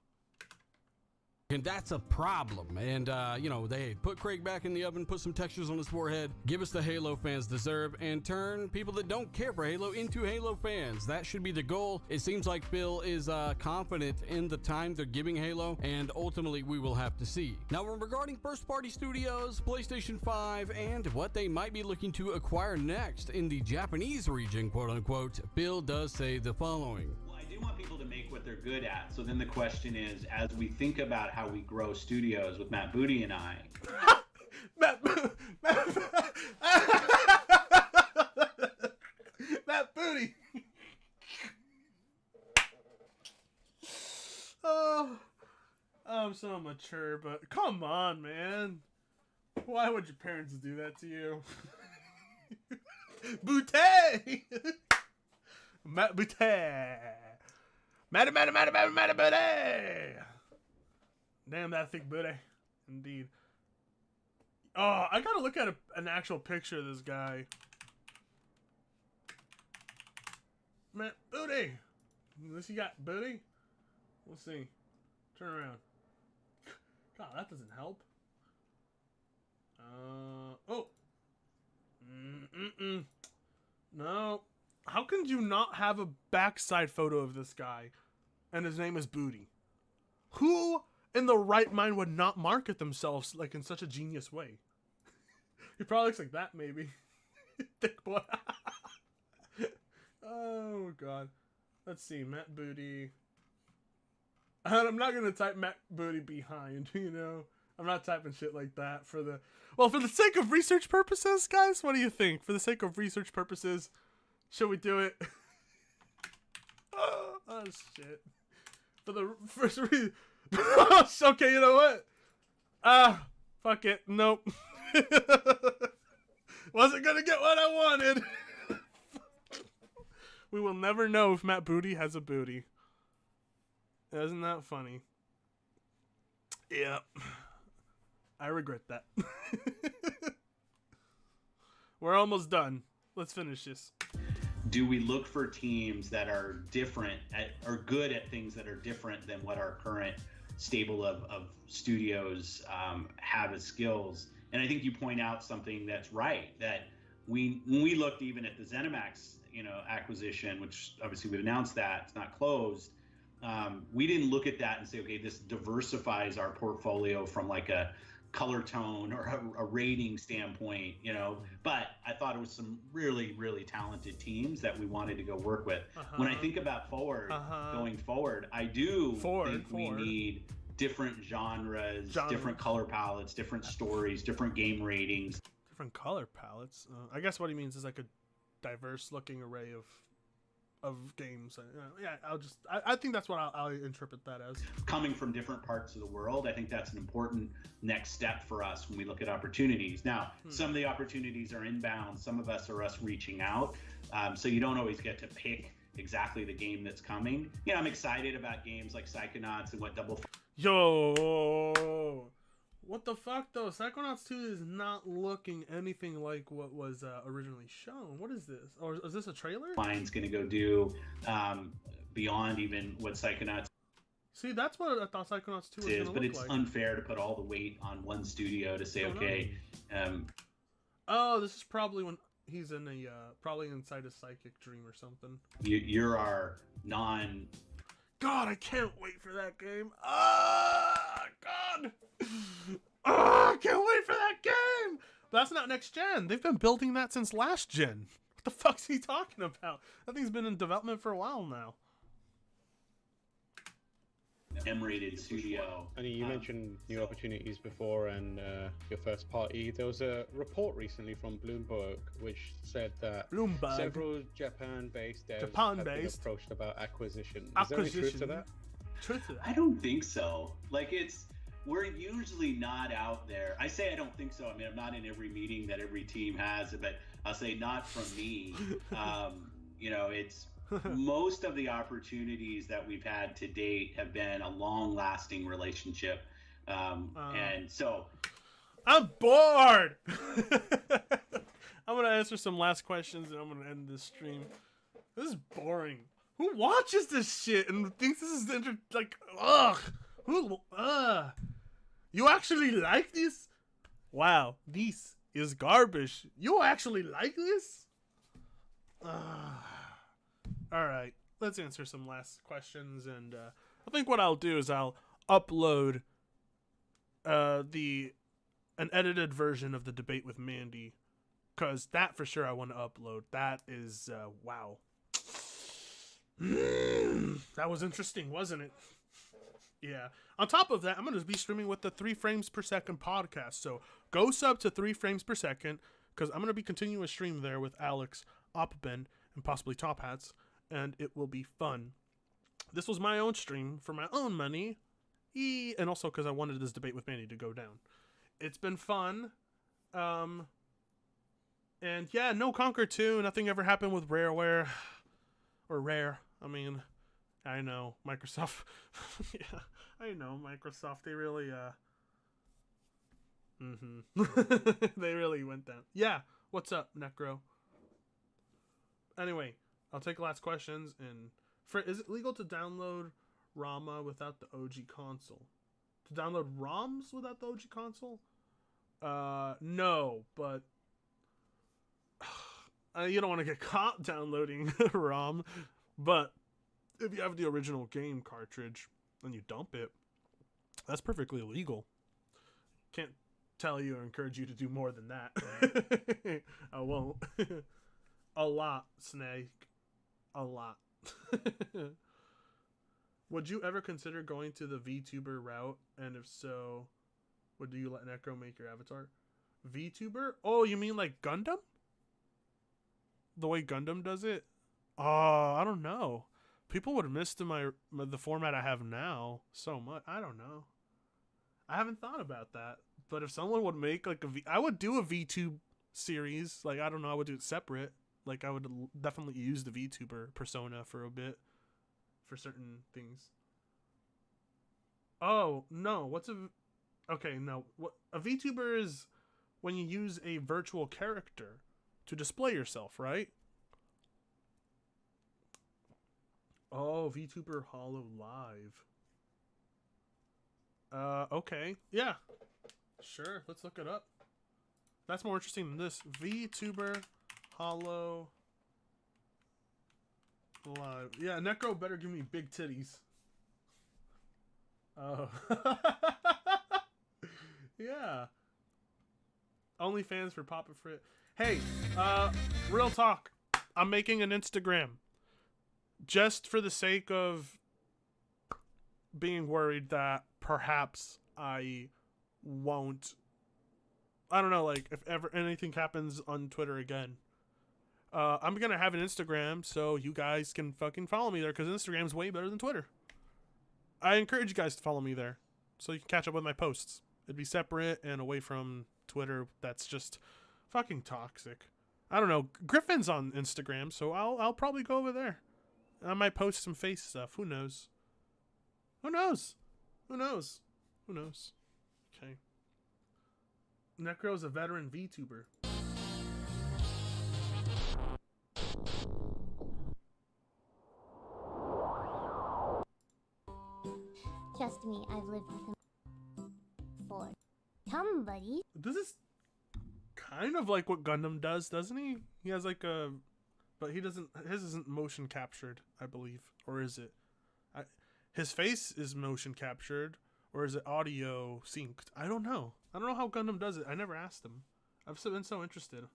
And that's a problem. And, you know, they put Craig back in the oven, put some textures on his forehead, give us the Halo fans deserve, and turn people that don't care for Halo into Halo fans. That should be the goal. It seems like Phil is confident in the time they're giving Halo, and ultimately we will have to see. Now, regarding first-party studios, PlayStation 5, and what they might be looking to acquire next in the Japanese region, quote-unquote, Phil does say the following. Well, I do want people to make what they're good at. So then the question is, as we think about how we grow studios with Matt Booty and I. Matt Booty. Oh, I'm so mature, but come on, man. Why would your parents do that to you? Booty! Matt Booty! Matt Booty! Damn, that thick booty. Indeed. Oh, I gotta look at an actual picture of this guy. Matt Booty! Unless you got booty? We'll see. Turn around. God, that doesn't help. Oh. No. How can you not have a backside photo of this guy and his name is Booty? Who in the right mind would not market themselves like in such a genius way? He probably looks like that, maybe. Thick boy. Oh, God. Let's see. Matt Booty. I'm not going to type Matt Booty behind, you know? I'm not typing shit like that for the... Well, for the sake of research purposes, guys, what do you think? For the sake of research purposes, should we do it? Oh, shit. For the first reason... Okay, you know what? Fuck it. Nope. Wasn't going to get what I wanted. We will never know if Matt Booty has a booty. Isn't that funny? Yeah. I regret that. We're almost done. Let's finish this. Do we look for teams that are different, are good at things that are different than what our current stable of studios have as skills? And I think you point out something that's right, that when we looked even at the ZeniMax, acquisition, which obviously we've announced that it's not closed. We didn't look at that and say, okay, this diversifies our portfolio from like a color tone or a rating standpoint, but I thought it was some really, really talented teams that we wanted to go work with. When I think about going forward, I do think we need different genres, different color palettes, different stories, different game ratings. Different color palettes? I guess what he means is like a diverse looking array of games. Yeah, I think that's what I'll interpret that as. Coming from different parts of the world, I think that's an important next step for us when we look at opportunities. Now, some of the opportunities are inbound, some of us are us reaching out, so you don't always get to pick exactly the game that's coming. I'm excited about games like Psychonauts and what Yo, what the fuck though? Psychonauts 2 is not looking anything like what was originally shown. What is this? Or is this a trailer? Mine's gonna go do beyond even what Psychonauts. See, that's what I thought Psychonauts 2 was gonna look like. But it's unfair to put all the weight on one studio to say, okay. Oh, this is probably when he's in a probably inside a psychic dream or something. You're our non. God, I can't wait for that game. God. I can't wait for that game. But that's not next gen. They've been building that since last gen. What the fuck's he talking about? That thing's been in development for a while now. M-rated studio. And you mentioned new opportunities before and your first party. There was a report recently from Bloomberg which said that several Japan-based devs have been approached about acquisition. Is there any truth to that? I don't think so. We're usually not out there. I say I don't think so. I mean, I'm not in every meeting that every team has, but I'll say not from me. It's most of the opportunities that we've had to date have been a long-lasting relationship, and so I'm bored. I'm gonna answer some last questions and I'm gonna end this stream. This is boring. Who watches this shit and thinks this is ugh? You actually like this? Wow, this is garbage. You actually like this? Alright, let's answer some last questions, and I think what I'll do is I'll upload an edited version of the debate with Mandy, because that for sure I want to upload. That is, wow. That was interesting, wasn't it? Yeah. On top of that, I'm going to be streaming with the 3 frames per second podcast. So go sub to 3 frames per second, because I'm going to be continuing a stream there with Alex, Opben, and possibly Top Hats, and it will be fun. This was my own stream for my own money, and also because I wanted this debate with Mandy to go down. It's been fun. And yeah, no Conquer 2. Nothing ever happened with Rareware. Or Rare. I mean, I know. Microsoft. Yeah, I know. Microsoft. They really, they really went down. Yeah. What's up, Necro? Anyway, I'll take last questions. And is it legal to download Rama without the OG console? To download ROMs without the OG console? No, but you don't want to get caught downloading ROM, but if you have the original game cartridge and you dump it, that's perfectly legal. Can't tell you or encourage you to do more than that. I won't. A lot, Snake. A lot. Would you ever consider going to the VTuber route? And if so, would you let Necro make your avatar? VTuber? Oh, you mean like Gundam? The way Gundam does it? Oh, I don't know. People would miss the format I have now so much. I don't know. I haven't thought about that. But if someone would make like I would do a VTube series. Like, I don't know, I would do it separate. Like, I would definitely use the VTuber persona for a bit. For certain things. Oh, no. Okay, no. What a VTuber is when you use a virtual character to display yourself, right? Oh, VTuber Hollow Live. Okay. Yeah. Sure, let's look it up. That's more interesting than this. VTuber Hollow Live. Yeah, Necro better give me big titties. Oh. Yeah. OnlyFans for Papa Frit. Hey, real talk. I'm making an Instagram. Just for the sake of being worried that perhaps I won't. I don't know, like, if ever anything happens on Twitter again. I'm gonna have an Instagram so you guys can fucking follow me there, because Instagram's way better than Twitter. I encourage you guys to follow me there so you can catch up with my posts. It'd be separate and away from Twitter. That's just fucking toxic. I don't know. Griffin's on Instagram, so I'll probably go over there. I might post some face stuff. Who knows? Who knows? Who knows? Who knows? Okay. Necro's a veteran VTuber. Trust me, I've lived with him before. Come, buddy. This is kind of like what Gundam does, doesn't he? He has like a... But he doesn't... His isn't motion captured, I believe. Or is it? His face is motion captured. Or is it audio synced? I don't know. I don't know how Gundam does it. I never asked him. I've been so interested.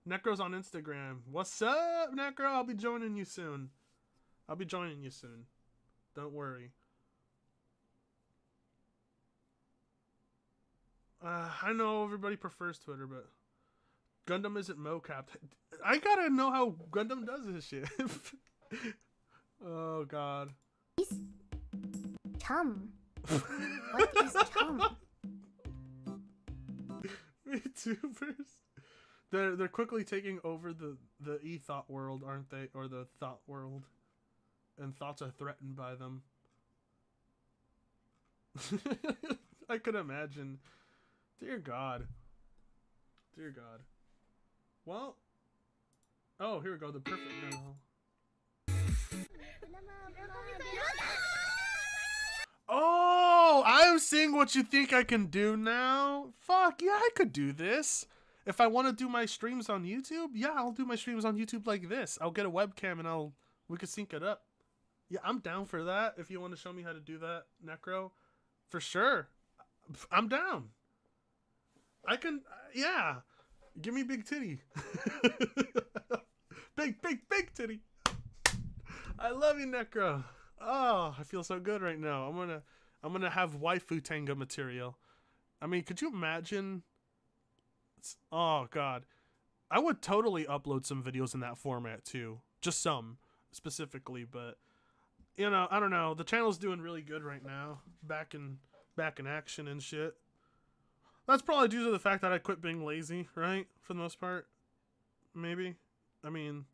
Necro's on Instagram. What's up, Necro? I'll be joining you soon. I'll be joining you soon. Don't worry. I know everybody prefers Twitter, but Gundam isn't mocapped. I gotta know how Gundam does this shit. Oh, God. Chum. What is chum? VTubers. They're quickly taking over the e-thought world, aren't they? Or the thought world. And thoughts are threatened by them. I could imagine. Dear God. Dear God. Well. Oh, here we go. The perfect girl. Oh! Oh, I'm seeing what you think I can do now. Fuck, yeah, I could do this. If I want to do my streams on YouTube, yeah, I'll do my streams on YouTube like this. I'll get a webcam and we could sync it up. Yeah, I'm down for that. If you want to show me how to do that, Necro, for sure. I'm down. I can, yeah. Give me big titty. big titty. I love you, Necro. Oh, I feel so good right now. I'm gonna have waifu tanga material. I mean, could you imagine? Oh God, I would totally upload some videos in that format too. Just some specifically, but you know, I don't know. The channel's doing really good right now. Back in action and shit. That's probably due to the fact that I quit being lazy, right? For the most part, maybe. I mean,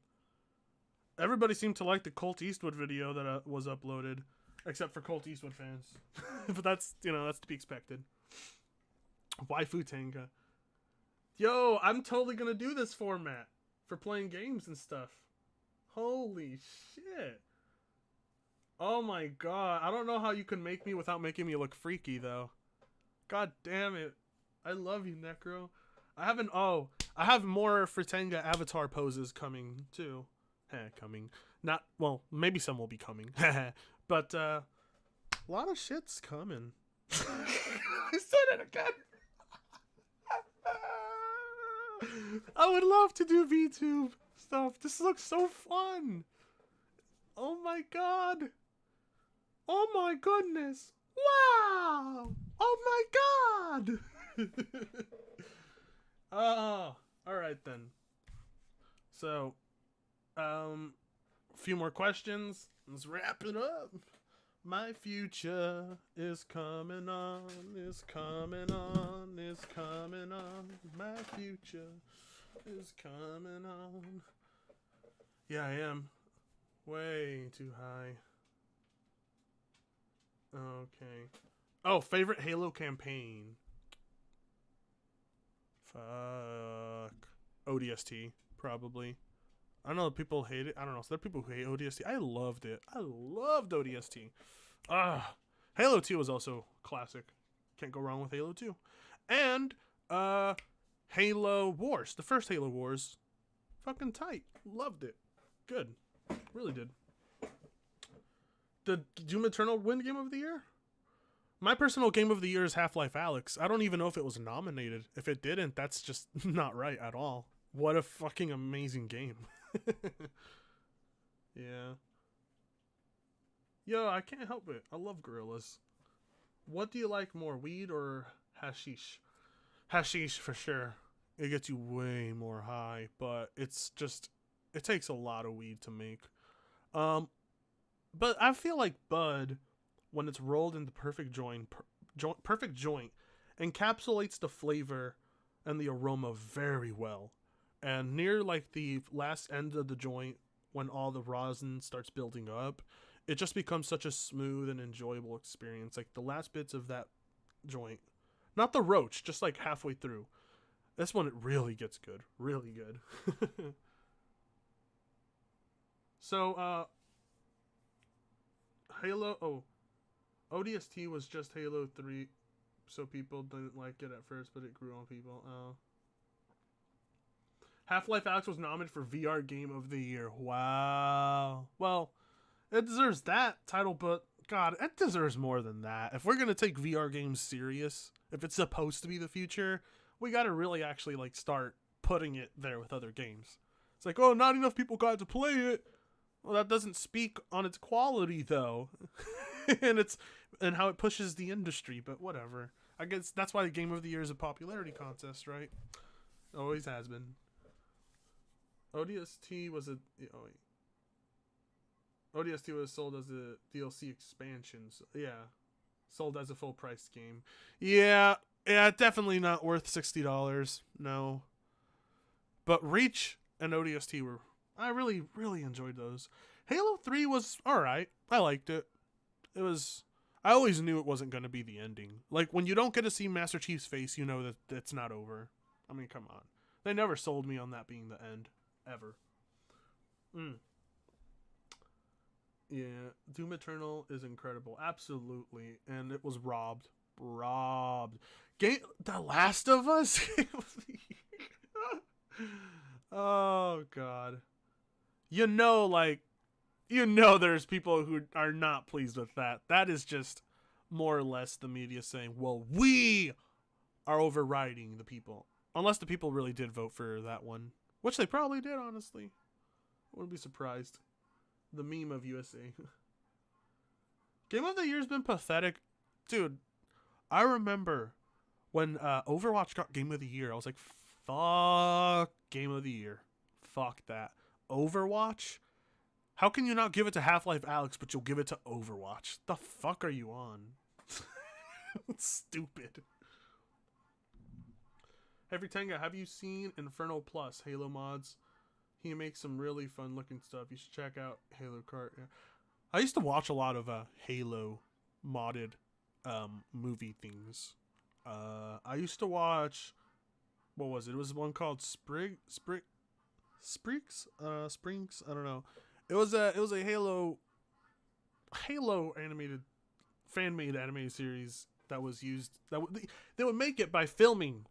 everybody seemed to like the Colt Eastwood video that was uploaded, except for Colt Eastwood fans. But that's, you know, that's to be expected. Waifu Tanga. Yo, I'm totally gonna do this format for playing games and stuff. Holy shit. Oh my god. I don't know how you can make me without making me look freaky, though. God damn it. I love you, Necro. I have more Fritanga avatar poses coming, too. Coming. Not, well, maybe some will be coming. But, a lot of shit's coming. I said it again. I would love to do VTube stuff. This looks so fun. Oh my god. Oh my goodness. Wow. Oh my god. Oh, alright then. So, a few more questions. Let's wrap it up. My future is coming on, is coming on, is coming on. My future is coming on. Yeah, I am. Way too high. Okay. Oh, favorite Halo campaign. Fuck. ODST, probably. I know people hate it. I don't know. So there are people who hate ODST. I loved it. I loved ODST. Halo 2 was also classic. Can't go wrong with Halo 2. And Halo Wars. The first Halo Wars. Fucking tight. Loved it. Good. Really did. Did Doom Eternal win Game of the Year? My personal Game of the Year is Half-Life Alyx. I don't even know if it was nominated. If it didn't, that's just not right at all. What a fucking amazing game. Yeah. Yo, I can't help it. I love gorillas. What do you like more, weed or hashish? Hashish for sure. It gets you way more high, but it's just, it takes a lot of weed to make. But I feel like bud, when it's rolled in the perfect joint, encapsulates the flavor and the aroma very well. And near like the last end of the joint, when all the rosin starts building up, it just becomes such a smooth and enjoyable experience. Like the last bits of that joint, not the roach, just like halfway through. That's when it really gets good. Really good. So, ODST was just Halo 3, so people didn't like it at first, but it grew on people. Half-Life Alyx was nominated for VR Game of the Year. Wow. Well, it deserves that title, but God, it deserves more than that. If we're gonna take VR games serious, if it's supposed to be the future, we gotta really actually like start putting it there with other games. It's like, oh, not enough people got to play it. Well, that doesn't speak on its quality though, and how it pushes the industry. But whatever. I guess that's why the Game of the Year is a popularity contest, right? Always has been. ODST was ODST was sold as a DLC expansion. So, yeah, sold as a full price game. Yeah, definitely not worth $60. No. But Reach and ODST were. I really, really enjoyed those. Halo 3 was alright. I liked it. It was. I always knew it wasn't going to be the ending. Like, when you don't get to see Master Chief's face, you know that it's not over. I mean, come on. They never sold me on that being the end. Ever. Yeah, Doom Eternal is incredible, absolutely, and it was robbed. Game, The Last of Us. Oh God, like there's people who are not pleased with that. That is just more or less the media saying, "Well, we are overriding the people," unless the people really did vote for that one, which they probably did. Honestly, I wouldn't be surprised. The meme of USA. Game of the Year's been pathetic. Dude, I remember when Overwatch got Game of the Year, I was like, fuck Game of the Year. Fuck that. Overwatch? How can you not give it to Half-Life Alyx, but you'll give it to Overwatch? The fuck are you on? Stupid. Hey, Fritanga, have you seen Inferno Plus Halo mods? He makes some really fun looking stuff. You should check out Halo Kart. Yeah. I used to watch a lot of Halo modded movie things. I used to watch, what was it? It was one called Springs? I don't know. It was a Halo animated fan-made animated series that was used they would make it by filming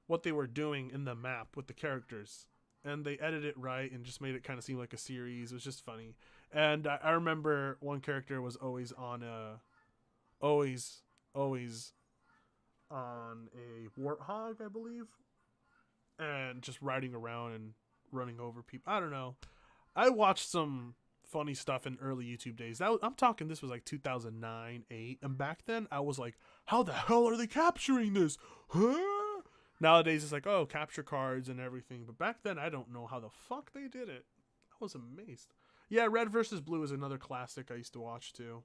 what they were doing in the map with the characters. And they edited it right and just made it kind of seem like a series. It was just funny. And I remember one character was always on a warthog, I believe, and just riding around and running over people. I don't know. I watched some funny stuff in early YouTube days. I'm talking, this was like 2009, 8, and back then I was like, how the hell are they capturing this? Huh? Nowadays, it's like, oh, capture cards and everything. But back then, I don't know how the fuck they did it. I was amazed. Yeah, Red vs. Blue is another classic I used to watch, too.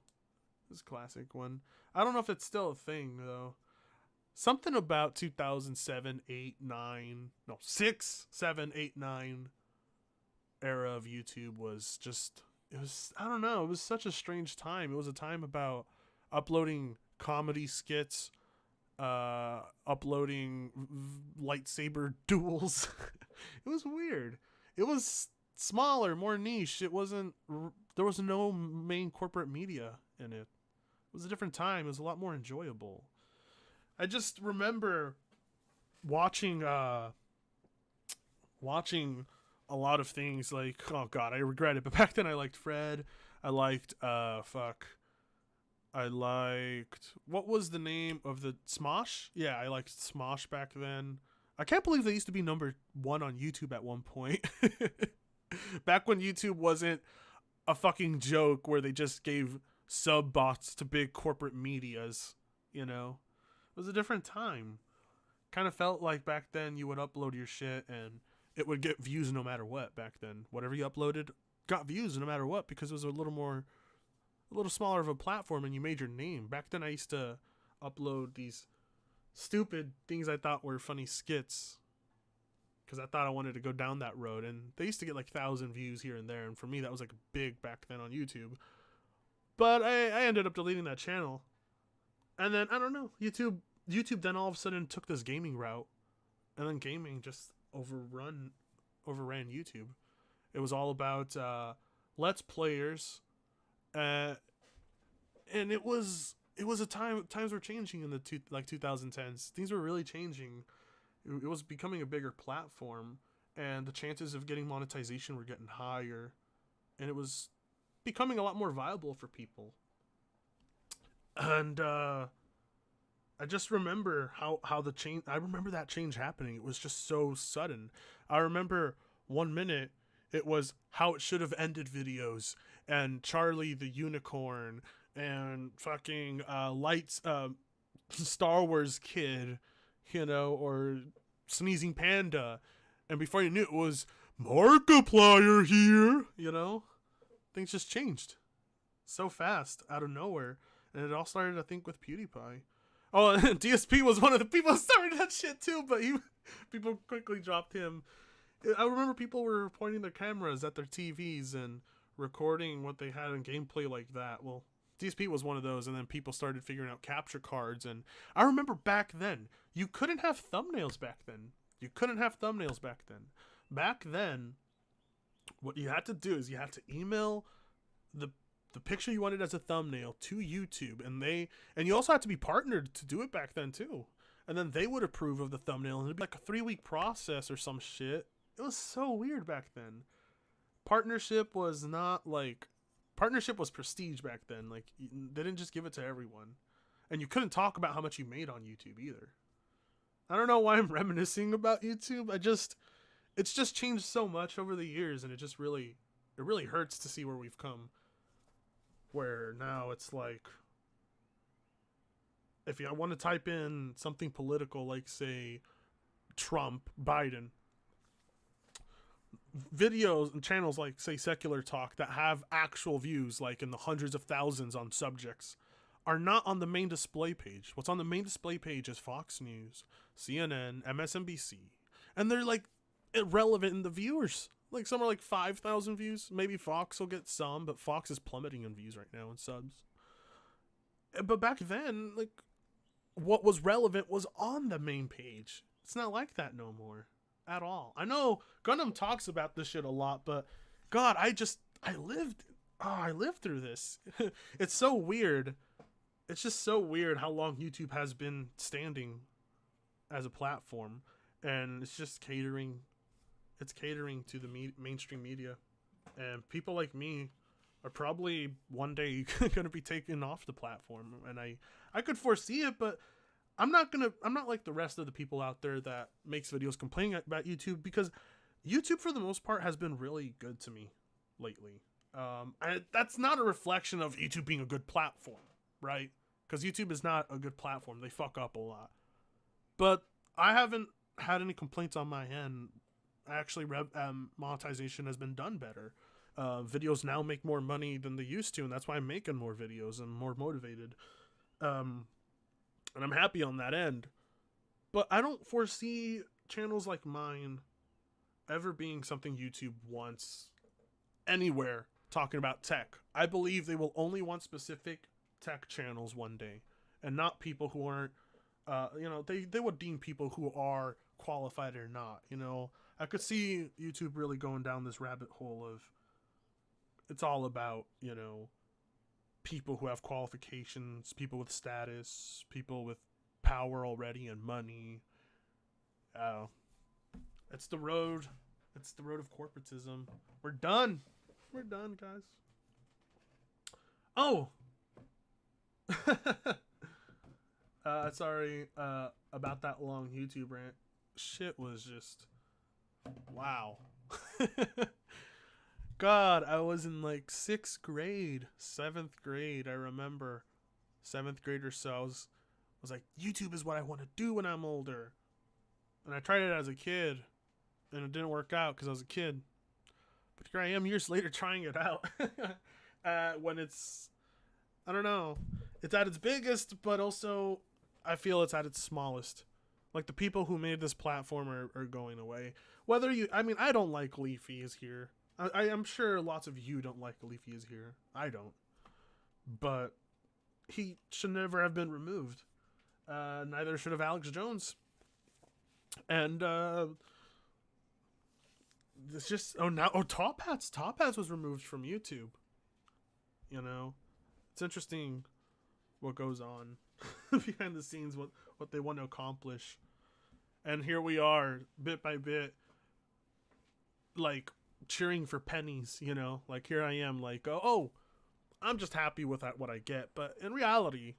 This is a classic one. I don't know if it's still a thing, though. Something about 2007, 8, 9... No, 6, 7, 8, 9 era of YouTube was just... It was... I don't know. It was such a strange time. It was a time about uploading comedy skits... uploading lightsaber duels. It was weird. It was smaller, more niche. It wasn't, there was no main corporate media in it. It was a different time. It was a lot more enjoyable. I just remember watching a lot of things like, oh God, I regret it. But back then I liked Fred. I liked, what was the name of the Smosh? Yeah, I liked Smosh back then. I can't believe they used to be number 1 on YouTube at one point. Back when YouTube wasn't a fucking joke where they just gave sub bots to big corporate medias, you know? It was a different time. Kind of felt like back then you would upload your shit and it would get views no matter what back then. Whatever you uploaded got views no matter what because it was a little smaller of a platform and you made your name. Back then I used to upload these stupid things I thought were funny skits because I thought I wanted to go down that road, and they used to get like 1,000 views here and there, and for me that was like big back then on YouTube. But I ended up deleting that channel, and then I don't know, YouTube then all of a sudden took this gaming route, and then gaming just overran YouTube. It was all about Let's Players. And it was a time, times were changing in the 2010s. Things were really changing. It was becoming a bigger platform, and the chances of getting monetization were getting higher, and it was becoming a lot more viable for people. And I just remember how the change. I remember that change happening. It was just so sudden. I remember 1 minute it was how it should have ended videos, and Charlie the Unicorn, and fucking Star Wars Kid, you know, or Sneezing Panda, and before you knew it was Markiplier here, you know? Things just changed so fast out of nowhere, and it all started, I think, with PewDiePie. Oh, and DSP was one of the people who started that shit too, but people quickly dropped him. I remember people were pointing their cameras at their TVs and recording what they had in gameplay like that. Well, DSP was one of those, and then people started figuring out capture cards. And I remember back then, you couldn't have thumbnails back then. Back then, what you had to do is you had to email the the picture you wanted as a thumbnail to YouTube, and you also had to be partnered to do it back then too. And then they would approve of the thumbnail, and it'd be like a 3-week process or some shit. It was so weird back then. Partnership was prestige back then. Like, they didn't just give it to everyone. And you couldn't talk about how much you made on YouTube either. I don't know why I'm reminiscing about YouTube. It's just changed so much over the years, and it really hurts to see where we've come. Where now it's like, if I want to type in something political, like say Trump, Biden, videos and channels like say Secular Talk that have actual views like in the hundreds of thousands on subjects are not on the main display page. What's on the main display page is Fox News, CNN, MSNBC, and they're like irrelevant in the viewers. Like, some are like 5,000 views. Maybe Fox will get some, but Fox is plummeting in views right now and subs. But back then, like, what was relevant was on the main page. It's not like that no more at all. I know Gundam talks about this shit a lot, but God, I lived through this. It's so weird. It's just so weird how long YouTube has been standing as a platform, and it's just catering to the mainstream media, and people like me are probably one day going to be taken off the platform, and I could foresee it, but I'm not like the rest of the people out there that makes videos complaining about YouTube, because YouTube for the most part has been really good to me lately. That's not a reflection of YouTube being a good platform, right? Because YouTube is not a good platform. They fuck up a lot, but I haven't had any complaints on my end. Actually, monetization has been done better. Videos now make more money than they used to, and that's why I'm making more videos and more motivated. And I'm happy on that end. But I don't foresee channels like mine ever being something YouTube wants anywhere talking about tech. I believe they will only want specific tech channels one day, and not people who aren't, they would deem people who are qualified or not, I could see YouTube really going down this rabbit hole of, it's all about, people who have qualifications, people with status, people with power already and money. It's the road of corporatism. We're done, guys. Oh, sorry about that long YouTube rant. Shit was just, wow. God, I was in like 6th grade, 7th grade. I remember 7th grade or so. I was like, YouTube is what I want to do when I'm older. And I tried it as a kid, and it didn't work out because I was a kid. But here I am years later trying it out. When it's, I don't know, it's at its biggest, but also I feel it's at its smallest. Like, the people who made this platform are going away. I don't like Leafy is here. I'm sure lots of you don't like Leafy is here. I don't. But he should never have been removed. Neither should have Alex Jones. And it's just, Top Hats was removed from YouTube. It's interesting what goes on behind the scenes, what they want to accomplish. And here we are, bit by bit, like, cheering for pennies, like, here I am, like, I'm just happy with what I get. But in reality,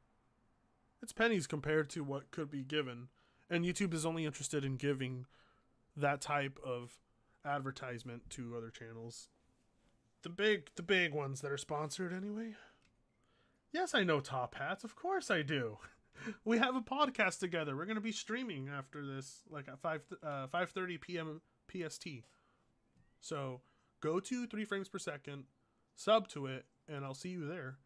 it's pennies compared to what could be given. And YouTube is only interested in giving that type of advertisement to other channels. The big ones that are sponsored anyway. Yes, I know Top Hats. Of course I do. We have a podcast together. We're going to be streaming after this, like at 5:30 p.m. PST. So go to 3 frames per second, sub to it, and I'll see you there.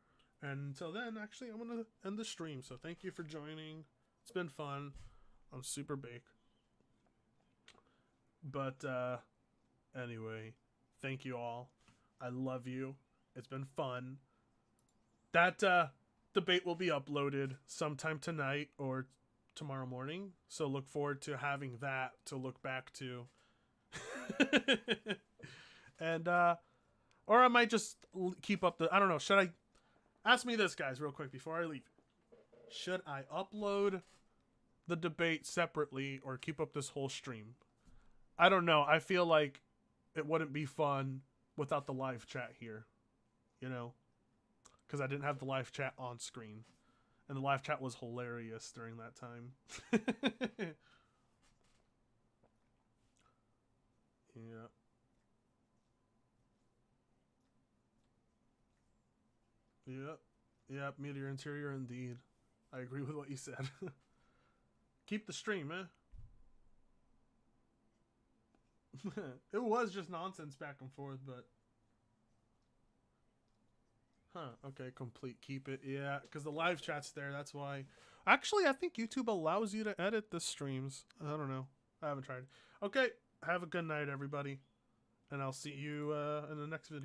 And until then, actually, I'm going to end the stream. So thank you for joining. It's been fun. I'm super big. But anyway, thank you all. I love you. It's been fun. That debate will be uploaded sometime tonight or tomorrow morning. So look forward to having that to look back to. And Or I might just keep up the... I don't know. Should I... Ask me this, guys, real quick before I leave. Should I upload the debate separately or keep up this whole stream? I don't know. I feel like it wouldn't be fun without the live chat here. You know? Because I didn't have the live chat on screen. And the live chat was hilarious during that time. Yeah. Yep. Yep. Meteor interior indeed. I agree with what you said. Keep the stream, eh? It was just nonsense back and forth, but... Huh, okay, complete. Keep it. Yeah, because the live chat's there, that's why. Actually, I think YouTube allows you to edit the streams. I don't know. I haven't tried. Okay, have a good night, everybody. And I'll see you in the next video.